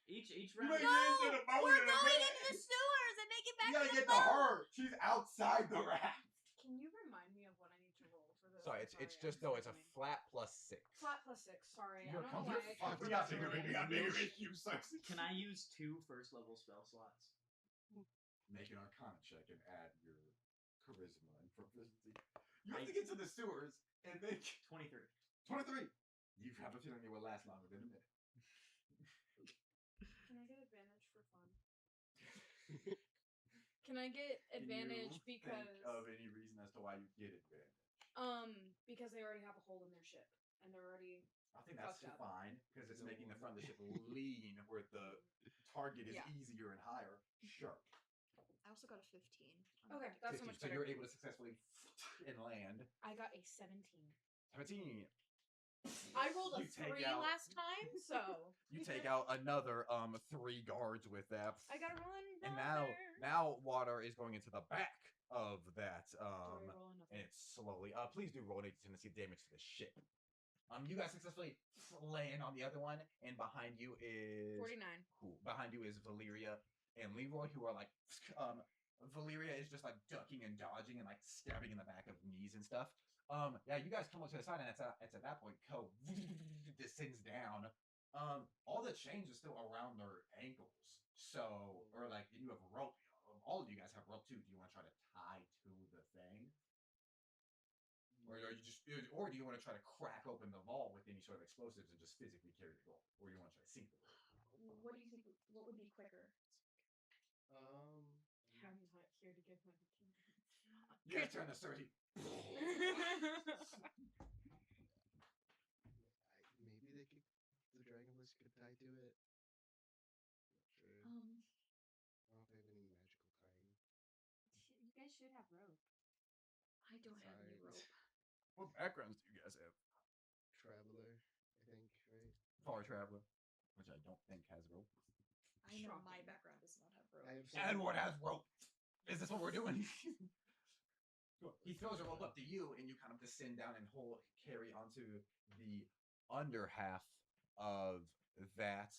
Each You round. make it into the boat We're in a going minute. into the sewers and make it back You gotta to the get to boat. her. She's outside the raft. Can you remind me of what I need to roll for this? Sorry, it's just though it's a flat +6. flat +6. Sorry, You're I don't know why. I fuck. We chose got to bigger, roll. we got bigger issues. Can I use 2 first level spell slots? Make an Arcana check and add your charisma and proficiency. You have to get to the sewers and make 23. 23. You have a feeling it will last longer than a minute. Can I get advantage for fun? Can I get advantage Can you because think of any reason as to why you get advantage? because they already have a hole in their ship and they're already I think that's Fucked up. fine because it's making the front of the ship lean where the target is Yeah. easier and higher. Sure. I also got a 15. okay. That's so 15. much So better. you're able to successfully and land. I got a 17. 17. I rolled a You take 3 out- last time, so You take out another 3 guards with that. I gotta run. And down now water is going into the back of that there. Do I roll and another? it's slowly please do roll to see damage to the ship. You guys successfully land on the other one, and behind you is 49. Cool. Behind you is Valeria and Leroy, who are like Valeria is just like ducking and dodging and like stabbing in the back of knees and stuff. Yeah, you guys come up to the side, and it's at that point Ko descends down. All the chains are still around their ankles. So, or like you have rope. All of you guys have rope too. Do you want to try to tie to the thing? Or are you just, or do you want to try to crack open the vault with any sort of explosives and just physically carry the gold? Or do you want to try to sink the gold? What do you think? What would be quicker? I'm not here to give my opinion. You guys turn to Cersei. Maybe they could. The dragon could tie to it. Not sure. I don't know if they have any magical tying. You guys should have rope. I don't have any rope. What backgrounds do you guys have? Traveler, I think, right? Far Traveler, which I don't think has rope. I know my background does not have rope. And what has rope? Is this what we're doing? He throws a rope up to you, and you kind of descend down and carry onto the under half of that.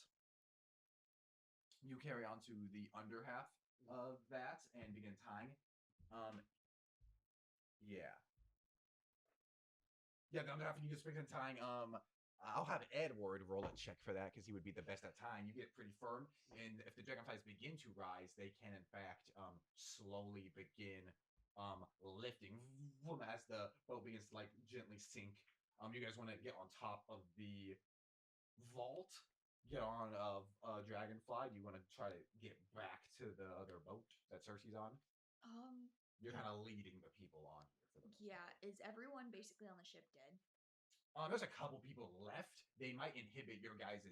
You carry onto the under half of that and begin tying. Yeah. Yeah, the under half, you just begin tying. I'll have Edward roll a check for that because he would be the best at tying. You get pretty firm, and if the dragonflies begin to rise, they can in fact slowly begin lifting as the boat begins to like gently sink. You guys want to get on top of the vault, get on a dragonfly? Do you want to try to get back to the other boat that Cersei's on? You're kind of leading the people on here. Yeah, is everyone basically on the ship dead? There's a couple people left. They might inhibit your guys'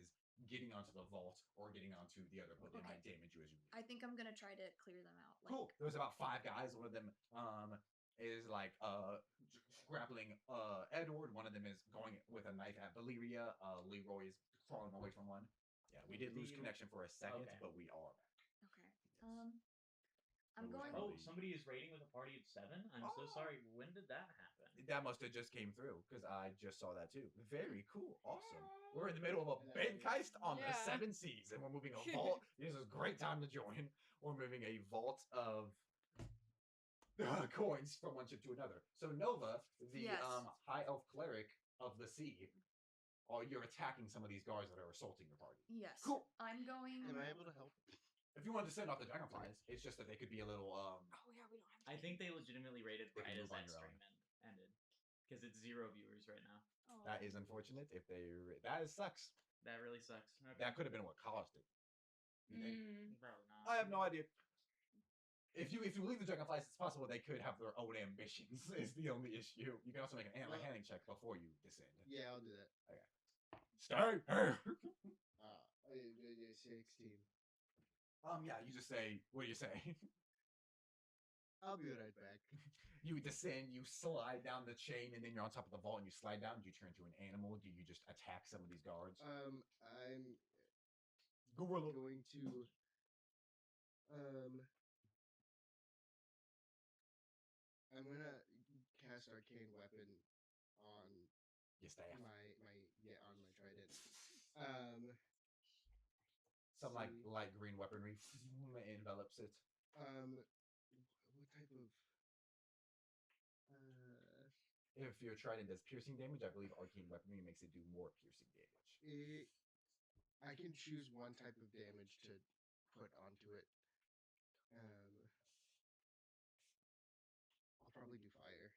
getting onto the vault or getting onto the other boat. They might damage you as you leave. I think I'm gonna try to clear them out. Like, Cool. There's about 5 guys. One of them is like grappling Edward. One of them is going with a knife at Valeria. Leroy is crawling away from one. Yeah, we did lose connection for a second, but we are back. Okay. I'm So going. Oh, somebody is raiding with a party of 7? I'm so sorry. When did that happen? That must have just came through because I just saw that too. Very cool. Awesome. We're in the middle of a bank heist on the 7 seas, and we're moving a vault. This is a great time to join. We're moving a vault of coins from one ship to another. So Nova, the high elf cleric of the sea, you're attacking some of these guards that are assaulting your party. Yes. Cool. I'm going. Am I able to help? If you want to send off the dragonflies, it's just that they could be a little Oh yeah, we don't have. I think they legitimately raided They right can as move on that your stream ended. Because it's 0 viewers right now. Oh. That is unfortunate. If that sucks. That really sucks. Okay. That could have been what caused it. You think? Probably not. I have no idea. If you leave the dragonflies, it's possible they could have their own ambitions. Is the only issue. You can also make an antler handling check before you descend. Yeah, I'll do that. Okay. Stay. 16. Yeah. You just say. What do you say? I'll be right back. You descend. You slide down the chain, and then you're on top of the vault, and you slide down. Do you turn into an animal? Do you just attack some of these guards? I'm Gorilla. going to I'm gonna cast arcane weapon on Your staff. on my trident. Some like light green weaponry envelops it. What type of If your trident does piercing damage, I believe arcane weaponry makes it do more piercing damage. I can choose one type of damage to put onto it. I'll probably do fire.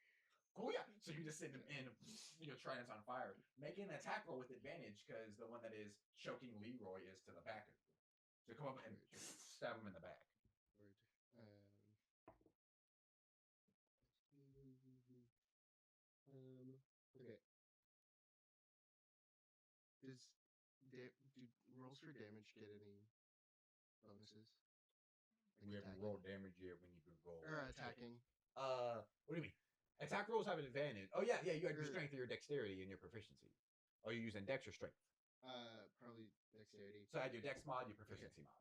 Oh yeah. So you just sit in your trident's on fire. Make an attack roll with advantage because the one that is choking Leroy is to the back of you. So come up and stab him in the back. Okay. Do rolls for damage get any bonuses? We haven't rolled damage yet when you can roll. Or attacking. What do you mean? Attack rolls have an advantage. Oh yeah. You have your strength or your dexterity and your proficiency. Are you using dex or strength? Probably dexterity. So add your dex mod, your proficiency mod.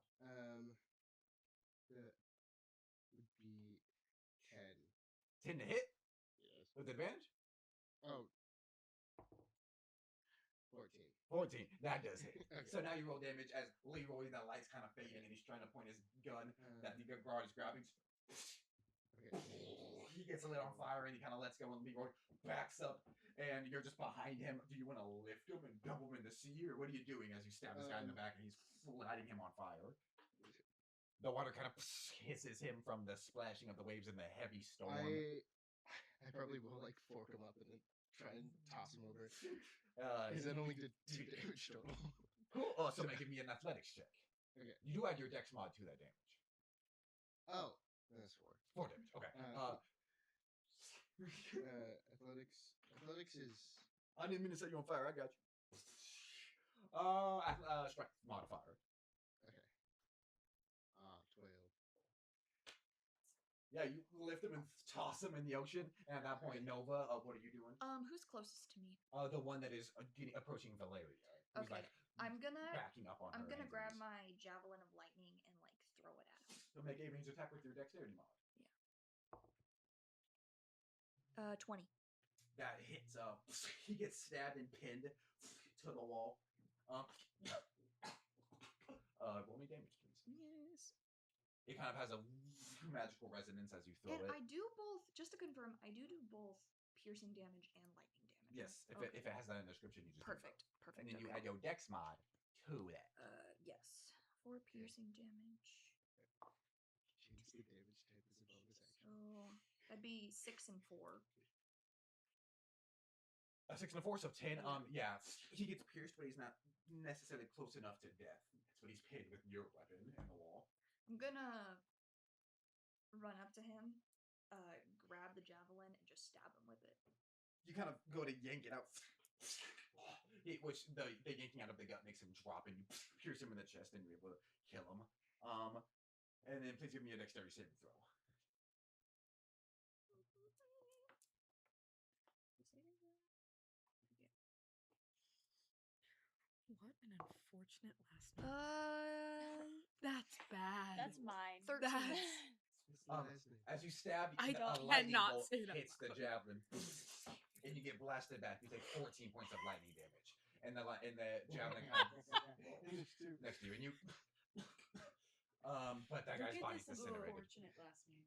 That would be 10. 10 to hit? Yes. With advantage? Oh. 14. 14. That does hit. Okay. So now you roll damage as Leroy, the light's kind of fading, and he's trying to point his gun that the guard is grabbing. He gets lit on fire and he kind of lets go, and Leroy backs up, and you're just behind him. Do you want to lift him and dump him in the sea, or what are you doing as you stab this guy in the back and he's lighting him on fire? The water kind of hisses him from the splashing of the waves and the heavy storm. I probably will like fork him up and then try and toss him over. Because that only did 2 damage total. Cool. Oh, so give me an athletics check. Okay. You do add your dex mod to that damage. Oh, that's 4. 4 damage. Okay. Athletics is. I didn't mean to set you on fire. I got you. Strength modifier. Okay. 12. Yeah, you lift him and toss him in the ocean. And at that point, Nova, what are you doing? Who's closest to me? The one that is approaching Valeria. Who's Okay. like I'm gonna backing up on her. I'm gonna grab hands. my javelin of lightning and like throw it at him. So make a range attack with your dexterity mod. 20. That hits. He gets stabbed and pinned to the wall. Roll me damage, please. Yes. It kind of has a magical resonance as you throw And it. I do both. Just to confirm, I do both piercing damage and lightning damage. Yes, if, Okay. if it has that in the description, you just do Perfect. both. Perfect. And then you okay. add your dex mod to that. Yes. 4 piercing damage. Change the damage type as a bonus action. So that'd be 6 and 4. A 6 and a 4, so 10. Yeah, he gets pierced, but he's not necessarily close enough to death. But he's pinned with your weapon in the wall. I'm gonna run up to him, grab the javelin, and just stab him with it. You kind of go to yank it out, which the yanking out of the gut makes him drop, and you pierce him in the chest, and you're able to kill him. And then please give me a dexterity saving throw. What an unfortunate last name. That's bad. That's mine. 13. As you stab, I a lightning cannot bolt say that hits the javelin, and you get blasted back. You take 14 points of lightning damage, and the javelin kind of next to you, and you. But that guy's body's disintegrated. Unfortunate last name.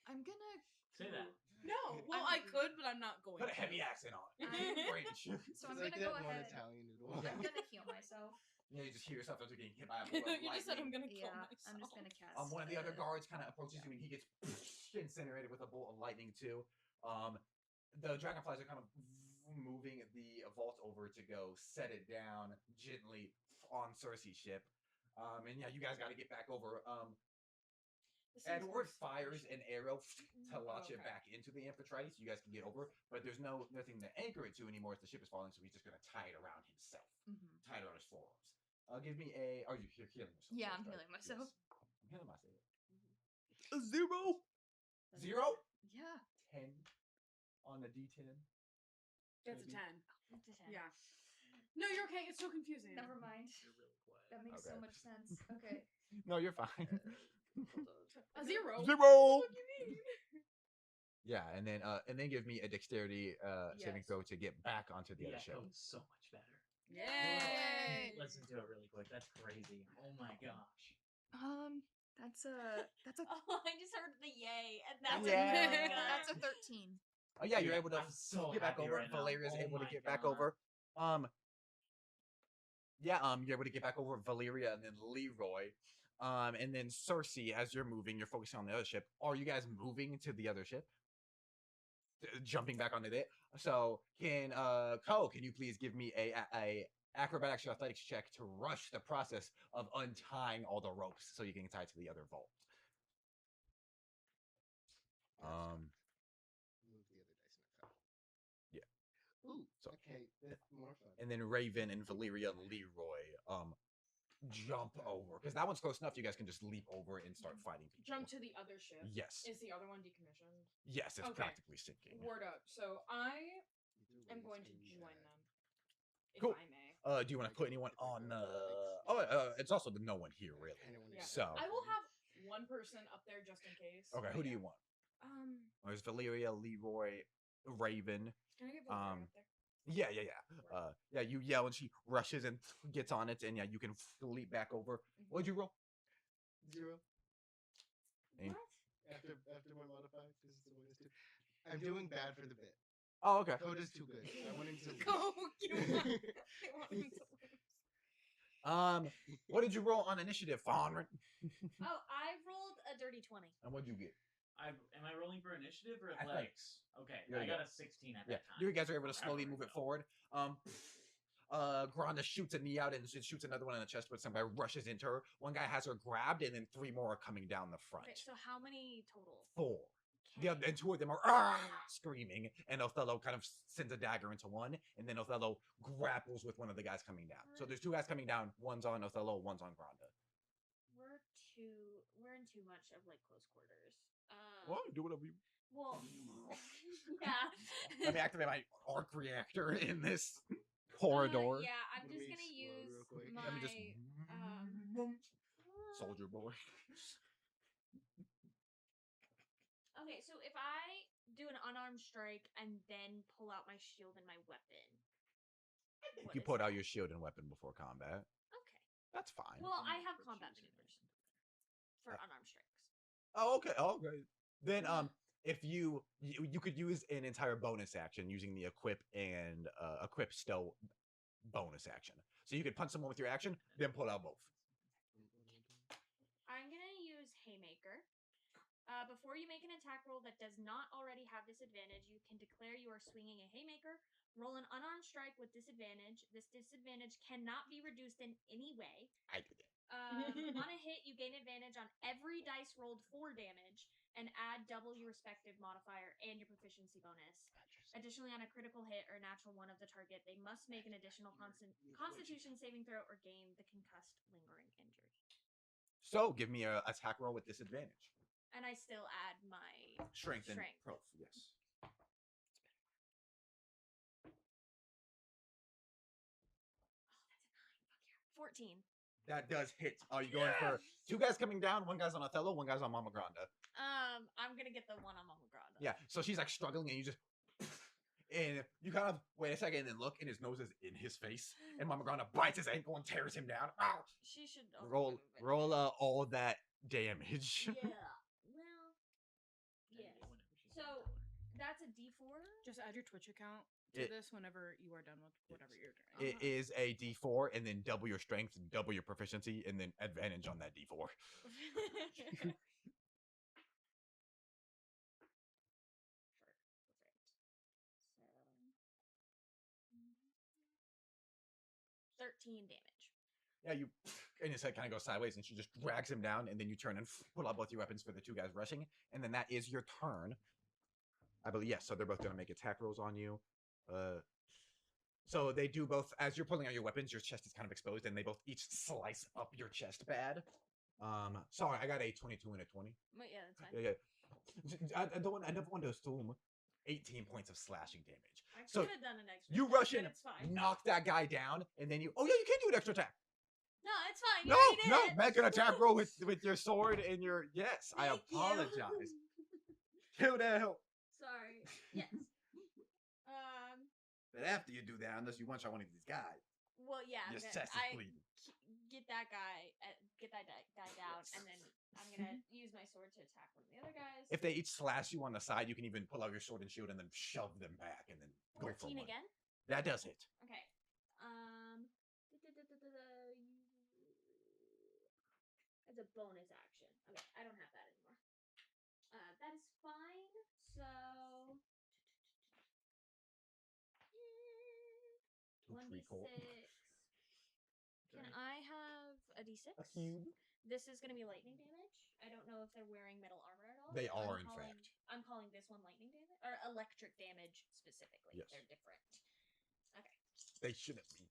I'm gonna. Say that. No, well, I could, but I'm not going Put a to. heavy accent on it. Range. So I'm It's like gonna go that one ahead. Italian noodle. I'm gonna heal myself. Yeah, you just hear yourself after getting hit by a bolt of You just said I'm lightning. gonna kill Yeah, myself. I'm just gonna cast. One of the other guards kind of approaches you, and he gets incinerated with a bolt of lightning too. The dragonflies are kind of moving the vault over to go set it down gently on Cersei's ship. And yeah, you guys got to get back over. Edward fires an arrow to launch it back into the Amphitrite, so you guys can get over. But there's nothing to anchor it to anymore as the ship is falling, so he's just gonna tie it around himself, tie it around his forearms. Give me a. Oh, you're healing yourself. Yeah, first, I'm right? healing myself. Yes. I'm healing myself. A 0. 0? Yeah. 10 on the D10. That's a Maybe. 10. It's a 10. Yeah. No, you're okay. It's so confusing. Never mind. You're really quiet. That makes so Okay. much sense. Okay. No, you're fine. A 0. 0. What do you mean? Yeah, and then give me a dexterity saving Yes. throw to get back onto the The other ship. echo is so much better. Yay! Listen to it really quick. That's crazy. Oh my gosh. That's a Oh, I just heard the yay, and that's Yeah. really good. that's a 13. Oh yeah, you're able to I'm so get back happy over. right now. Valeria's Oh able to my get back God. over. You're able to get back over Valeria and then Leroy. And then Cersei, as you're moving, you're focusing on the other ship. Are you guys moving to the other ship? Jumping back onto it. So can you please give me a acrobatics or athletics check to rush the process of untying all the ropes so you can tie to the other vault. Move the other dice and I fell. Yeah. Ooh. So- Okay, that's more fun. And then Raven and Valeria and Leroy jump over, because that one's close enough. You guys can just leap over and start fighting people. Jump to the other ship. Yes. Is the other one decommissioned? Yes, it's Okay. practically sinking. Word up. So I Either way, am it's going to gonna be join bad. them. If Cool. I may. Do you want to put anyone on? It's also the no one here, really. Anyone Yeah. who's So I will have one person up there just in case. okay, who do you want? There's Valeria, Leroy, Raven. Can I get Valeria Um, up there? Yeah. You yell and she rushes and gets on it, and yeah, you can leap back over. What'd you roll? 0. And- After my modifier, because it's a -2. I'm doing bad for the bit. Oh, okay. Coda's too good. I want him to lose. Go. You want him to lose. What did you roll on initiative, Fawn? Oh, I rolled a dirty 20. And what'd you get? Am I rolling for initiative or Athletics. athletics? Okay, There I you got go. a 16 at Yeah, that time. you guys are able to slowly Forever move it ago. forward. Granda shoots a knee out and shoots another one in the chest, but somebody rushes into her. One guy has her grabbed, and then 3 more are coming down the front. Okay, so how many total? 4. Okay. And 2 of them are screaming, and Othello kind of sends a dagger into one, and then Othello grapples with one of the guys coming down. So there's 2 guys coming down. One's on Othello, one's on Granda. We're in too much of like close quarters. Do whatever you. Well, yeah. Let me activate my arc reactor in this corridor. Yeah, I'm Let just me gonna explode use real quick. my. Let me just. Soldier boy. Okay, so if I do an unarmed strike and then pull out my shield and my weapon, what You is put out that? your shield and weapon before combat. Okay. That's fine. Well, I have combat maneuvers for unarmed strikes. Oh, okay. Oh, okay. Then, if you could use an entire bonus action using the equip and equip stow bonus action. So you could punch someone with your action, then pull out both. I'm gonna use Haymaker. Before you make an attack roll that does not already have disadvantage, you can declare you are swinging a Haymaker. Roll an unarmed strike with disadvantage. This disadvantage cannot be reduced in any way. I did it. On a hit, you gain advantage on every dice rolled for damage and add double your respective modifier and your proficiency bonus. Additionally, on a critical hit or natural one of the target, they must make an additional Constitution saving throw or gain the concussed lingering injury. So give me a attack roll with disadvantage. And I still add my Strength and Strength. prof. Yes. 14. That does hit. Are you going for 2 guys coming down? 1 guy's on Othello, 1 guy's on Mama Granda. I'm gonna get the one on Mama Granda. Yeah. So she's like struggling, and you just. And you kind of wait a second and then look, and his nose is in his face. And Mama Granda bites his ankle and tears him down. Ow! She should Roll all that damage. Yeah. Well. Yeah. So that's a D4. Just add your Twitch account to this whenever you are done with whatever you're doing. It is a D4, and then double your strength, double your proficiency, and then advantage on that D4. Perfect. 13 damage. Yeah, you and his head kind of goes sideways, and she just drags him down, and then you turn and pull out both your weapons for the 2 guys rushing, and then that is your turn. I believe, yes, so they're both going to make attack rolls on you. So they do both, as you're pulling out your weapons, your chest is kind of exposed, and they both each slice up your chest bad. Sorry, I got a 22 and a 20. But yeah, that's fine. Yeah. I never want to assume 18 points of slashing damage. I So, could have done an extra. You attack, rush but in, It's fine. knock that guy down, and then you, oh yeah, you can do an extra attack. No, it's fine. You No, already did no, it. make an attack roll with your sword and your, yes, I Thank you. apologize. Who the hell? Sorry. Yes. But after you do that, unless you one shot one of these guys, Well, yeah. your then chest is I bleeding. get that guy, guy down, and then I'm gonna use my sword to attack one of the other guys. If they each slash you on the side, you can even pull out your sword and shield and then shove them back and then go for 14 one. again. That does hit. Okay. As a bonus action. Okay, I don't have that anymore. That is fine. So 2, 3, 4. 1d6. Can I have a d6? A cube. This is gonna be lightning damage. I don't know if they're wearing metal armor at all. They but are, in fact. I'm calling this one lightning damage or electric damage specifically. Yes. They're different. Okay. They shouldn't be.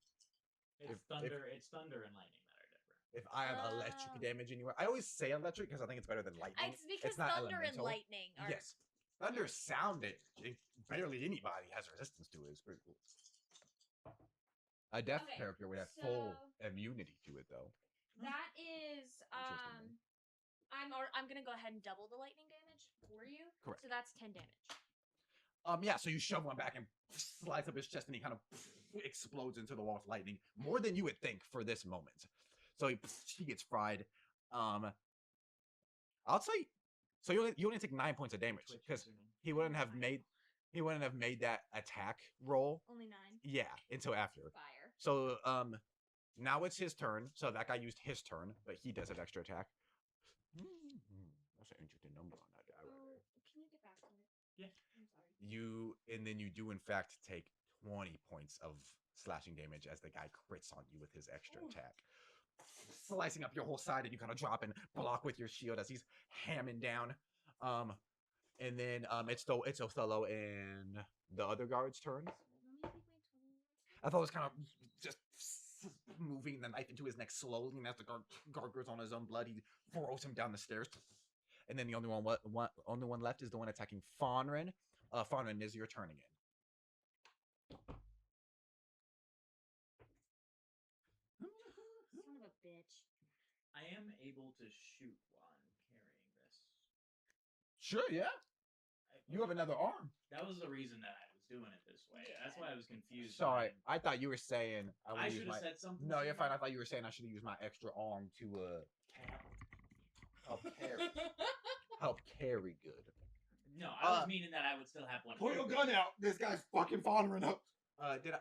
It's thunder. It's thunder and lightning that are different. If I have electric damage anywhere, I always say electric because I think it's better than lightning. It's because not thunder and elemental. lightning are. Yes. Thunder sound damage. Barely anybody has resistance to it. It's pretty cool. A death Okay, character would have full so- immunity to it, though. That is Interesting. I'm gonna go ahead and double the lightning damage for you. Correct. So that's 10 damage. Yeah, so you shove one back and slice up his chest, and he kind of explodes into the wall with lightning, more than you would think for this moment. So he gets fried. I'll say So you only take 9 points of damage because he wouldn't have made that attack roll. Only 9. Yeah, until after. Fire. So now it's his turn. So that guy used his turn, but he does have extra attack. That's an interesting number on that die. Oh, can you get back to it? Yeah. I'm sorry. And then you do in fact take 20 points of slashing damage as the guy crits on you with his extra attack. Slicing up your whole side, and you kind of drop and block with your shield as he's hamming down. And then it's Othello and the other guard's turn. I thought it was kind of just moving the knife into his neck slowly, and as the guard goes on his own blood, he throws him down the stairs. And then the only one left is the one attacking Fonrin. Fonrin, is your turn again. Son of a bitch. I am able to shoot while I'm carrying this. Sure, yeah. You have another arm. That was the reason that I was doing it this way. That's why I was confused. Sorry, I thought you were saying I should have said something. No, you're fine. I thought you were saying I should have used my extra arm to help carry good. No, I was meaning that I would still have one. Pull your gun out. This guy's fucking Fonrin up.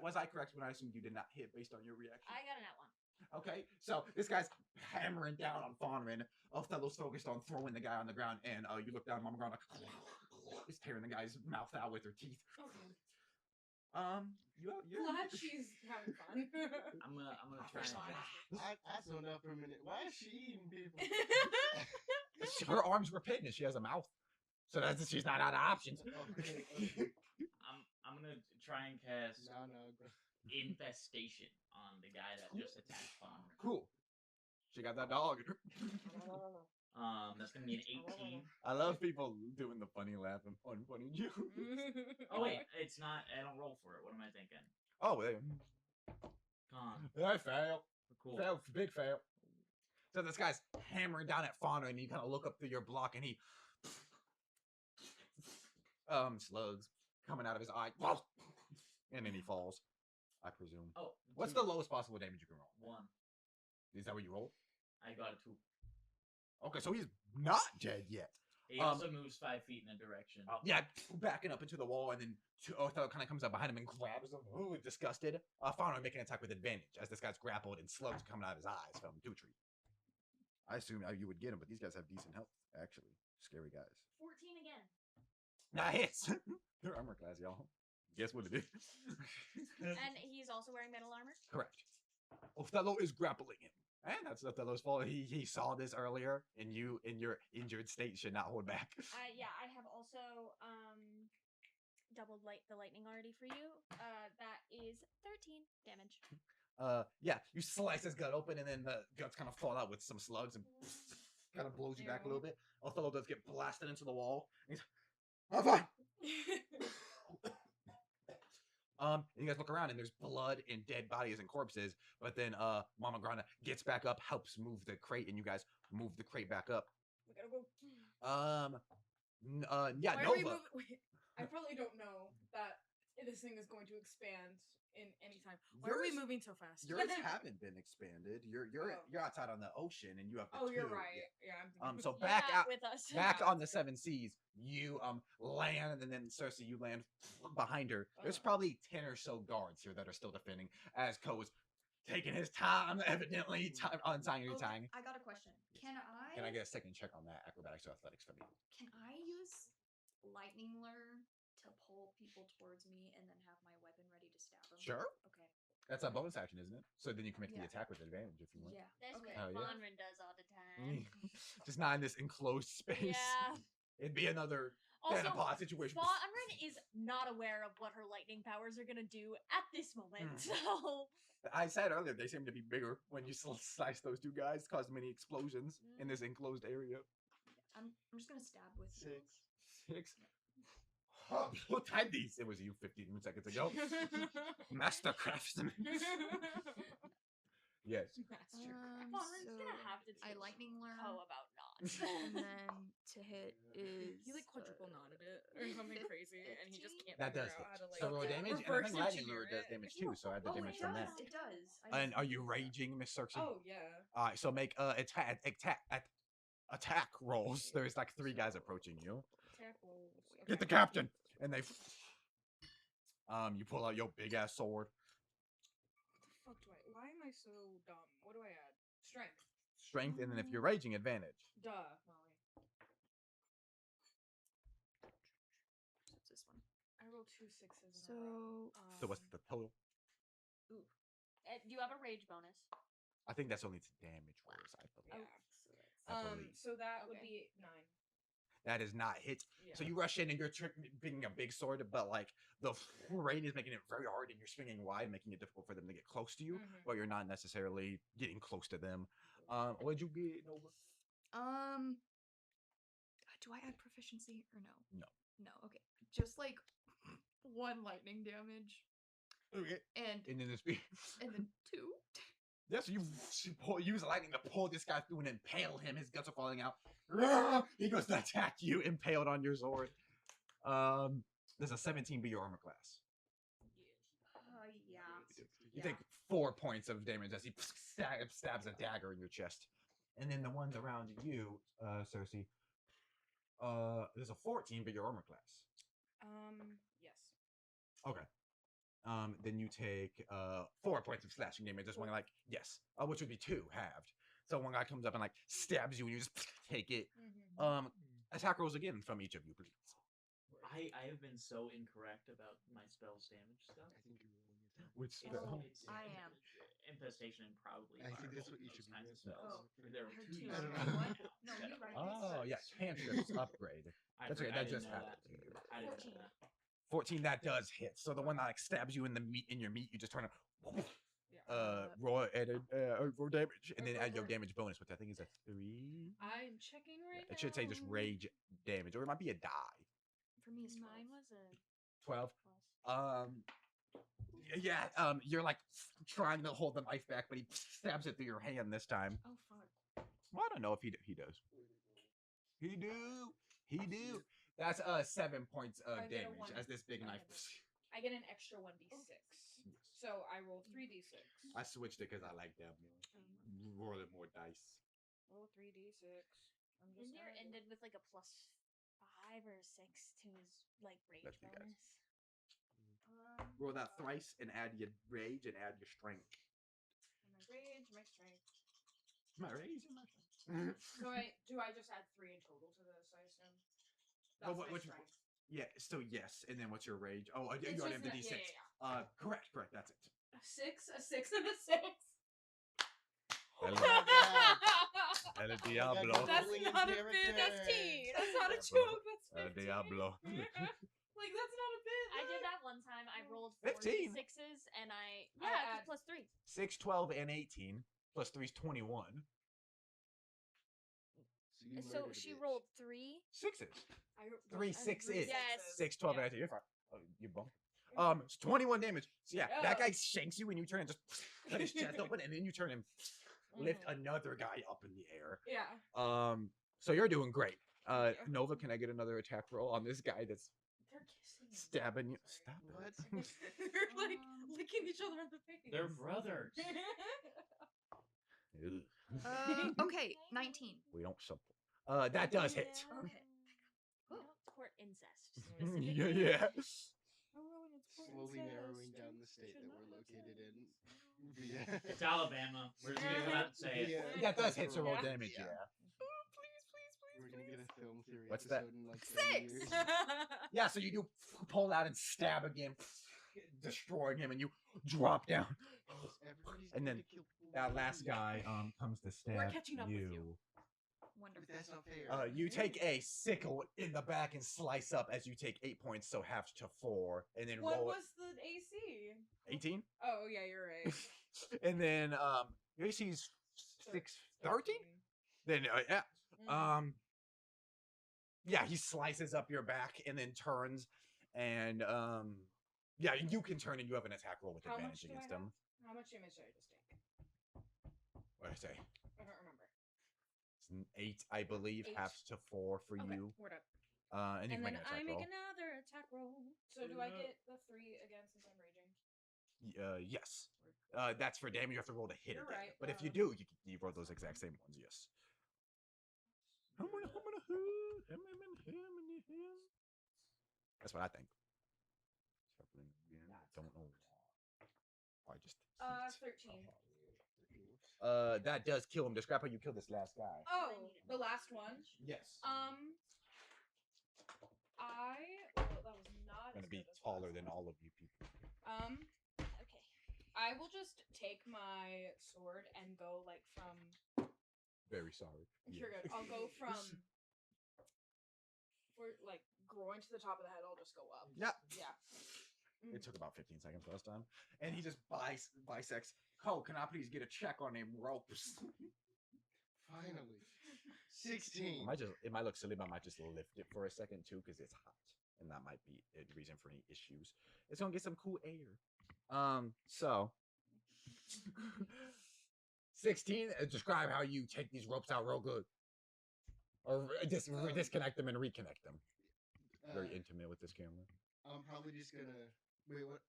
Was I correct when I assumed you did not hit based on your reaction? I got an at 1. Okay, so this guy's hammering down on Fonrin. Othello's focused on throwing the guy on the ground, and you look down, Mama Grana is tearing the guy's mouth out with her teeth. Okay. You're Glad she's having fun. I'm gonna try. I zoned out for a minute. Why is she eating people? Her arms were pinned, and she has a mouth, so she's not out of options. Okay. I'm gonna try and cast No. infestation on the guy that just attacked Fonrin. Cool. She got that dog. That's gonna be an 18. I love people doing the funny laugh and funny jokes. Oh wait, it's not. I don't roll for it. What am I thinking? Oh, they Con. I fail. Cool. Fail, big fail. So this guy's hammering down at Fauna, and you kind of look up through your block, and he slugs coming out of his eye, and then he falls. I presume. Oh, what's the lowest possible damage you can roll? 1. Is that what you rolled? I got a 2. Okay, so he's not dead yet. He also moves 5 feet in a direction. Yeah, backing up into the wall, and then Othello kind of comes up behind him and grabs him. Ooh, disgusted. Fauna making an attack with advantage as this guy's grappled and slugs coming out of his eyes from Dutry. I assume you would get him, but these guys have decent health, actually. Scary guys. 14 again. Nice! Their armor class, y'all. Guess what it is? And he's also wearing metal armor? Correct. Othello is grappling him. And that's Othello's fault. He saw this earlier, and you, in your injured state, should not hold back. Yeah, I have also doubled the lightning already for you. That is 13 damage. Yeah, you slice his gut open, and then the guts kind of fall out with some slugs and kind of blows you back a little bit. Othello does get blasted into the wall. He's, I'm fine. And you guys look around, and there's blood and dead bodies and corpses. But then Mama Grana gets back up, helps move the crate, and you guys move the crate back up. We gotta go. Yeah, Why Nova. Wait, I probably don't know that this thing is going to expand in any time. Why are we moving so fast? Yours haven't been expanded. You're outside on the ocean, and you have the two. You're right. Yeah. I'm So You're back not out with us. back on the 7 seas, you land, and then Cersei, you land behind her. There's probably 10 or so guards here that are still defending, as Ko is taking his time, evidently untying your tying. I got a question. Can Can I get a second check on that acrobatics or athletics for me? Can I use lightning lure to pull people towards me and then have my weapon ready to stab them? Sure. Okay. That's a bonus action, isn't it? So then you can make the Yeah. attack with advantage if you want. Yeah. That's Okay. what Oh, yeah. Fonrin does all the time. Just not in this enclosed space. Yeah. It'd be another Also, Thanapod situation. Fonrin is not aware of what her lightning powers are gonna do at this moment, so... I said earlier, they seem to be bigger when you slice those two guys, cause many explosions in this enclosed area. I'm just gonna stab with 6. Oh, who tied these? It was you 15 seconds ago. Master craftsman. Yes. Master. Fonrin's gonna have to I teach lightning lure, Ko about knots. and then to hit is He like quadruple knotted it or something crazy, and he just can't That figure does out how to hit. like So roll damage, and I reverse think lightning lure engineer does it. damage too, so add the damage from that. It does. And are you raging, Miss Cersei? Oh yeah. Alright, so make attack attack rolls. There's like 3 guys approaching you. Attack rolls. Get the Okay. captain, and they. You pull out your big ass sword. What the fuck do I? Why am I so dumb? What do I add? Strength. Strength, and then if you're raging, advantage. Duh, Molly. What's this one? I rolled 2 6s. So So what's the total? Ooh. Do you have a rage bonus? I think that's only to damage rolls. I believe. Yeah. I believe. So that would Okay. be 9. That is not hit. Yeah. So you rush in and you're bringing a big sword, but like the rain is making it very hard, and you're swinging wide, making it difficult for them to get close to you. Mhm. But you're not necessarily getting close to them. What'd you get, Nova? Do I add proficiency or no? No. No. Okay. Just like 1 lightning damage, Okay. and And then this. then 2. Yeah, so you use lightning to pull this guy through and impale him. His guts are falling out. He goes to attack you, impaled on your sword. There's a 17 be your armor class. Yeah. You take 4 points of damage as he stabs a dagger in your chest. And then the ones around you, Cersei, there's a 14 be your armor class. Yes. Okay. Then you take 4 points of slashing damage. Just one like, yes, which would be 2 halved. So one guy comes up and like stabs you, and you just take it. Attack rolls again from each of you, please. I have been so incorrect about my spell's damage stuff. I think you're rolling it. Which It's I am. Infestation and probably. I think that's Firebolt, what each those of you kinds of get. spells. Oh, There I are heard 2 two. I don't uses know. right now No, instead you're of right. one. Oh yeah, cantrips upgrade. That's okay. That just happened. I didn't know that. 14, that does hit. So the one that like stabs you in the meat in your meat, you just turn to Yeah. roll damage, and then add your damage bonus, which I think is a 3. I'm checking right now. It should say just rage damage, or it might be a die. For me, it's 12. Mine was a 12. plus. Yeah. You're like trying to hold the knife back, but he stabs it through your hand this time. Oh fuck. Well, I don't know if he does. He do. That's 7 points of I get a damage one. as this big I knife. get I get an extra 1d6. So I roll 3d6. I switched it because I like them. Rolling more dice. Roll 3d6. I'm just Didn't your adding. ended with like a +5 or 6 to his like rage Let's be guys. bonus? Roll that thrice and add your rage and add your strength. My rage, my strength. My rage and my strength. So do I just add 3 in total to this? I assume. Well, That's my which- strength. Yeah, still yes. And then what's your rage? Oh, It's you already have just the an- D6. yeah. Correct. That's it. A 6, a 6, and a 6. El That's Diablo. Rolling in not a character. bit. That's tea. That's not a Diablo. joke. That's 15. Diablo. Like that's not a bit. I did that one time. I rolled 15. 6s and I add- plus 3. 6, 12, and 18. Plus 3 is 21. you So murdered a she bitch. rolled 3. 6s. I ro- 3 I 6 three is. Yes. 6, 12, and 18. You're fine. Oh, you bump. It's 21 damage. So yeah, that guy shanks you, and you turn and just cut his chest open, and then you turn and lift another guy up in the air. Yeah. So you're doing great. Thank you. Nova, can I get another attack roll on this guy that's They're kissing. stabbing you? Stop What? it. They're like licking each other on the face. They're brothers. Ugh. Okay, 19. We don't support. That does hit. Okay. We don't support incest. Yeah. Slowly narrowing down the state that we're located in. via- It's Alabama. We're just gonna go out and say it. via- That does hit, so roll Yeah. damage, yeah. We're gonna get a film theory What's that? episode in like 30 years. Yeah, so you do pull out and stab again, destroying him, and you drop down. Everybody's And going then to kill that last guy comes to stab catching up with you. But Wonderful. that's not fair. You take a sickle in the back and slice up as you take 8 points, so half to 4, and then What roll was the AC? 18. Oh yeah, you're right. And then your AC is 13. Then yeah, yeah, he slices up your back and then turns, and yeah, you can turn and you have an attack roll with How much advantage do I against have? him. How much damage did I just take? What did I say? I don't remember. It's an 8, I believe, 8. halves to 4 for Okay, you. we're done. And you And can then make an attack I make roll. another attack roll. So do I get the 3 again since I'm raging? Yes. That's for damage. You have to roll to hit You're again. right, But if you do, you roll those exact same ones. Yes. That's what I think. Don't know. I just 13. that does kill him. Describe how you killed this last guy. Oh, the last one. Yes. That was not Gonna as be good as taller last than one. all of you people. Okay. I will just take my sword and go like from. Very sorry. You're good. I'll go from. For like groin to the top of the head, I'll just go up. Yeah. Yeah. It took about 15 seconds last time. And he just bisects. Cole, can I please get a check on them ropes? Finally. 16. It might look silly, but I might just lift it for a second too, because it's hot. And that might be a reason for any issues. It's gonna get some cool air. So 16, describe how you take these ropes out real good. Or disconnect them and reconnect them. Very intimate with this camera. I'm probably just gonna wait. What?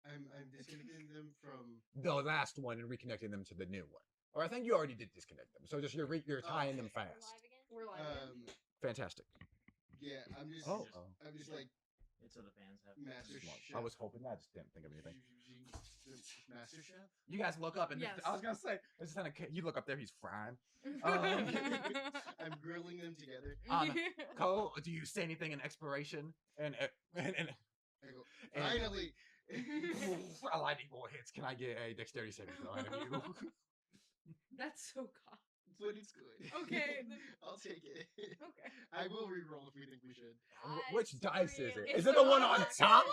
I'm disconnecting them from the last one and reconnecting them to the new one. Or I think you already did disconnect them. So just you're tying them fast. We're live. Fantastic. Yeah, I'm just like It's so the fans have. Master Chef. I was hoping that. I just didn't think of anything. Master Chef. You guys look up and Yes. I was gonna say it's kind of you look up there. He's frying. I'm grilling them together. Cole, do you say anything in exploration? And I go, finally. A lightning bolt hits. Can I get a dexterity saving throw out of you? That's so cool. But it's good. Okay. I'll take it. Okay. I will re-roll if we think we should. Which dice is it? It's Is it the one the on one- top?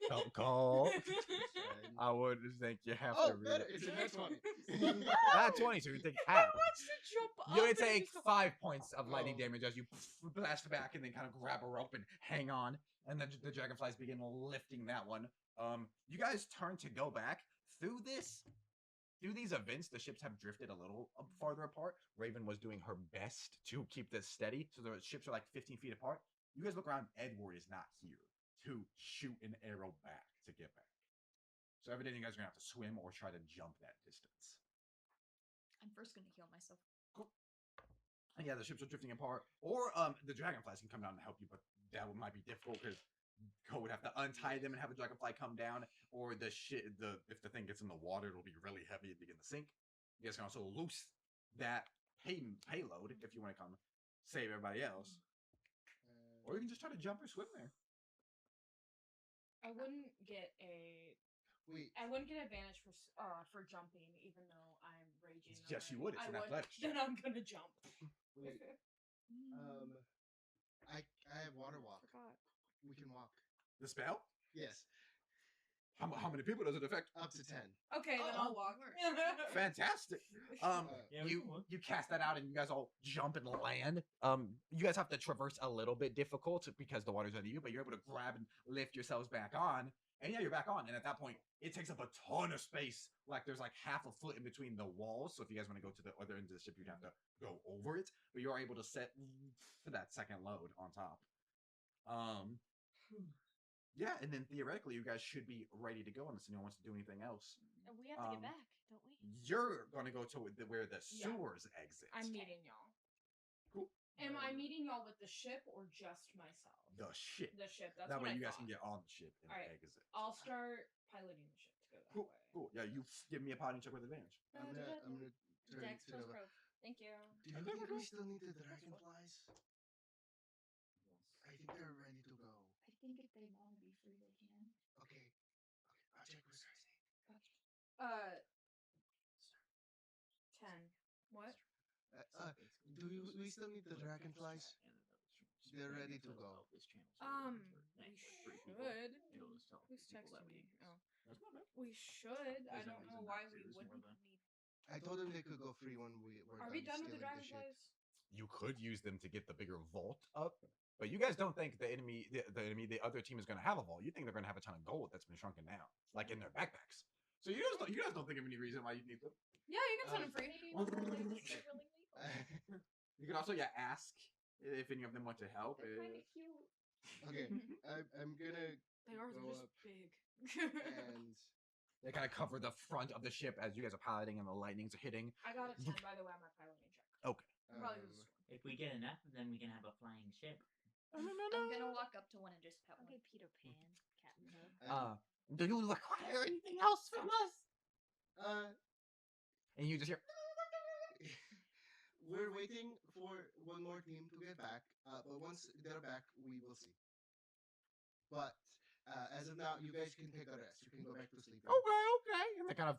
Don't call. I would think you have to read better. it. It's a net 20. Not 20, so you take half. wants to jump up. You would and take just go- 5 points of lightning Oh. damage as you blast back and then kind of grab a rope and hang on. And then the dragonflies begin lifting that one. You guys turn to go back. Through these events, the ships have drifted a little farther apart. Raven was doing her best to keep this steady, so the ships are like 15 feet apart. You guys look around. Edward is not here to shoot an arrow back to get back. So evidently you guys are going to have to swim or try to jump that distance. I'm first gonna heal myself. Cool. And yeah, the ships are drifting apart. Or the dragonflies can come down and help you, but that might be difficult because Cole would have to untie them and have a dragonfly come down. Or if the thing gets in the water, it'll be really heavy and begin to sink. You guys can also loose that payload if you want to come save everybody else. Or you can just try to jump or swim there. I wouldn't get advantage for jumping, even though I'm raging. Yes, you would. It's an I would. athletics Then check. I'm gonna jump. Wait. I have water walk. Forgot. We can walk. The spell? Yes. How many people does it affect? Up to 10. Okay, then I'll walk. Fantastic. Yeah, we can look. You cast that out and you guys all jump and land. You guys have to traverse a little bit difficult because the water's under you, but you're able to grab and lift yourselves back on. And yeah, you're back on. And at that point, it takes up a ton of space. Like there's like half a foot in between the walls. So if you guys want to go to the other end of the ship, you'd have to go over it. But you're able to set for that second load on top. Yeah, and then theoretically, you guys should be ready to go unless anyone wants to do anything else. And we have to get back, don't we? You're gonna go to where the Yeah. sewers exit. I'm meeting y'all. Cool. Am I meeting y'all with the ship or just myself? The ship. The ship. That's That what way I you guys thought. can get on the ship and Alright. exit. I'll start piloting the ship to go that Cool. way. Cool. Yeah, you give me a piloting check with advantage. I'm gonna turn Dex to plus Nova. pro. Thank you. Do you think we still need the dragonflies? I think they're ready to go. I think if they want to be free, they can. Okay. I'll check with Cersei. 10. What? Do we still need the dragonflies? They're ready to go. We should. Who's texting me? Oh. We should. I don't know why we wouldn't need. I told them they could go free when we were Are we done with the stealing ship. dragonflies? You could use them to get the bigger vault up, but you guys don't think the other team is going to have a vault. You think they're going to have a ton of gold that's been shrunken down, like in their backpacks. So you guys don't think of any reason why you need them. Yeah, you can send them free. You can also ask if any of them want to help. They're kind of cute. Okay, I'm gonna They are go just up big. and They kind of cover the front of the ship as you guys are piloting and the lightnings are hitting. I got a 10 by the way on my piloting check. Okay. Probably was If we get enough, then we can have a flying ship. I'm gonna walk up to one and just pet one. Okay, Peter Pan, Captain Hook. Do you require anything else from us? And you just hear. We're waiting for one more team to get back. But once they're back, we will see. But as of now, you guys can take a rest. You can go back to sleep. Okay. And they kind of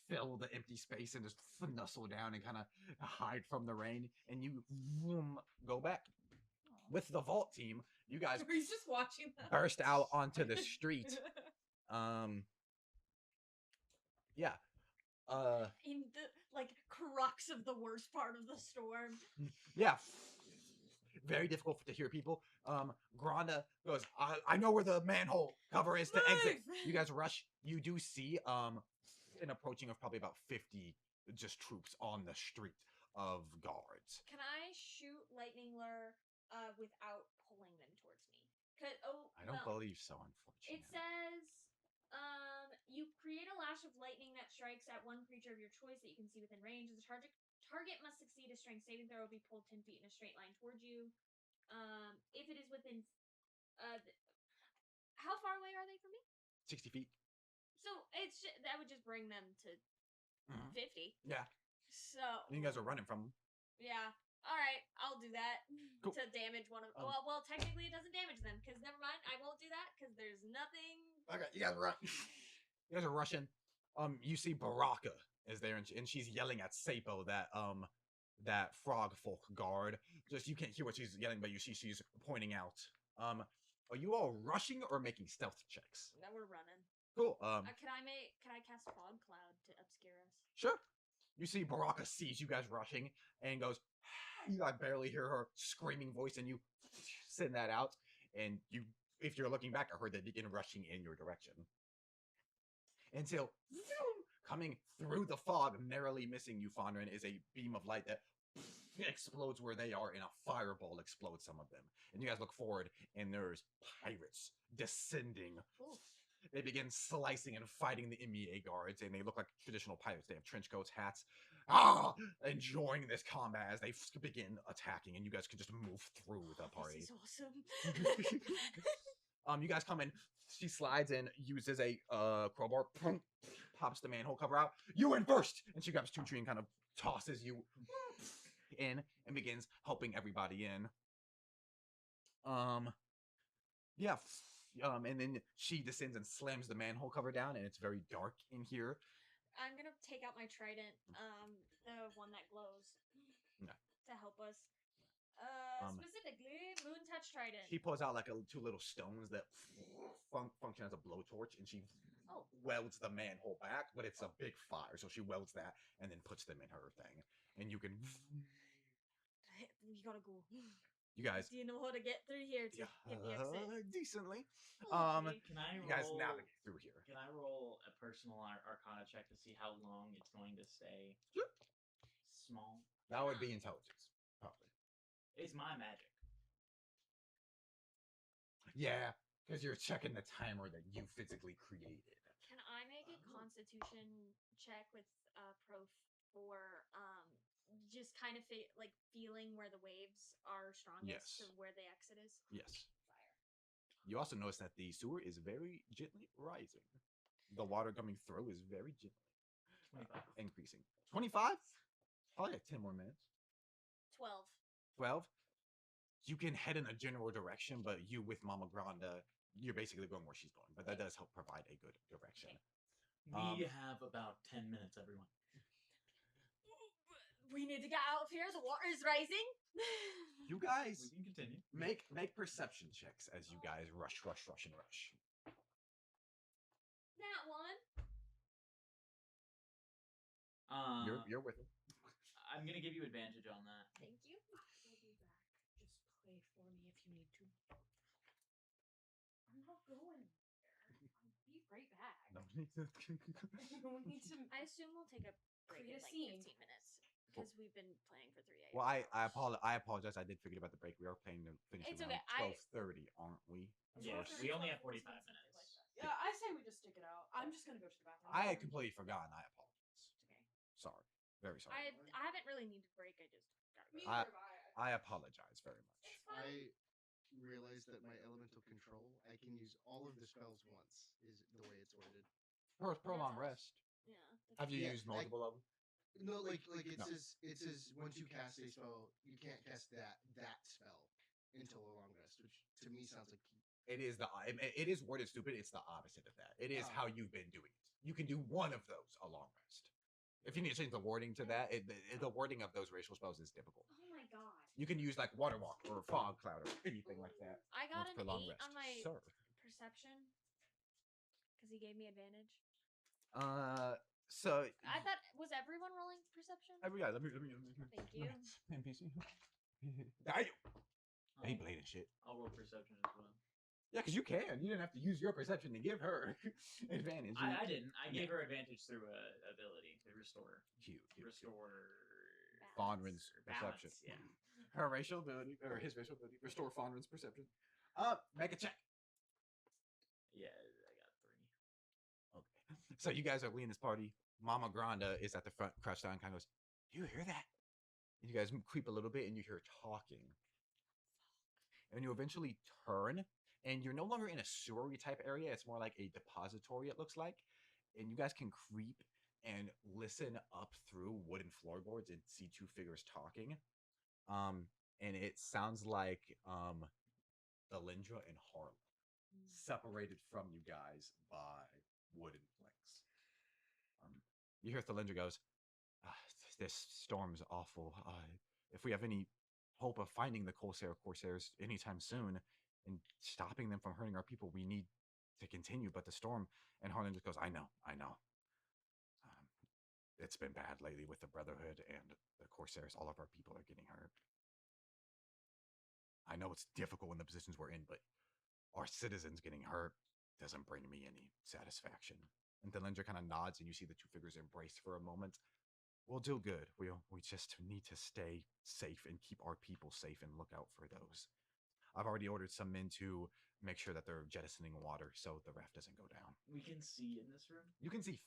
fill the empty space and just nuzzle down and kind of hide from the rain. And you go back. With the vault team, you guys He's just watching that. burst out onto the street. Yeah. In the crux of the worst part of the storm. Yeah. Very difficult to hear people. Granda goes, I know where the manhole cover is to exit. You guys rush. You do see an approaching of probably about 50 just troops on the street of guards. Can I shoot lightning lure without pulling them towards me? I don't believe so, unfortunately. It says you create a lash of lightning that strikes at one creature of your choice that you can see within range. The target must succeed a strength saving throw or be pulled 10 feet in a straight line towards you. If it is within... how far away are they from me? 60 feet. So that would just bring them to 50. Yeah. So... And you guys are running from them. Yeah. All right, I'll do that Cool. to damage one of... well, technically it doesn't damage them, because never mind, I won't do that, because there's nothing... Okay, you guys run. You guys are rushing. You see Baraka is there, and she's yelling at Sapo, that frog folk guard. Just you can't hear what she's yelling, but you see she's pointing out. Are you all rushing or making stealth checks? Now we're running. Cool. Can I cast fog cloud to obscure us? Sure. You see Baraka sees you guys rushing and goes. You barely hear her screaming voice, and you send that out. And you, if you're looking back, I heard they begin rushing in your direction. Until coming through the fog, narrowly missing you, Fondren, is a beam of light that explodes where they are, and a fireball explodes some of them. And you guys look forward, and there's pirates descending. Ooh. They begin slicing and fighting the MEA guards, and they look like traditional pirates. They have trench coats, hats, enjoying this combat as they begin attacking, and you guys can just move through the party. This is awesome. You guys come in. She slides in, uses a crowbar, pops the manhole cover out. You in first, and she grabs Tucci and kind of tosses you in and begins helping everybody in. Yeah. And then she descends and slams the manhole cover down, and it's very dark in here. I'm gonna take out my trident, the one that glows, to help us. Specifically, Moon Touch Trident. She pulls out like two little stones that function as a blowtorch, and she welds the manhole back, but it's a big fire, so she welds that and then puts them in her thing, and you can. We gotta go. You guys. Do you know how to get through here to get the exit? Decently. Can I roll? You guys navigate through here. Can I roll a personal Arcana check to see how long it's going to stay? Sure. Small. That would be intelligence, probably. It's my magic. Yeah, because you're checking the timer that you physically created. Can I make a Constitution check with Prof for just kind of feeling where the waves are strongest or where the exit is? Yes. Fire. You also notice that the sewer is very gently rising. The water coming through is very gently 25. Increasing. 25? Probably like 10 more minutes. 12. 12? You can head in a general direction, but you with Mama Granda, you're basically going where she's going. But that does help provide a good direction. We have about 10 minutes, everyone. We need to get out of here. The water is rising. You guys We can continue. make perception checks as you guys rush. That one. You're with him. I'm gonna give you advantage on that. Thank you. We'll be back. Just play for me if you need to. I'm not going there. I'll be right back. No. We need to. I assume we'll take a break Create in a like scene. 15 minutes because we've been playing for 3 hours. Well, I apologize. I did forget about the break. We are playing to finish It's around okay. 12:30, aren't we? Yeah, we only have 45 minutes. Yeah, I say we just stick it out. I'm just gonna go to the bathroom. I had completely forgotten. I apologize. It's okay. Sorry. Very sorry. I haven't really needed a break. I just gotta go. Me I- neither, but I I apologize very much. I realized that my elemental control, I can use all of the spells once, is the way it's worded. Prolong rest. Yeah. Have you Yeah, used multiple of them? No, like it No. says once you cast a spell, you can't cast that spell until a long rest, which to me sounds like It is worded stupid. It's the opposite of that. It is how you've been doing it. You can do one of those a long rest. If you need to change the wording to that, the wording of those racial spells is difficult. Oh my god. You can use like water walk or fog cloud or anything like that. I got Once an per long 8 rest. on my Sir. perception because he gave me advantage. So I thought was everyone rolling perception? let me Thank you. NPC. Damn. Beyblade and shit. I'll roll perception as well. Yeah, because you can. You didn't have to use your perception to give her advantage. I didn't. I gave her advantage through a ability to restore. Cute. Restore. Fonrin's Balance, perception. yeah. Her racial ability, or his racial ability, restore Fonrin's perception. Make a check. Yeah, I got 3. Okay. So you guys are leading this party. Mama Granda is at the front, crouched down, kind of goes, "Do you hear that?" And you guys creep a little bit, and you hear talking. And you eventually turn, and you're no longer in a sewery type area. It's more like a depository, it looks like. And you guys can creep and listen up through wooden floorboards and see two figures talking. And it sounds like Alindra and Harlem, separated from you guys by wooden planks. You hear Thalindra goes, "This storm's awful. If we have any hope of finding the Corsairs anytime soon and stopping them from hurting our people, we need to continue. But the storm," and Harlan just goes, I know. It's been bad lately with the Brotherhood and the Corsairs. All of our people are getting hurt. I know it's difficult in the positions we're in, but our citizens getting hurt doesn't bring me any satisfaction. And Thalindra kind of nods, and you see the two figures embrace for a moment. We'll do good. We just need to stay safe and keep our people safe and look out for those. I've already ordered some men to make sure that they're jettisoning water so the raft doesn't go down. We can see in this room? You can see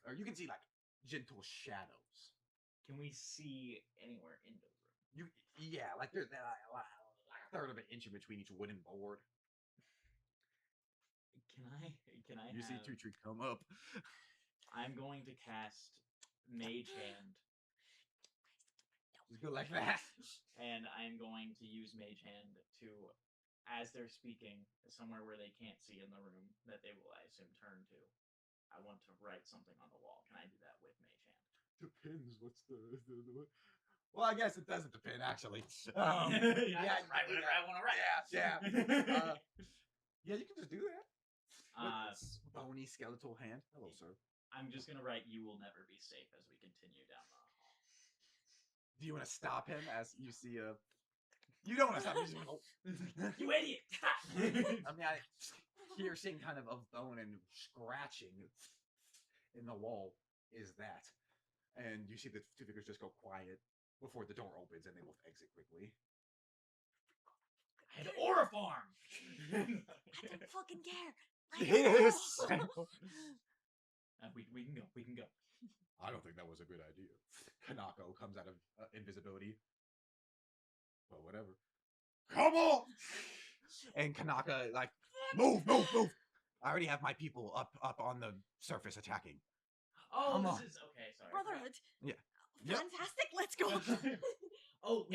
or you can see like gentle shadows. Can we see anywhere in the room? Yeah, like there's like a third of an inch in between each wooden board. Can I You see two trees come up. I'm going to cast Mage Hand. Just go like that. And I'm going to use Mage Hand to, as they're speaking, somewhere where they can't see in the room that they will, I assume, turn to. I want to write something on the wall. Can I do that with Mage Hand? Depends. What's the Well, I guess it doesn't depend, actually. Yeah, write whatever I want to write. Yeah. Yeah, you can just do that. Bony skeletal hand. Hello, sir. I'm just going to write, "You will never be safe," as we continue down the hall. Do you want to stop him as you see a... You don't want to stop him. You idiot! I mean, I piercing kind of bone and scratching in the wall is that. And you see the two figures just go quiet before the door opens, and they both exit quickly. I had Aura Farm! I don't fucking care. Yes! We can go. I don't think that was a good idea. Kanako comes out of invisibility. Well, whatever. Come on! And Kanaka, like, move! I already have my people up on the surface attacking. Oh, Come this on. is... Okay, sorry. Brotherhood. Yeah. Fantastic. Let's go. Oh,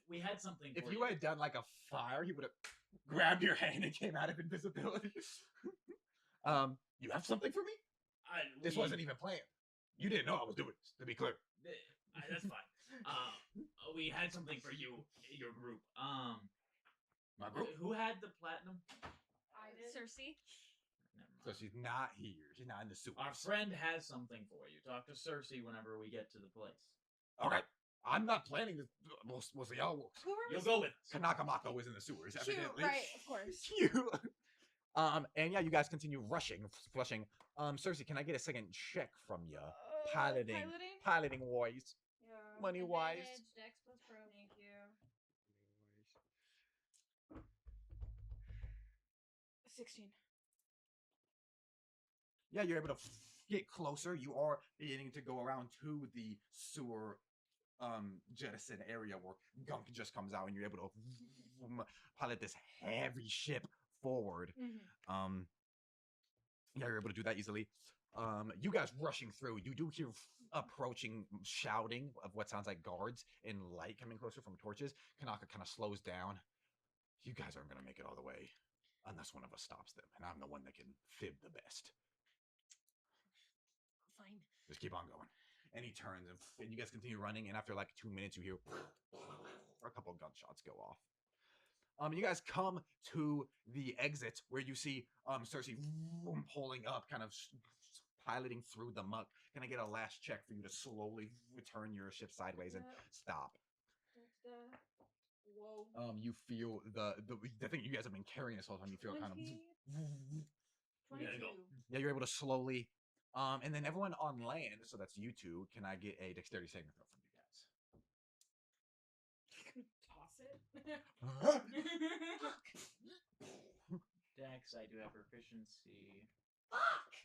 we had something for you. If you had done like a fire, he would have grabbed your hand and came out of invisibility. You have something for me? This wasn't even planned. You didn't know I was doing this, to be clear. That's fine. We had something for you, your group. My group? Who had the platinum? I did. Cersei. So she's not here. She's not in the suit. Our friend has something for you. Talk to Cersei whenever we get to the place. Okay. I'm not planning this. We'll see how it works. You'll go with us. Kanakamoto is in the sewers, Cute, evidently. right, of course. Cute. And yeah, you guys continue flushing. Cersei, can I get a second check from you? Piloting wise. Yeah. Money wise. Advantage, Dex plus pro. Thank you. 16. Yeah, you're able to get closer. You are beginning to go around to the sewer jettison area where gunk just comes out and you're able to pilot this heavy ship forward. Yeah, you're able to do that easily. You guys rushing through, you do hear approaching shouting of what sounds like guards and light coming closer from torches. Kanaka kind of slows down. You guys aren't going to make it all the way unless one of us stops them, and I'm the one that can fib the best. Fine. Just keep on going. And he turns, and you guys continue running, and after like 2 minutes, you hear a couple of gunshots go off. You guys come to the exit where you see Cersei pulling up, kind of piloting through the muck. Can I get a last check for you to slowly return your ship sideways and stop? Whoa. You feel the thing you guys have been carrying this whole time. You feel kind of 22. yeah. You're able to slowly, and then everyone on land. So that's you two. Can I get a dexterity saving throw from you guys? Toss it. Dex, I do have proficiency. Fuck!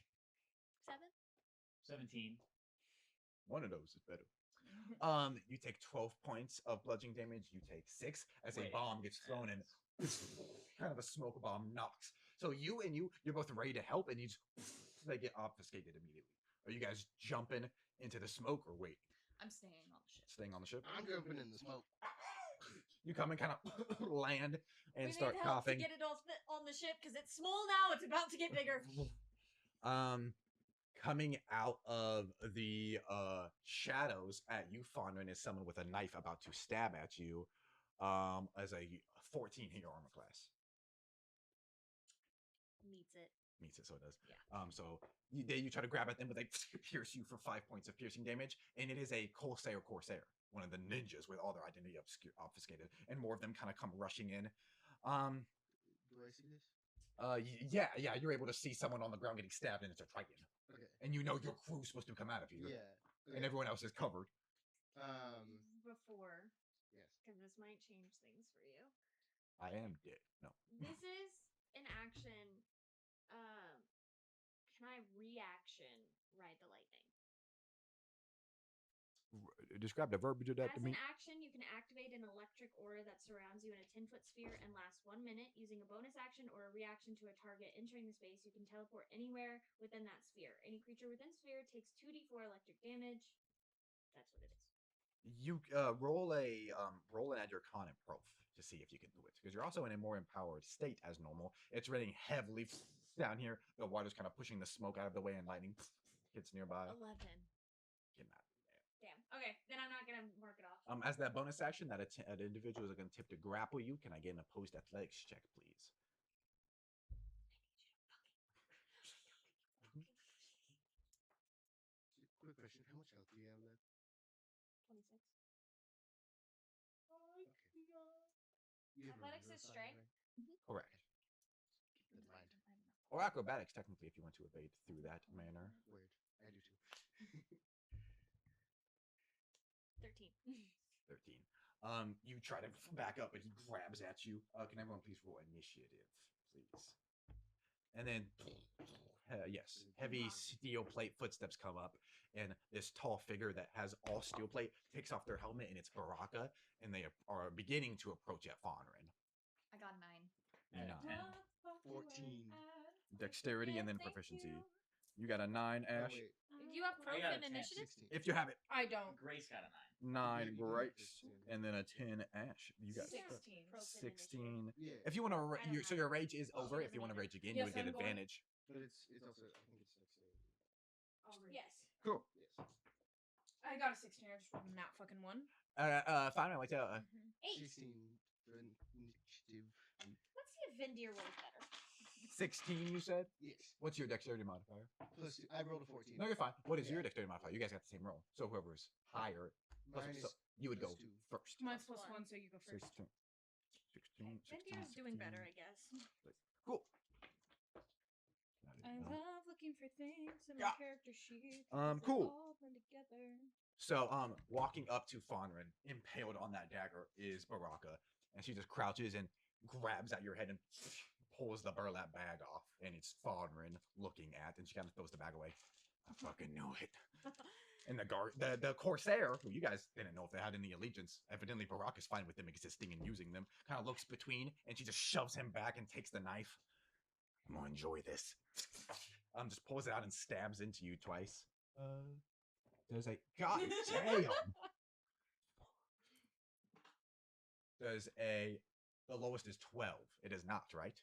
17. One of those is better. You take 12 points of bludgeoning damage. You take 6 as a bomb gets thrown and kind of a smoke bomb knocks. So you're both ready to help, and they get obfuscated immediately. Are you guys jumping into the smoke or wait? I'm staying on the ship. Staying on the ship? I'm jumping in the smoke. You come and kind of land and We start need help coughing. to get it off on the ship because it's small now. It's about to get bigger. Coming out of the shadows at you, Fondren, is someone with a knife about to stab at you as a 14 in your armor class. Meets it. Meets it, so it does. Yeah. So you try to grab at them, but they pierce you for 5 points of piercing damage, and it is a Corsair, one of the ninjas with all their identity obfuscated, and more of them kind of come rushing in. Do I see this? Yeah, you're able to see someone on the ground getting stabbed, and it's a Triton. Okay. And you know your crew's supposed to come out of here. Yeah. Okay. And everyone else is covered. Before, Yes. because this might change things for you. I am dead. No. This is an action. Can I reaction ride the lightning? Describe the verbiage of that As to me. an action, you can activate an electric aura that surrounds you in a 10-foot sphere and lasts 1 minute. Using a bonus action or a reaction to a target entering the space, you can teleport anywhere within that sphere. Any creature within sphere takes 2d4 electric damage. That's what it is. You roll an add your con and prof to see if you can do it, because you're also in a more empowered state as normal. It's raining heavily down here. The water's kind of pushing the smoke out of the way, and lightning hits nearby. 11. You're not. Damn. Okay, then I'm not gonna mark it off. As that bonus action, that an individual is going to tip to grapple you. Can I get an opposed athletics check, please? Quick question: how much health do you have left? 26. Okay. You have Athletics a is real strength. fire, right? Correct. Keep that in mind. Or acrobatics, technically, if you want to evade through that manner. Weird. I do too. 13. 13. You try to back up, but he grabs at you. Can everyone please roll initiative, please? And then, yes, heavy steel plate footsteps come up, and this tall figure that has all steel plate takes off their helmet, and it's Baraka, and they are beginning to approach at Fonrin. I got 9. 9. 14. Dexterity and then Thank proficiency. you. You got a 9, Oh, Ash. wait. Do you have I got a prof in 10. initiative? 16. If you have it. I don't. Grace got a 9, you got Grace, 15. and then a 10, Ash. You got 16. Prof in initiative. 16. Yeah. If you want to, I don't so have your it. rage is Oh, over. she If you want to doesn't rage again, Yes, you would get I'm going. advantage. But it's also, I think it's dexterity. Yes. Cool. Yes. I got a 16. I just rolled a nat fucking 1. Fine, wait till, 8. 16 for initiative. Let's see if Vindir rolls better. 16, you said? Yes. What's your dexterity modifier? Plus 2. I rolled a 14. No, you're fine. What is Yeah. your dexterity modifier? You guys got the same roll. So whoever's higher, Mine so is you would go plus 2. first. Mine's Plus plus one. 1, so you go first. 16. 16, 16, Vindir's doing better, I guess. Cool. I love looking for things in Yeah. my character sheet. Cool. All blend together. So, walking up to Fonrin, impaled on that dagger, is Baraka, and she just crouches and grabs at your head and pulls the burlap bag off, and it's Fonrin looking at, and she kind of throws the bag away. I fucking knew it. And the Corsair, who you guys didn't know if they had any allegiance, evidently Barak is fine with them existing and using them, kind of looks between, and she just shoves him back and takes the knife. I'm gonna enjoy this. Just pulls it out and stabs into you twice. There's a god damn. The lowest is 12. It is not, right?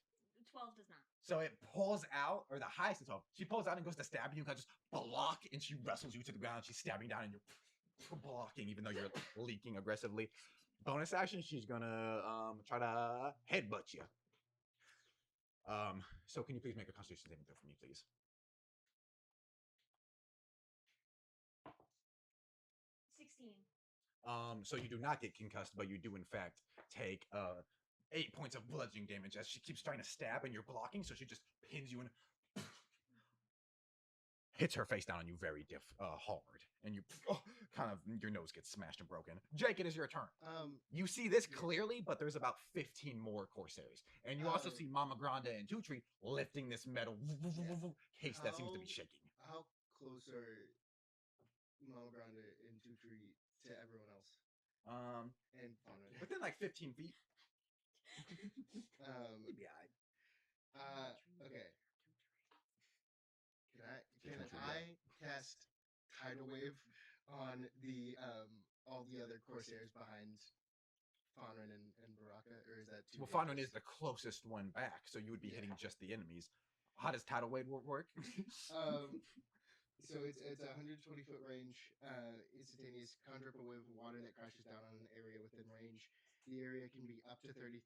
12 does not. So it pulls out, or the highest is 12. She pulls out and goes to stab you, and kind of just block, and she wrestles you to the ground. She's stabbing down, and you're blocking, even though you're leaking aggressively. Bonus action, she's gonna try to headbutt you. So can you please make a Constitution saving throw for me, please? 16. So you do not get concussed, but you do in fact take 8 points of bludgeoning damage as she keeps trying to stab and you're blocking, so she just pins you and hits her face down on you very hard, and you kind of your nose gets smashed and broken. Jake, it is your turn. You see this clearly, but there's about 15 more Corsairs, and you also see Mama Grande and Tutri lifting this metal case that seems to be shaking. How close are Mama Grande and Tutri to everyone else? And Fonrin. Within like 15 feet. Okay. Can I cast Tidal Wave on the all the other Corsairs behind Fonrin and Baraka, or is that too? Well, Fonrin is the closest one back, so you would be hitting just the enemies. How does Tidal Wave work? So it's a 120-foot range, instantaneous. Conjure up a wave of water that crashes down on an area within range. The area can be up to 30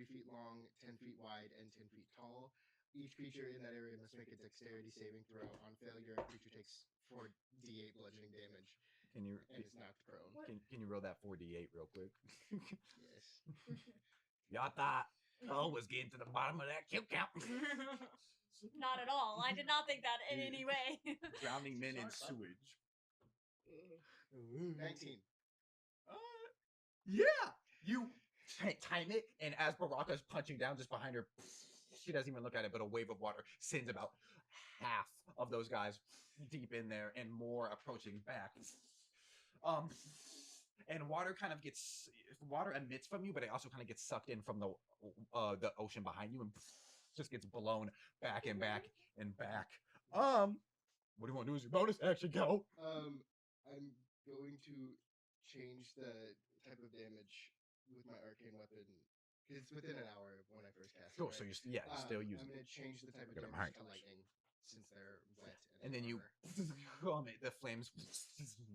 feet long, 10 feet wide, and 10 feet tall. Each creature in that area must make a dexterity saving throw. On failure, a creature takes 4d8 bludgeoning damage and is knocked prone. Can you roll that 4d8 real quick? Yes. Y'all thought Cole was getting to the bottom of that kill count. Not at all. I did not think that in any way. Drowning men in sewage. 19. Yeah! You time it, and as Baraka's punching down just behind her, she doesn't even look at it, but a wave of water sends about half of those guys deep in there and more approaching back. And water emits from you, but it also kind of gets sucked in from the ocean behind you and just gets blown back and back and back. What do you want to do as your bonus action, go? I'm going to change the type of damage with my arcane weapon. It's within an hour of when I first cast it. Cool. Right? So you're still using. I'm going to change the type of damage to lightning since they're wet. And then you, the flames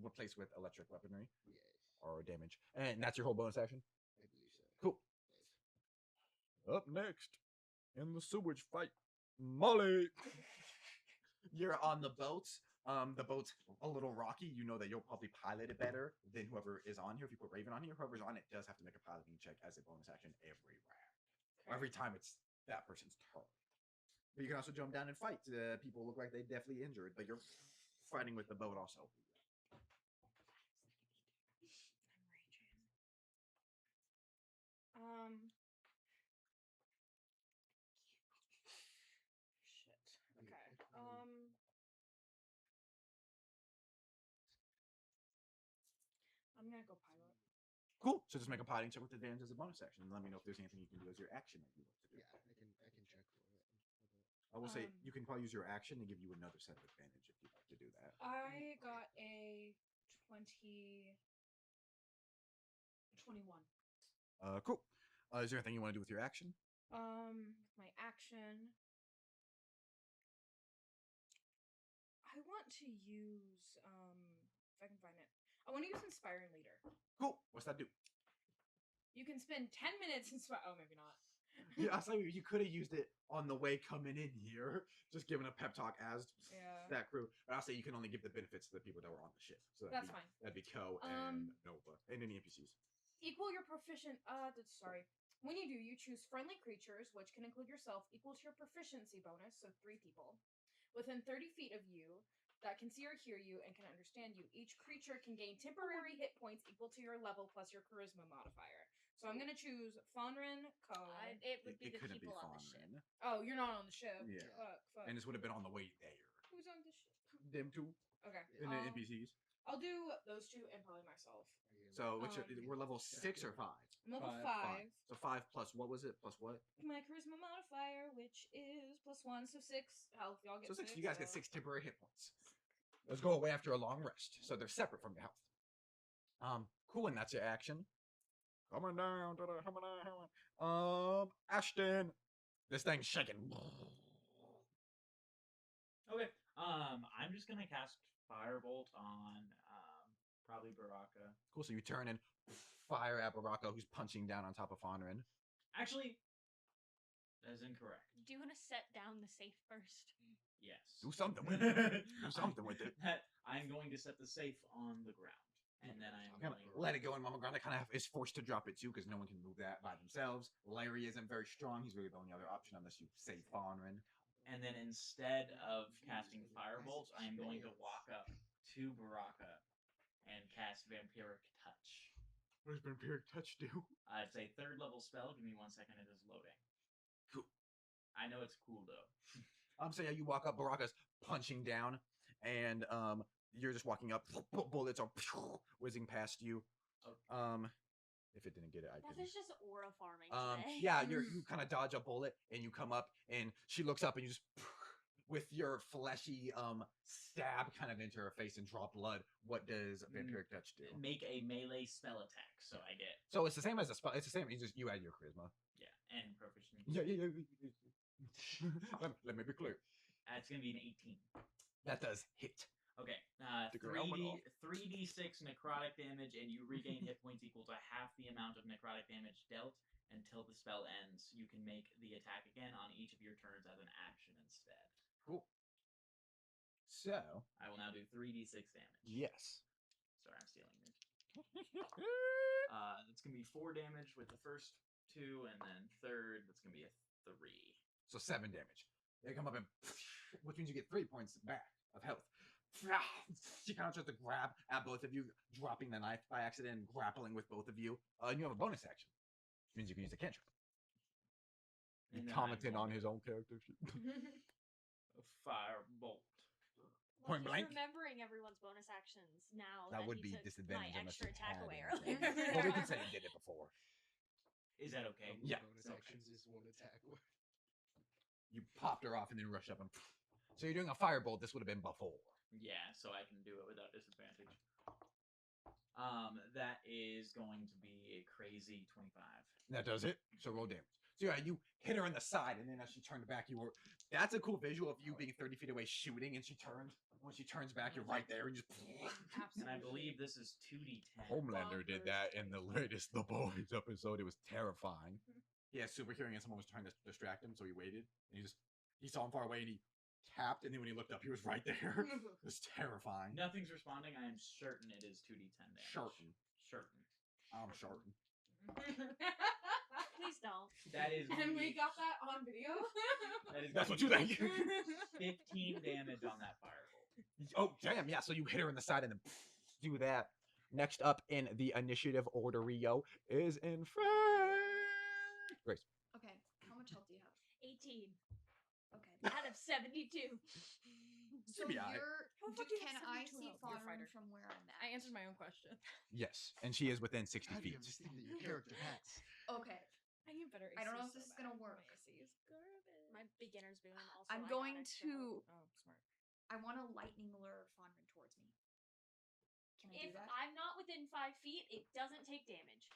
replace with electric weaponry. Yes. Or damage. And that's your whole bonus action? I believe so. Cool. Yes. Up next, in the sewage fight, Molly. You're on the boat. The boat's a little rocky. You know that you'll probably pilot it better than whoever is on here. If you put Raven on here, whoever's on it does have to make a piloting check as a bonus action every round. Every time it's that person's turn. But you can also jump down and fight. People look like they definitely injured, but you're fighting with the boat also. Shit. Okay. I'm gonna go pilot. Cool. So just make a piloting check with advantage as a bonus action, and let me know if there's anything you can do as your action that you want to do. Yeah, I can check for it. I will say you can probably use your action to give you another set of advantage if you'd like to do that. I got a 21. Cool. Is there anything you want to do with your action? My action. I want to use if I can find it. I want to use Inspiring Leader. Cool. What's that do? You can spend 10 minutes oh, maybe not. Yeah, I was like, you could have used it on the way coming in here, just giving a pep talk as that crew. But I'll say you can only give the benefits to the people that were on the ship. So that's fine. That'd be Ko and Nova and any NPCs. Equal your proficient. Sorry. When you do, you choose friendly creatures, which can include yourself, equal to your proficiency bonus, so 3 people, within 30 feet of you that can see or hear you and can understand you. Each creature can gain temporary hit points equal to your level plus your charisma modifier. So I'm gonna choose Fonrin, Ko. It would be the couldn't people be on the ship. Oh, you're not on the ship. Yeah. Fuck. And this would have been on the way there. Who's on the ship? Them two. Okay. And the NPCs. I'll do those two and probably myself. So we're level 6 or 5? I'm level 5. 5. So 5 plus what was it? Plus what? My charisma modifier, which is +1, so 6 health. Y'all get So 6. 6. You guys get 6 temporary hit points. Those go away after a long rest, so they're separate from your health. Cool, and that's your action. Coming down to the Ashton. This thing's shaking. Okay. I'm just gonna cast Firebolt on probably Baraka. Cool. So you turn and fire at Baraka, who's punching down on top of Fonrin. Actually, that is incorrect. Do you want to set down the safe first? Yes. Do something with it. Do something with it. I'm going to set the safe on the ground, and then I'm going to let it go. And Mama Grande kind of is forced to drop it too, because no one can move that by themselves. Larry isn't very strong. He's really the only other option unless you save Fonrin. And then instead of casting Firebolt, I am going to walk up to Baraka and cast Vampiric Touch. What does Vampiric Touch do? It's a 3rd level spell. Give me 1 second. It is loading. Cool. I know it's cool though. So yeah, you walk up. Baraka's punching down, and you're just walking up. Bullets are whizzing past you. If it didn't get it, I can. There's just aura farming today. Yeah, you kind of dodge a bullet, and you come up, and she looks up, and you just, with your fleshy stab kind of into her face and draw blood. What does Vampiric Touch do? Make a melee spell attack, so I get. So it's the same as a spell. It's the same. You add your charisma. Yeah, and proficiency. Yeah. Let me be clear. It's gonna be an 18. That does hit. Okay, 3d6 necrotic damage, and you regain hit points equal to half the amount of necrotic damage dealt until the spell ends. You can make the attack again on each of your turns as an action instead. Cool. So I will now do 3d6 damage. Yes. Sorry, I'm stealing yours. It's gonna be 4 damage with the first 2, and then third, that's gonna be a 3. So 7 damage. They come up and, which means you get 3 points back of health. She kind of tries to grab at both of you, dropping the knife by accident and grappling with both of you. And you have a bonus action, which means you can use a cantrip. And commenting on his own character sheet. Firebolt. Point blank. Remembering everyone's bonus actions now. That would he be took disadvantage my unless extra you attack had away it. earlier. Well, we can say you did it before. Is that okay? Yeah. Bonus actions is one attack. You popped her off and then rushed up and. So you're doing a firebolt. This would have been before. Yeah, so I can do it without disadvantage. That is going to be a crazy 25. That does it. So roll damage. So yeah, you hit her in the side, and then as she turned back, you were. That's a cool visual of you being 30 feet away shooting, and she turned. When she turns back, you're right there, and you just. And I believe this is 2d10. Homelander did that in the latest The Boys episode. It was terrifying. He had super hearing, and someone was trying to distract him, so he waited, and he saw him far away, and he tapped, and then when he looked up, he was right there. It was terrifying. Nothing's responding. I am certain it is 2d10 damage. Certain. I'm certain. Please don't. That is. And we got that on video. That's what you think. 15 damage on that firebolt. Oh, damn, yeah. So you hit her in the side and then do that. Next up in the initiative order, Rio is in Grace. Okay, how much health do you have? 18 Okay. out of 72. So be alright. can I see Fonrin from where I'm at? I answered my own question. Yes, and she is within 60 How do you feet. understand that your character has? Okay. I need better ACs. I don't know if so this is bad. gonna work. My ACs garbage. My beginner's boon also. I'm I got going extra to. Oh, smart. I want to lightning lure Fonrin towards me. Can I If do that? I'm not within 5 feet, it doesn't take damage.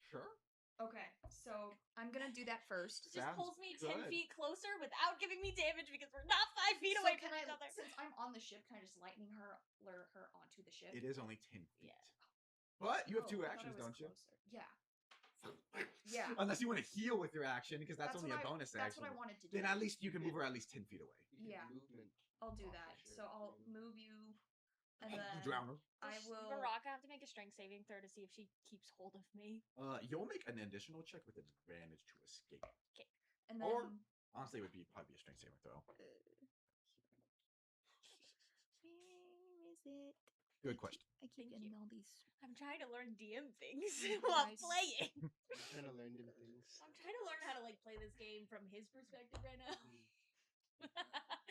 Sure. Okay, so I'm gonna do that first. Just Sounds pulls me 10 good. feet closer without giving me damage because we're not 5 feet So away can from I, each other. since I'm on the ship, can I just lightning lure her onto the ship? It is only 10 feet. Yeah. But you have Oh, two I thought actions, it was don't you? closer. Yeah. Yeah. Unless you want to heal with your action, because that's only a what bonus That's action. what I wanted to do. Then at least you can move her at least 10 feet away. Yeah. Movement. I'll do off that. the So ship. I'll move you, and then Drown her. I Does will. Baraka have to make a strength saving throw to see if she keeps hold of me? You'll make an additional check with advantage to escape. And then. Or honestly, it would be probably a strength saving throw. Where is it? Good question. I keep Thank getting you. all these. I'm trying to learn DM things You while guys- playing. I'm trying to learn new things. I'm trying to learn how to play this game from his perspective right now.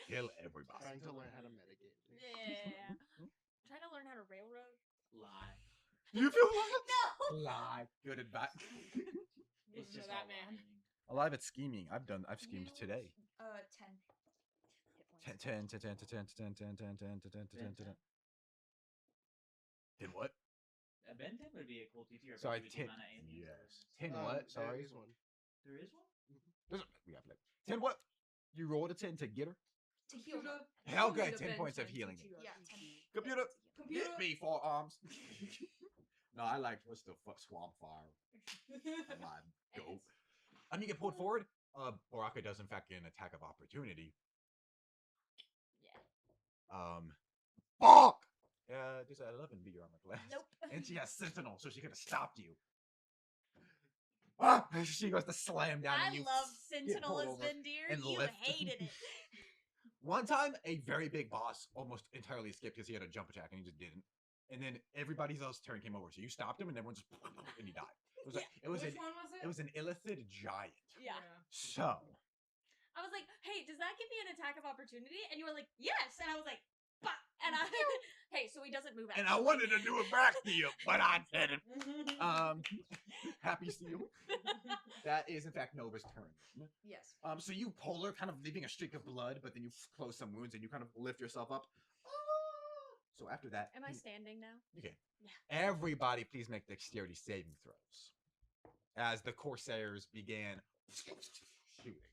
Kill everybody. Trying to learn how to metagame. Yeah. I'm trying to learn how to Lie. You feel what? No. Lie. Good advice. It's Listen to just that all man. lying. Alive at scheming. I've schemed You- today. 10 hit points. 10, 10, 10, 10, 10, 10, 10, 10, 10, 10, 10, 10. Did what? Ben 10 would be a cool TTRPG. Sorry, with the 10. amount of aliens there Yes. is. 10 what? Sorry. There is one. There is one? We got like 10 what? You rolled a 10 to get her? To heal her. Hell, Only okay, the 10 Ben points of 10 healing. TTRPG. Yeah, 10. Computer, Computer. hit me, forearms. No, I like, what's the fuck, swamp fire. Alive, go. You get pulled forward. Baraka does in fact get an attack of opportunity. Yeah. Fuck! Does that 11 be your armor class? Nope. And she has Sentinel, so she could have stopped you. Ah! She goes to slam down I and you love get Sentinel pulled as over Vendir. and You lift. hated it. One time, a very big boss almost entirely escaped because he had a jump attack and he just didn't. And then everybody else's turn came over, so you stopped him and everyone just and he died. It was, Which one was it? it was an Illithid giant. Yeah. So I was like, hey, does that give me an attack of opportunity? And you were like, yes. And I was like, bah. And I, hey, so he doesn't move out. and I wanted to do it back to you, but I didn't. Happy Seal. That is in fact Nova's turn. Yes. So you pull her, kind of leaving a streak of blood, but then you close some wounds and you kind of lift yourself up. So after that, Am I standing now? you can. Yeah. Everybody, please make dexterity saving throws as the Corsairs began shooting.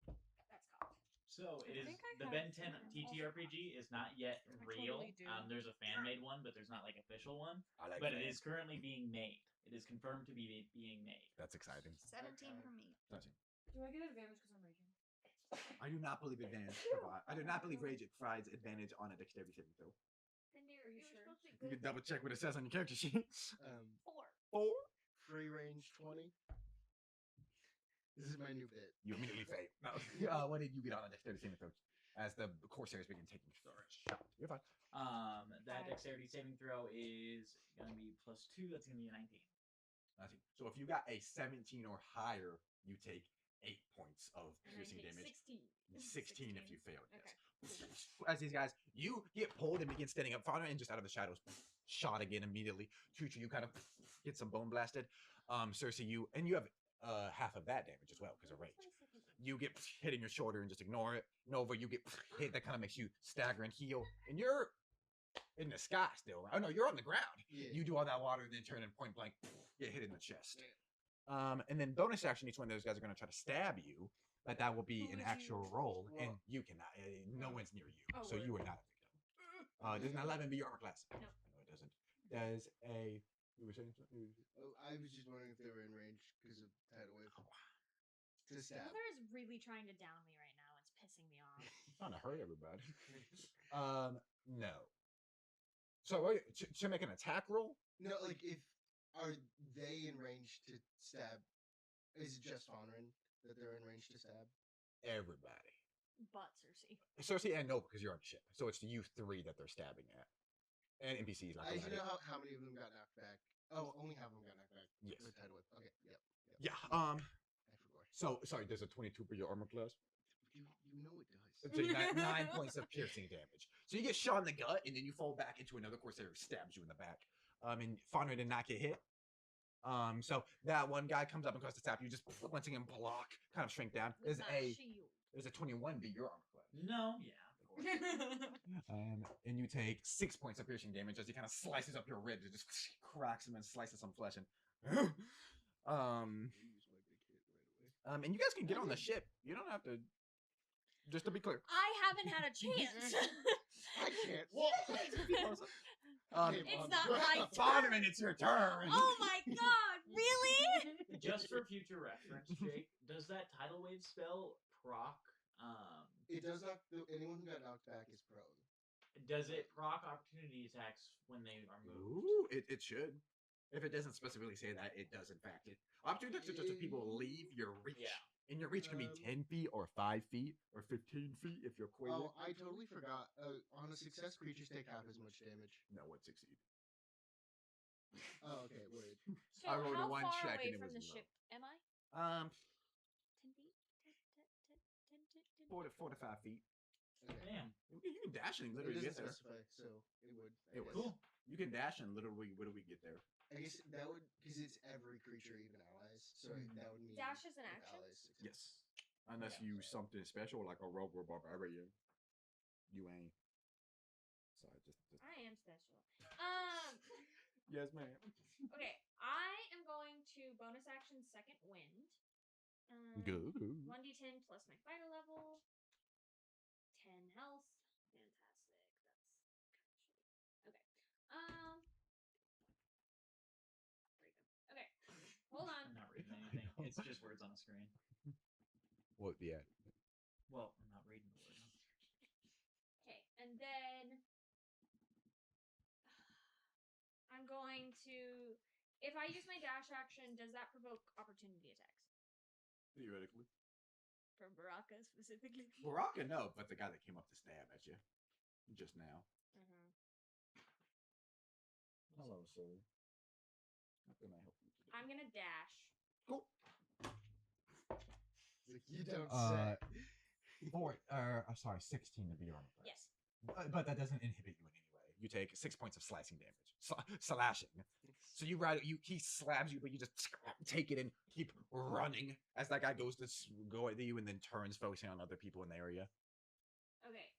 That's cocked. So it I is think I the have Ben 10 one. TTRPG is not yet I real. totally do. There's a fan made one, but there's not like official one. I like But that. it is currently being made. It is confirmed to be being made. That's exciting. 17 for me. Do I get advantage because I'm raging? I do not believe advantage. I do not believe rage provides advantage on a dexterity saving throw. Vendir, Are you you're sure? supposed to be You good. can double check what it says on your character sheet. 4. 4. Free range 20. This is my new bit. You immediately fail. No. What did you get on a dexterity saving throw? As the Corsairs begin taking shots. You're fine. That dexterity saving throw is gonna be +2. That's gonna be a 19. So if you got a 17 or higher, you take 8 points of piercing damage. 16 if you fail. Yes. As these guys, you get pulled and begin standing up, Fauna, and just out of the shadows, shot again immediately. Tucci, you kind of get some bone blasted. Cersei, you have half of that damage as well because of rage. You get hit in your shoulder and just ignore it. Nova, you get hit. That kind of makes you stagger and heal. And you're in the sky still. Right? Oh no, you're on the ground. Yeah. You do all that water, then turn and point blank, get hit in the chest. And then bonus action, each one of those guys are going to try to stab you, but that will be Who an would actual you roll, roll? and you cannot. No one's near you, Oh, so word. you are not a victim. Does an 11 be your armor class? No. No, it doesn't. Does a... You were saying something? Oh, I was just wondering if they were in range because of tidal wave. To stab. Mother is really trying to down me right now. It's pissing me off. I'm trying to hurt everybody. No. So to make an attack roll? No, like if are they in range to stab? Is it just Fonrin that they're in range to stab? Everybody. But Cersei. Cersei and Nova, because you're on the ship. So it's you 3 that they're stabbing at. And NPCs like I that. should know how many of them got knocked back. Oh, only half of them got knocked back. Yes. With tidal wave. Okay. Yep. Yeah. I forgot. So sorry, does a 22 be your armor class? You know it does. So you got 9 points of piercing damage. So you get shot in the gut, and then you fall back into another Corsair who stabs you in the back. And Fauna did not get hit. So that one guy comes up and tries to stab you, just once again block, kind of shrink down. With my shield. There's a 21 be your armor class. No. Yeah. And you take 6 points of piercing damage as he kind of slices up your ribs and just cracks them and slices some flesh. And and you guys can get on the ship. You don't have to. Just to be clear. I haven't had a chance. I can't walk. It's not my Fauna, turn. it's your turn. Oh my god, really? Just for future reference, Jake, does that tidal wave spell proc? It does not. Anyone who got knocked back is prone. Does it proc opportunity attacks when they are moved? Ooh, it should. If it doesn't specifically say that, it does in fact. Opportunity attacks are just when people leave your reach. Yeah. And your reach can be 10 feet or 5 feet or 15 feet if you're quaking. Oh, I totally forgot. On a success, creatures take half as much damage. No, would succeed. Oh, okay, word. So I rolled a how 1 far check away and it from the was ship am I? 10 feet? 10 4 to 5 feet. Okay. Damn. You can dash and It literally doesn't get there. specify, so it would. I It guess. would. Cool. You can dash and literally get there. I guess that would because it's every creature, even allies. So that would mean Dash is an with action? allies, 6 Yes. Unless you use something special like a rogue or barbarian. You ain't. Sorry, just. I am special. Yes, ma'am. Okay, I am going to bonus action second wind. Good. 1d10 plus my fighter level. 10 health. Fantastic. That's kind of shitty. Okay. There you go. Okay. Hold on. I'm not reading anything. It's just words on the screen. What? Yeah. Well, I'm not reading the word. Okay, and then I'm going to. If I use my dash action, does that provoke opportunity attacks? Theoretically. From Baraka specifically? Baraka, no, but the guy that came up to stab at you just now. Mm-hmm. Hello, sir. How can I help you? I'm gonna dash. Cool. Like, you don't say. Sorry, 16 to be on. Yes. But that doesn't inhibit you in any way. You take 6 points of slicing damage. Slashing. So he slabs you, but you just take it and keep running as that guy goes to go at you and then turns, focusing on other people in the area. Okay.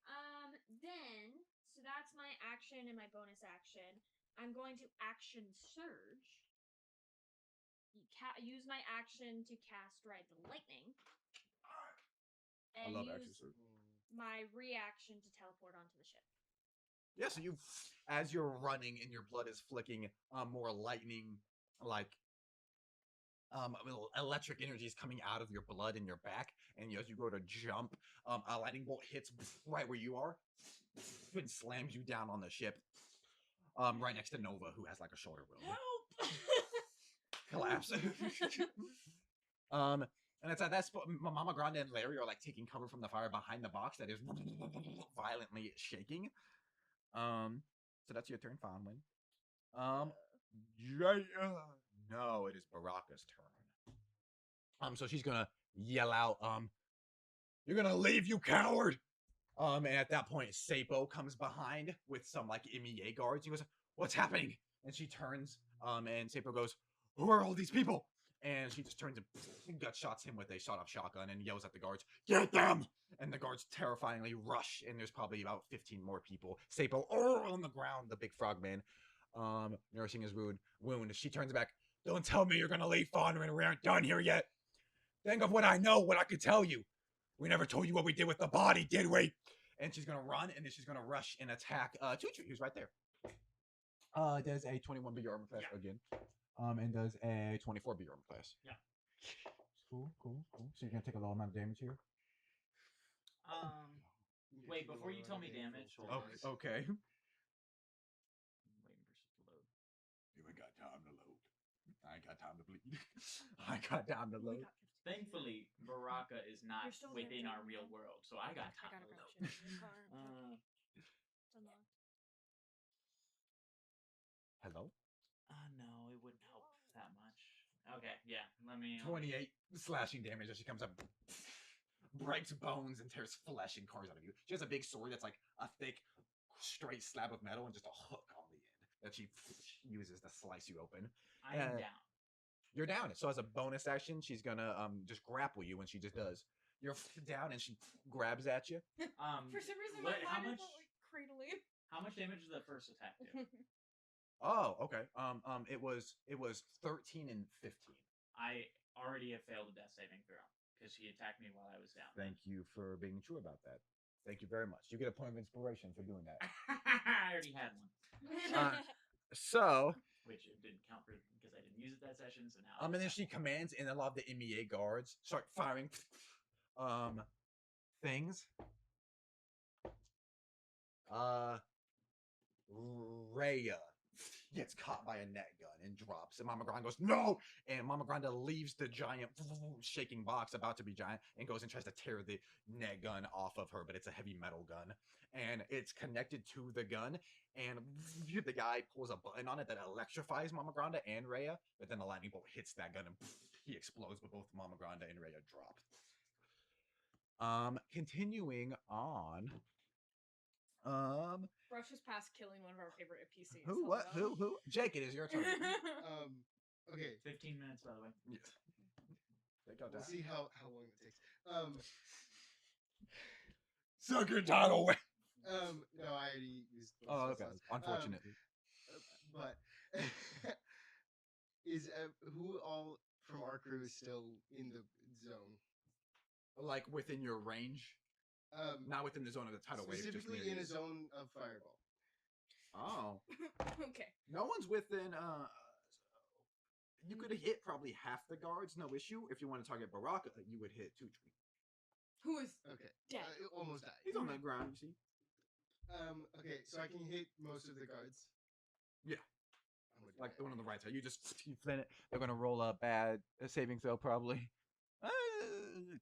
Then so that's my action and my bonus action. I'm going to action surge. Use my action to cast Ride the Lightning. And I love use action surge. my reaction to teleport onto the ship. Yeah, so as you're running and your blood is flicking, more lightning, like electric energy is coming out of your blood in your back, and as you go to jump, a lightning bolt hits right where you are, and slams you down on the ship, right next to Nova, who has like a shoulder wound. Help! Collapse. And it's at that spot, Mama Grande and Larry are like taking cover from the fire behind the box that is violently shaking. So that's your turn, Fonwin. No, it is Baraka's turn. So she's gonna yell out, "You're gonna leave, you coward!" And at that point, Sapo comes behind with some like MEA guards. He goes, "What's happening?" And she turns, and Sapo goes, "Who are all these people?" And she just turns and gut shots him with a sawed-off shotgun and yells at the guards, "Get them!" And the guards terrifyingly rush, and there's probably about 15 more people. Sapo on the ground, the big frogman, nursing his wound. She turns back, "Don't tell me you're gonna leave, Fonrin. We aren't done here yet. Think of what I know, what I could tell you. We never told you what we did with the body, did we?" And she's gonna run, and then she's gonna rush and attack Tucci, who's right there. Does a 21 be your armor class again? And does a 24 be your armor class? Yeah. Cool. So you're gonna take a low amount of damage here. Wait, before you tell me damage, hold on. Okay. I'm waiting for shit to load. You ain't got time to load. I ain't got time to bleed. I ain't got time to load. Thankfully, Baraka is not You're still within there, our John. real world, so I got I time gotta to grab load. shit in your car. It's unlocked. Hello? No, it wouldn't help that much. Okay, yeah, let me... 28 slashing damage as she comes up, breaks bones and tears flesh and carves out of you. She has a big sword that's like a thick, straight slab of metal and just a hook on the end that she uses to slice you open. I am down. You're down. So as a bonus action, she's gonna just grapple you when she just does. You're down and she grabs at you. For some reason, What- my how mind is much- not like cradling. How much damage did the first attack do? Oh, okay. It was 13 and 15. I already have failed a death saving throw because she attacked me while I was down. Thank you for being true about that. Thank you very much. You get a point of inspiration for doing that. I already had one, So, which it didn't count for because I didn't use it that session. So now. and then she commands, and a lot of the MEA guards start firing, things. Rhea gets caught by a net gun and drops, and Mama Grande goes, "No!" And Mama Grande leaves the giant shaking box, about to be giant, and goes and tries to tear the net gun off of her, but it's a heavy metal gun, and it's connected to the gun, and the guy pulls a button on it that electrifies Mama Grande and Rhea, but then the lightning bolt hits that gun, and he explodes, but both Mama Grande and Rhea drop. Continuing on, Brush is past killing one of our favorite NPCs. Who? What? Who? Jake, it is your turn. Okay. 15 minutes, by the way. Yeah. Take out We'll that. see how long it takes. Suck your time away. No, I already used. Oh, okay. Unfortunately. But is who all from our crew is still in the zone? Like within your range? Not within the zone of the tidal wave. Just Specifically near in you. a zone of fireball. Oh. Okay. No one's within. You could hit probably half the guards, no issue. If you want to target Baraka, you would hit Tutri. Who is Okay. dead? Almost died. He's on the ground, you see. Okay, so I can hit most of the guards. Yeah. I'm gonna do Like that. the one on the right side. You flint it. They're gonna roll a bad saving throw, probably.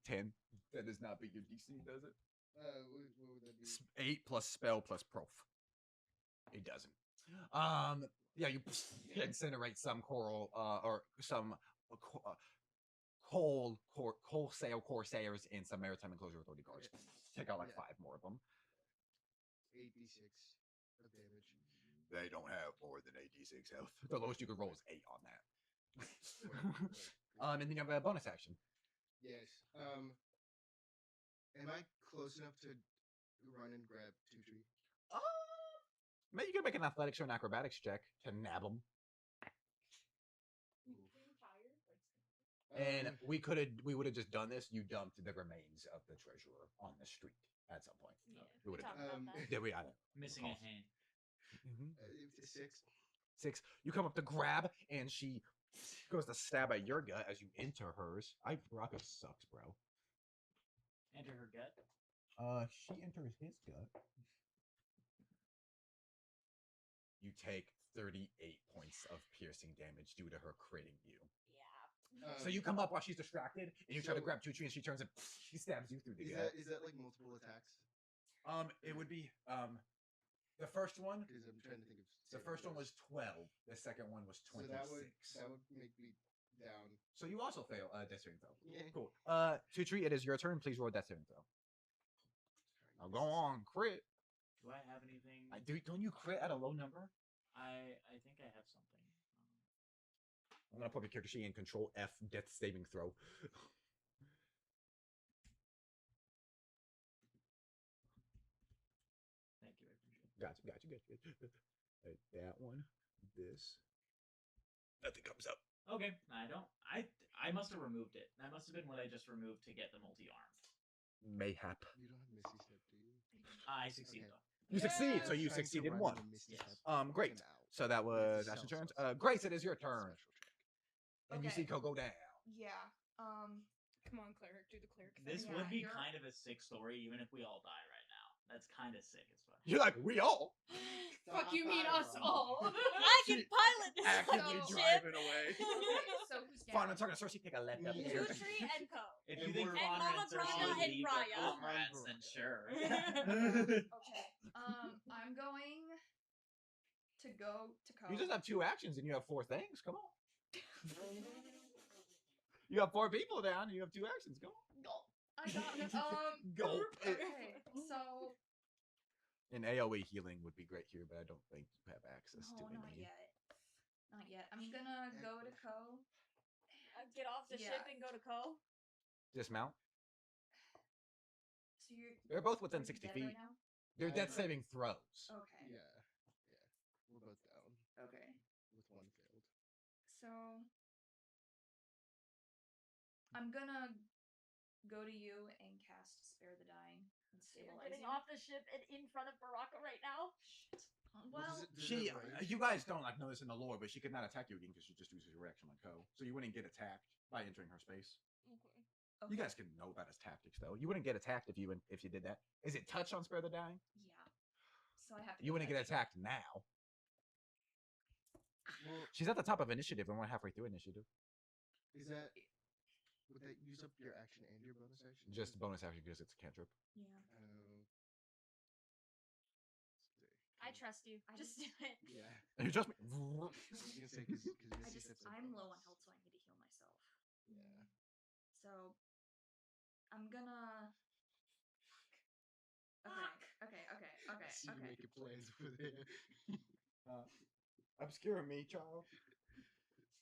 10. That does not beat your DC, does it? What would that be? 8 plus spell plus prof. It doesn't. Yeah, you incinerate some coral, or some wholesale corsairs and some maritime enclosure authority guards. Okay. Take out like Yeah. 5 more of them. 8d6 of damage. They don't have more than 8d6 health. The lowest you could roll is 8 on that. And then you have a bonus action. Yes. Am I close enough to run and grab Tutri? Maybe you can make an athletics or an acrobatics check to nab them. And we would have just done this. You dumped the remains of the treasurer on the street at some point. Yeah, We would have talked done about that. that. I don't. Missing a hand. 6. 6. You come up to grab, and she goes to stab at your gut as you enter hers. Baraka sucks, bro. Enter her gut. She enters his gut. You take 38 points of piercing damage due to her critting you. Yeah. So you come up while she's distracted, and you try to grab Tutri, and she turns and she stabs you through the gut. Is that like multiple attacks? It would be the first one. Because I'm trying to think of. The first one was 12. The second one was 26. So that would make me down. So you also fail death saving throw. Yeah. Cool. Tutri, it is your turn. Please roll a death saving throw. Now go on, crit. Do I have anything? Don't you crit at a low number? I think I have something. I'm gonna put my character sheet in Control F death saving throw. Thank you, I appreciate it. Gotcha. Right, that one. This. Nothing comes up. Okay, I must have removed it. That must have been what I just removed to get the multi-arm. Mayhap. You don't have Misty Step, do you? I succeed Okay. though. You succeed, so I'm you trying to succeeded run one. into Misty Yes. Step Great. and out. So that was It's a Ashton cell, turns. so it's Grace, it is your turn. special check. And you Okay. see Ko go down. Yeah. Come on, cleric, do the cleric thing. This Yeah, would be you're- kind of a sick story, even if we all die right now. That's kind of sick as fuck. You're like, we all Fuck you, mean us all. I can pilot this actively fucking ship. driving away. So who's down? Fine, I'm talking to Cersei. Take a left up here. Tutri and Co. If And you think we're- Fawn and Mama and Cersei Braga would and leave their Raya. comrades, then sure. Okay. I'm going to go to Ko. You just have 2 actions and you have 4 things. Come on. You have 4 people down and you have 2 actions. Come on. I got it. Gulp. Okay. So An AoE healing would be great here, but I don't think you have access no, to not any. yet. Not yet. I'm gonna go to Ko. Get off the ship Yeah. and go to Co. Dismount. So you're. They're both within are you 60 dead feet. Right now? They're death saving throws. Okay. Yeah. We're both down Okay. with 1 failed. So I'm gonna go to you and cast Spare the Dying and You're stabilize getting you. off the ship and in front of Baraka right now. Shit. Well, Well, does She, it have range? you guys don't know this in the lore, but she could not attack you again because she just uses your reaction on Ko. So you wouldn't get attacked by entering her space. Okay. You guys can know that as tactics, though. You wouldn't get attacked if you did that. Is it touch on Spare the Dying? yeah. So I have to. You wouldn't get touch. attacked now. Well, She's at the top of initiative, and we're halfway through initiative. is that would that use up your action and your bonus action? Just bonus action because it's a cantrip. Yeah. I trust you. I Just just- do it. Yeah. You trust me? I was gonna say because I'm low on health, so I need to heal myself. Yeah. So I'm gonna. Okay. Okay, See you okay. making plans over there. Obscure me, child.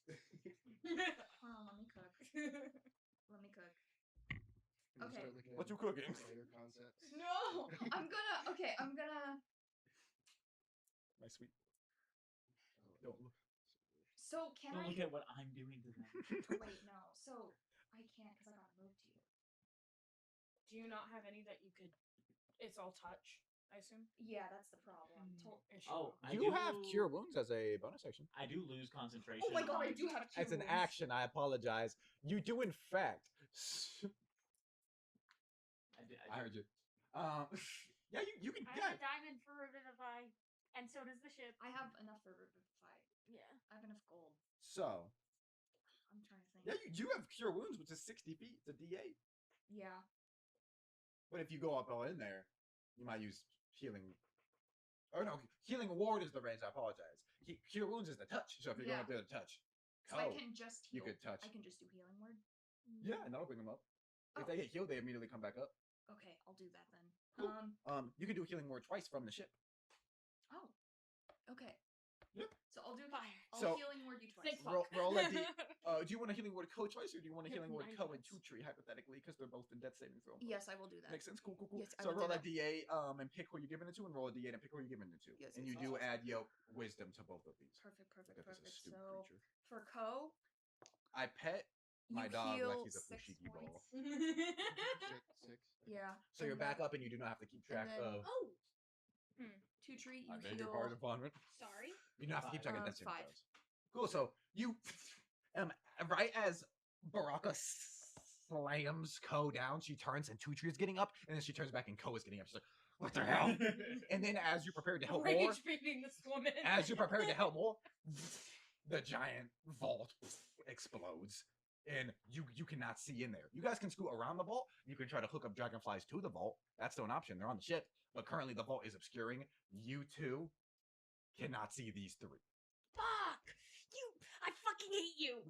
Hold on, let me cook. Let me cook. And you Okay. start looking What at you cooking? player concepts. No! I'm gonna... My sweet. Don't look. So, can Don't I... look at what I'm doing to them. Wait, no. So, I can't because I gotta move to you. Do you not have any that you could? It's all touch, I assume. Yeah, that's the problem. Oh, I You do have Cure Wounds as a bonus action. I do lose concentration. Oh my god, I do have Cure As an Wounds. action, I apologize. You do, in fact. I heard you. Yeah, you can. I Yeah. have a diamond for Revivify, and so does the ship. I have enough for Revivify. Yeah. I have enough gold. So, I'm trying to think. yeah, you do have Cure Wounds, which is 60 feet. It's a D8. Yeah. But if you go up all in there, you might use healing. Oh no, healing ward is the range. I apologize. Cure Wounds is the touch. So if you're going up there to touch, So I can just heal. you could touch. I can just do healing word. Yeah, and that'll bring them up. If they get healed, they immediately come back up. Okay, I'll do that then. Cool. You can do healing word twice from the ship. Oh. Okay. Yep. So I'll do Fire. I'll healing word you twice. Thank fuck. Roll a D. Do you want a healing word co twice, or do you want a Yep, healing word 9 co and points. two tree hypothetically, because they're both in death saving throw? Yes, I will do that. Makes sense. Cool. Yes, I So will do roll a that. D8 and pick who you're giving it to, and roll a D8 and pick who you're giving it to. Yes, and yes, you yes, do yes. add wisdom to both of these. Perfect. Look at this So astute creature. for Co, I pet my you dog like heal he's a 6 fushigi ball. points. 6. Yeah. So you're and back then up, and you do not have to keep track then- of. Oh, Two tree, you I beg heal your pardon, Vonman. Sorry. You don't have to keep track of death saving 5. throws. Cool. So you, right as Baraka slams Ko down, she turns and Two Tree is getting up, and then she turns back and Ko is getting up. She's like, "What the hell?" And then as you prepare to help more, rage beating this woman. as you prepare to help more, the giant vault explodes, and you cannot see in there. You guys can scoot around the vault. You can try to hook up dragonflies to the vault. That's still an option. They're on the ship, but currently the vault is obscuring. You two cannot see these three. Fuck! I fucking hate you!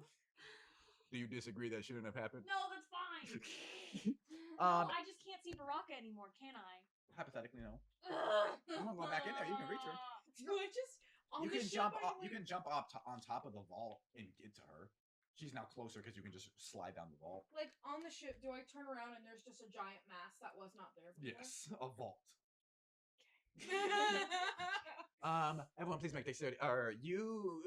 Do you disagree that shouldn't have happened? No, that's fine. Um, No, I just can't see Baraka anymore, can I? Hypothetically, no. Ugh. I'm gonna go back in there. You can reach her. Do I just on You the can ship, jump I up. You can jump up on top of the vault and get to her. She's now closer because you can just slide down the vault. like on the ship. Do I turn around and there's just a giant mass that was not there before? Yes, a vault. Everyone, please make dexterity. You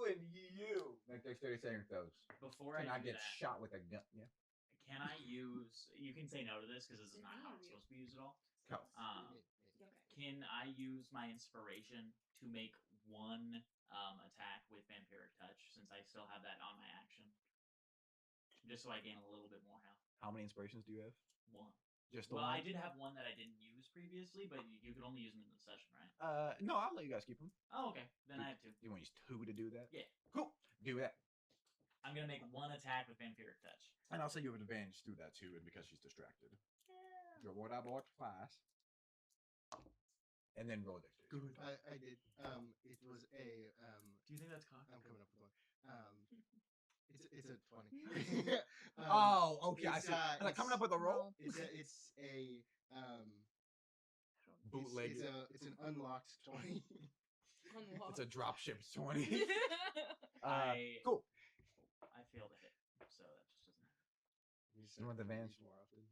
and you make dexterity saving throws. Before I Cannot do get that, shot with a gun. Yeah. can I use? You can say no to this because this is not how it's supposed to be used at all. Go. Can I use my inspiration to make one attack with vampiric touch, since I still have that on my action, just so I gain a little bit more health? How many inspirations do you have? One. Just the Well, one. I did have one that I didn't use previously, but you could only use them in the session, right? No, I'll let you guys keep them. Oh, okay. Then I have two. You want to use 2 to do that? Yeah. Cool. Do that. I'm gonna make one attack with vampiric touch. And I'll say you have an advantage through that too, and because she's distracted. Go roll that board twice. And then roll a dexterity. Good. I did. It was a Do you think that's cocked? I'm coming up with one. It's a 20. Oh, okay. I it's, see. Like coming up with a roll. It's a Bootleg. It's an unlocked 20. It's a dropship 20. Cool. I failed a hit, so that just doesn't happen. You want the advantage? more often.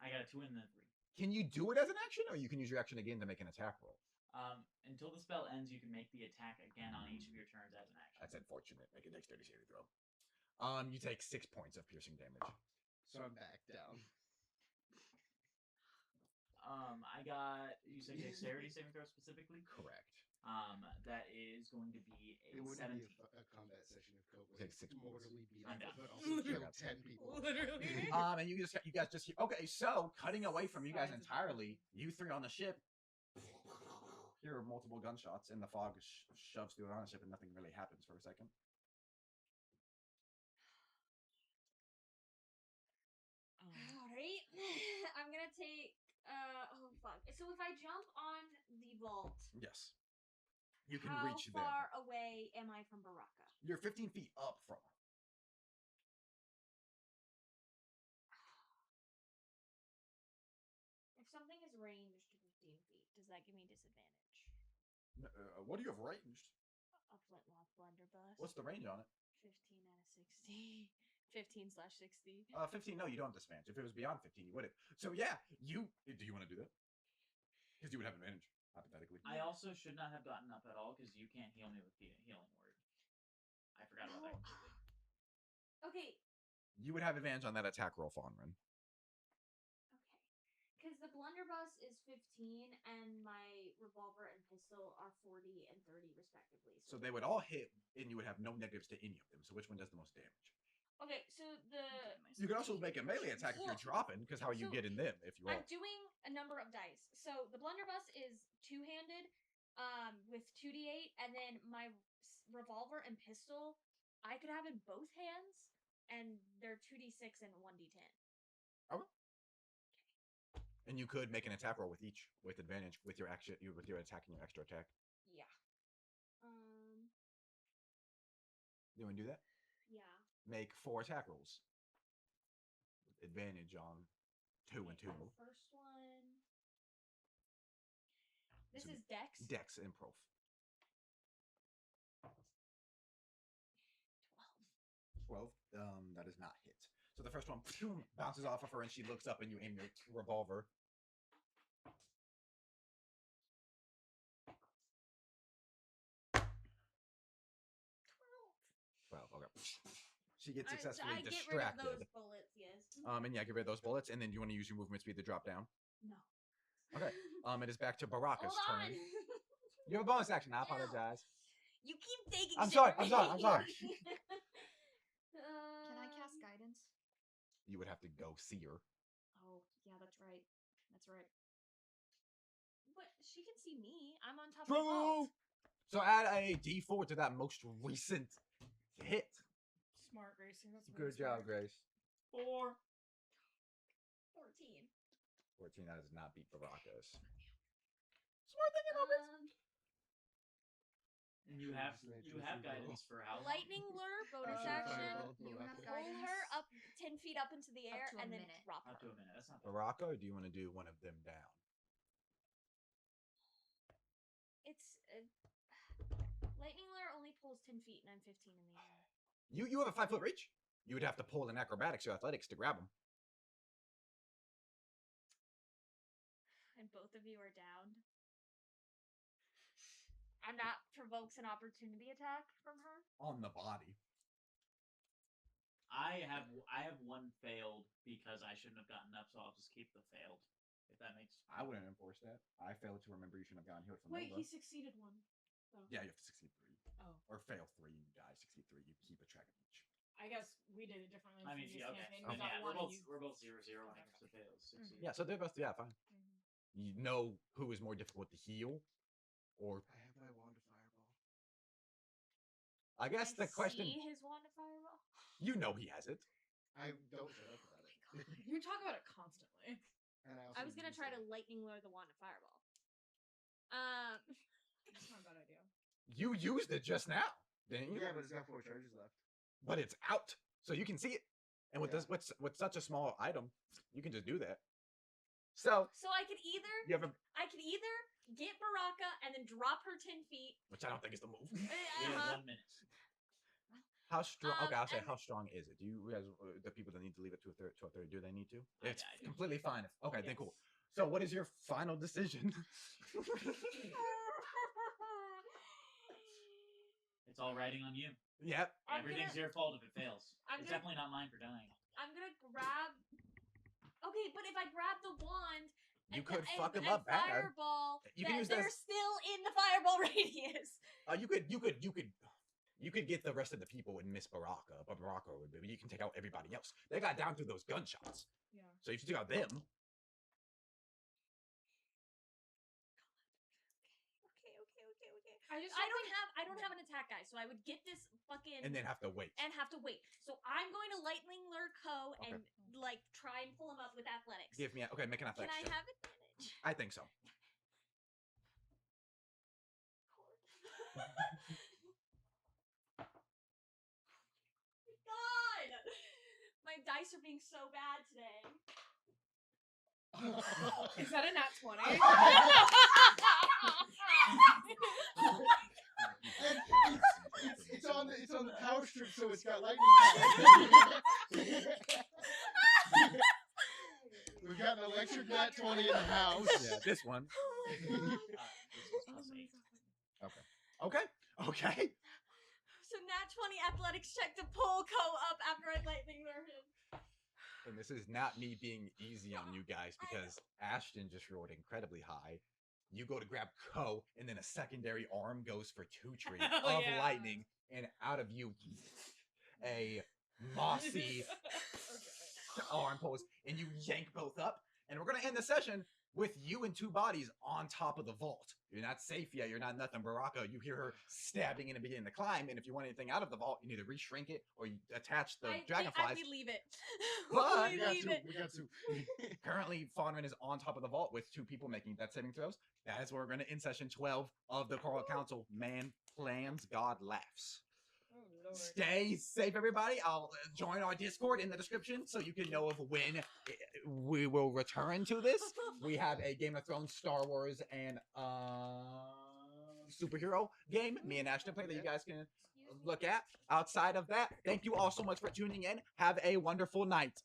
I got a 2 and then a 3. Can you do it as an action, or you can use your action again to make an attack roll? Until the spell ends, you can make the attack again on each of your turns as an action. That's unfortunate. Make a dexterity saving throw. You take 6 points of piercing damage. So I'm back down. I got, you said dexterity saving throw specifically? Correct. That is going to be It a wouldn't 17. be a combat session if Cope was Take 6 mortally beat I'm up, down. but also killed 10 people. Literally. And you guys just okay. So cutting away from you guys entirely, you three on the ship hear multiple gunshots, and the fog shoves through on the ship, and nothing really happens for a second. Alright. I'm gonna take oh fuck. So if I jump on the vault, Yes, you can how reach them. far away am I from Baraka? You're 15 feet up from her. If something is ranged 15 feet. advantage. What do you have ranged? A flintlock blunderbuss. What's the range on it? 15 out of 60. 15/60. 15. No, you don't have disadvantage. If it was beyond 15, you wouldn't. So yeah, do you want to do that? Because you would have advantage hypothetically. I also should not have gotten up at all because you can't heal me with the healing word. I forgot about that completely. Okay. You would have advantage on that attack roll, Fawnren. Okay. Because the blunderbuss is 15, and my revolver and pistol are 40 and 30 respectively. So they would all hit, and you would have no negatives to any of them. So which one does the most damage? Okay, so You can also make a melee attack if you're dropping, because how are you So, getting them if you roll? I'm doing a number of dice. So the blunderbuss is two-handed, with 2d8, and then my revolver and pistol, I could have in both hands, and they're 2d6 and 1d10. Okay. And you could make an attack roll with each, with advantage, with your action, with your attack and your extra attack. Yeah. You want to do that? Yeah. Make 4 attack rolls. With advantage on 2 and 2. The first one. This So is Dex. Dex improv. 12. That is not hit. So the first one bounces off of her, and she looks up, and you aim your revolver. 12. Okay. She gets successfully distracted. Get rid of those bullets, yes. And yeah, get rid of those bullets, and then you want to use your movement speed to drop down. No. Okay. It is back to Baraka's Hold turn. on. You have a bonus action. I apologize. You keep taking. I'm shit sorry. from I'm sorry. me. I'm sorry. Can I cast guidance? You would have to go see her. Oh, yeah, that's right. That's right. But she can see me. I'm on top of the True. vault. So add a D4 to that most recent hit. Smart, Gracie. That's Good job, Grace. 4. 14. 14. That does not beat Baraka's. Smart thing, You have guidance for how long? Lightning lure, bonus action. You have Pull guidance. her up 10 feet up into the air to a and then minute. drop Up her. to a minute. That's not bad. Baraka, or do you want to do one of them down? It's lightning lure only pulls 10 feet and I'm 15 in the air. You have a 5-foot reach. You would have to pull an acrobatics or athletics to grab him. And both of you are downed. And that provokes an opportunity attack from her. On the body. I have one failed because I shouldn't have gotten up, so I'll just keep the failed. If that makes. I wouldn't enforce that. I failed to remember you shouldn't have gotten healed from Wait, Nova. he succeeded one. So. Yeah, you have to succeed 3. Oh. Or fail 3 and you die. Succeed 3. You keep a track of each. I guess we did it differently. I mean, in yeah, previous okay. campaign. We got Yeah, one and we're both 0-0 when it comes to fails. Succeed. Yeah, so they're both, yeah, fine. You know who is more difficult to heal, or I have my wand of fireball. I guess the question, See his wand of fireball. you know he has it. I don't shut up about it. You talk about it constantly. And I was gonna use try it. to lightning lure the wand of fireball. That's not a bad idea. You used it just now, didn't you? Yeah, but it's got 4 charges left. But it's out, so you can see it. And with Yeah. this, with such a small item, you can just do that. So So I could either you have a, get Baraka and then drop her 10 feet. which I don't think is the move. We have 1 minute. How strong? Okay, I'll say and- how strong is it? Do you guys, the people that need to leave at 12:30, do they need to? I It's do. completely fine. Okay, then Yes. cool. So what is your final decision? It's all riding on you. Yep. I'm Everything's gonna- your fault if it fails. I'm It's gonna- definitely not mine for dying. I'm gonna grab. Okay, but if I grab the wand, You and could the- fuck and- him and up bad. Fireball. You can use they're this- still in the fireball radius. You could get the rest of the people and miss Baraka, but Baraka would be. You can take out everybody else. They got down through those gunshots. Yeah. So if you take out them, Okay. I just I don't have an attack guy, so I would get this fucking and then have to wait. and have to wait. So I'm going to lightning lure Co Okay. and like try and pull him up with athletics. Give me okay. Make an Can athletics I check. have advantage? I think so. God, my dice are being so bad today. Is that a nat 20? electric, so it's got lightning power. We've got an electric nat 20 in the house. Yeah, this one. This was plus 8. Okay. So nat 20 athletics check to pull Ko up after I lightning lure him. And this is not me being easy on you guys because Ashton just rolled incredibly high. You go to grab Ko, and then a secondary arm goes for Two Tree of lightning, and out of you, a mossy arm pulls, and you yank both up. And we're gonna end the session with you and two bodies on top of the vault. You're not safe yet. You're not nothing. Baraka, you hear her stabbing in the beginning to climb, and if you want anything out of the vault, you either reshrink it or you attach the dragonflies. We leave it. But We got to. currently, Fawnren is on top of the vault with two people making death saving throws. That is where we're going to end session 12 of the Coral Council. Man plans, God laughs. Oh, Lord. Stay safe, everybody. I'll join our Discord in the description so you can know of when we will return to this. We have a Game of Thrones, Star Wars, and superhero game. Me and Ashton play that you guys can look at. Outside of that, thank you all so much for tuning in. Have a wonderful night.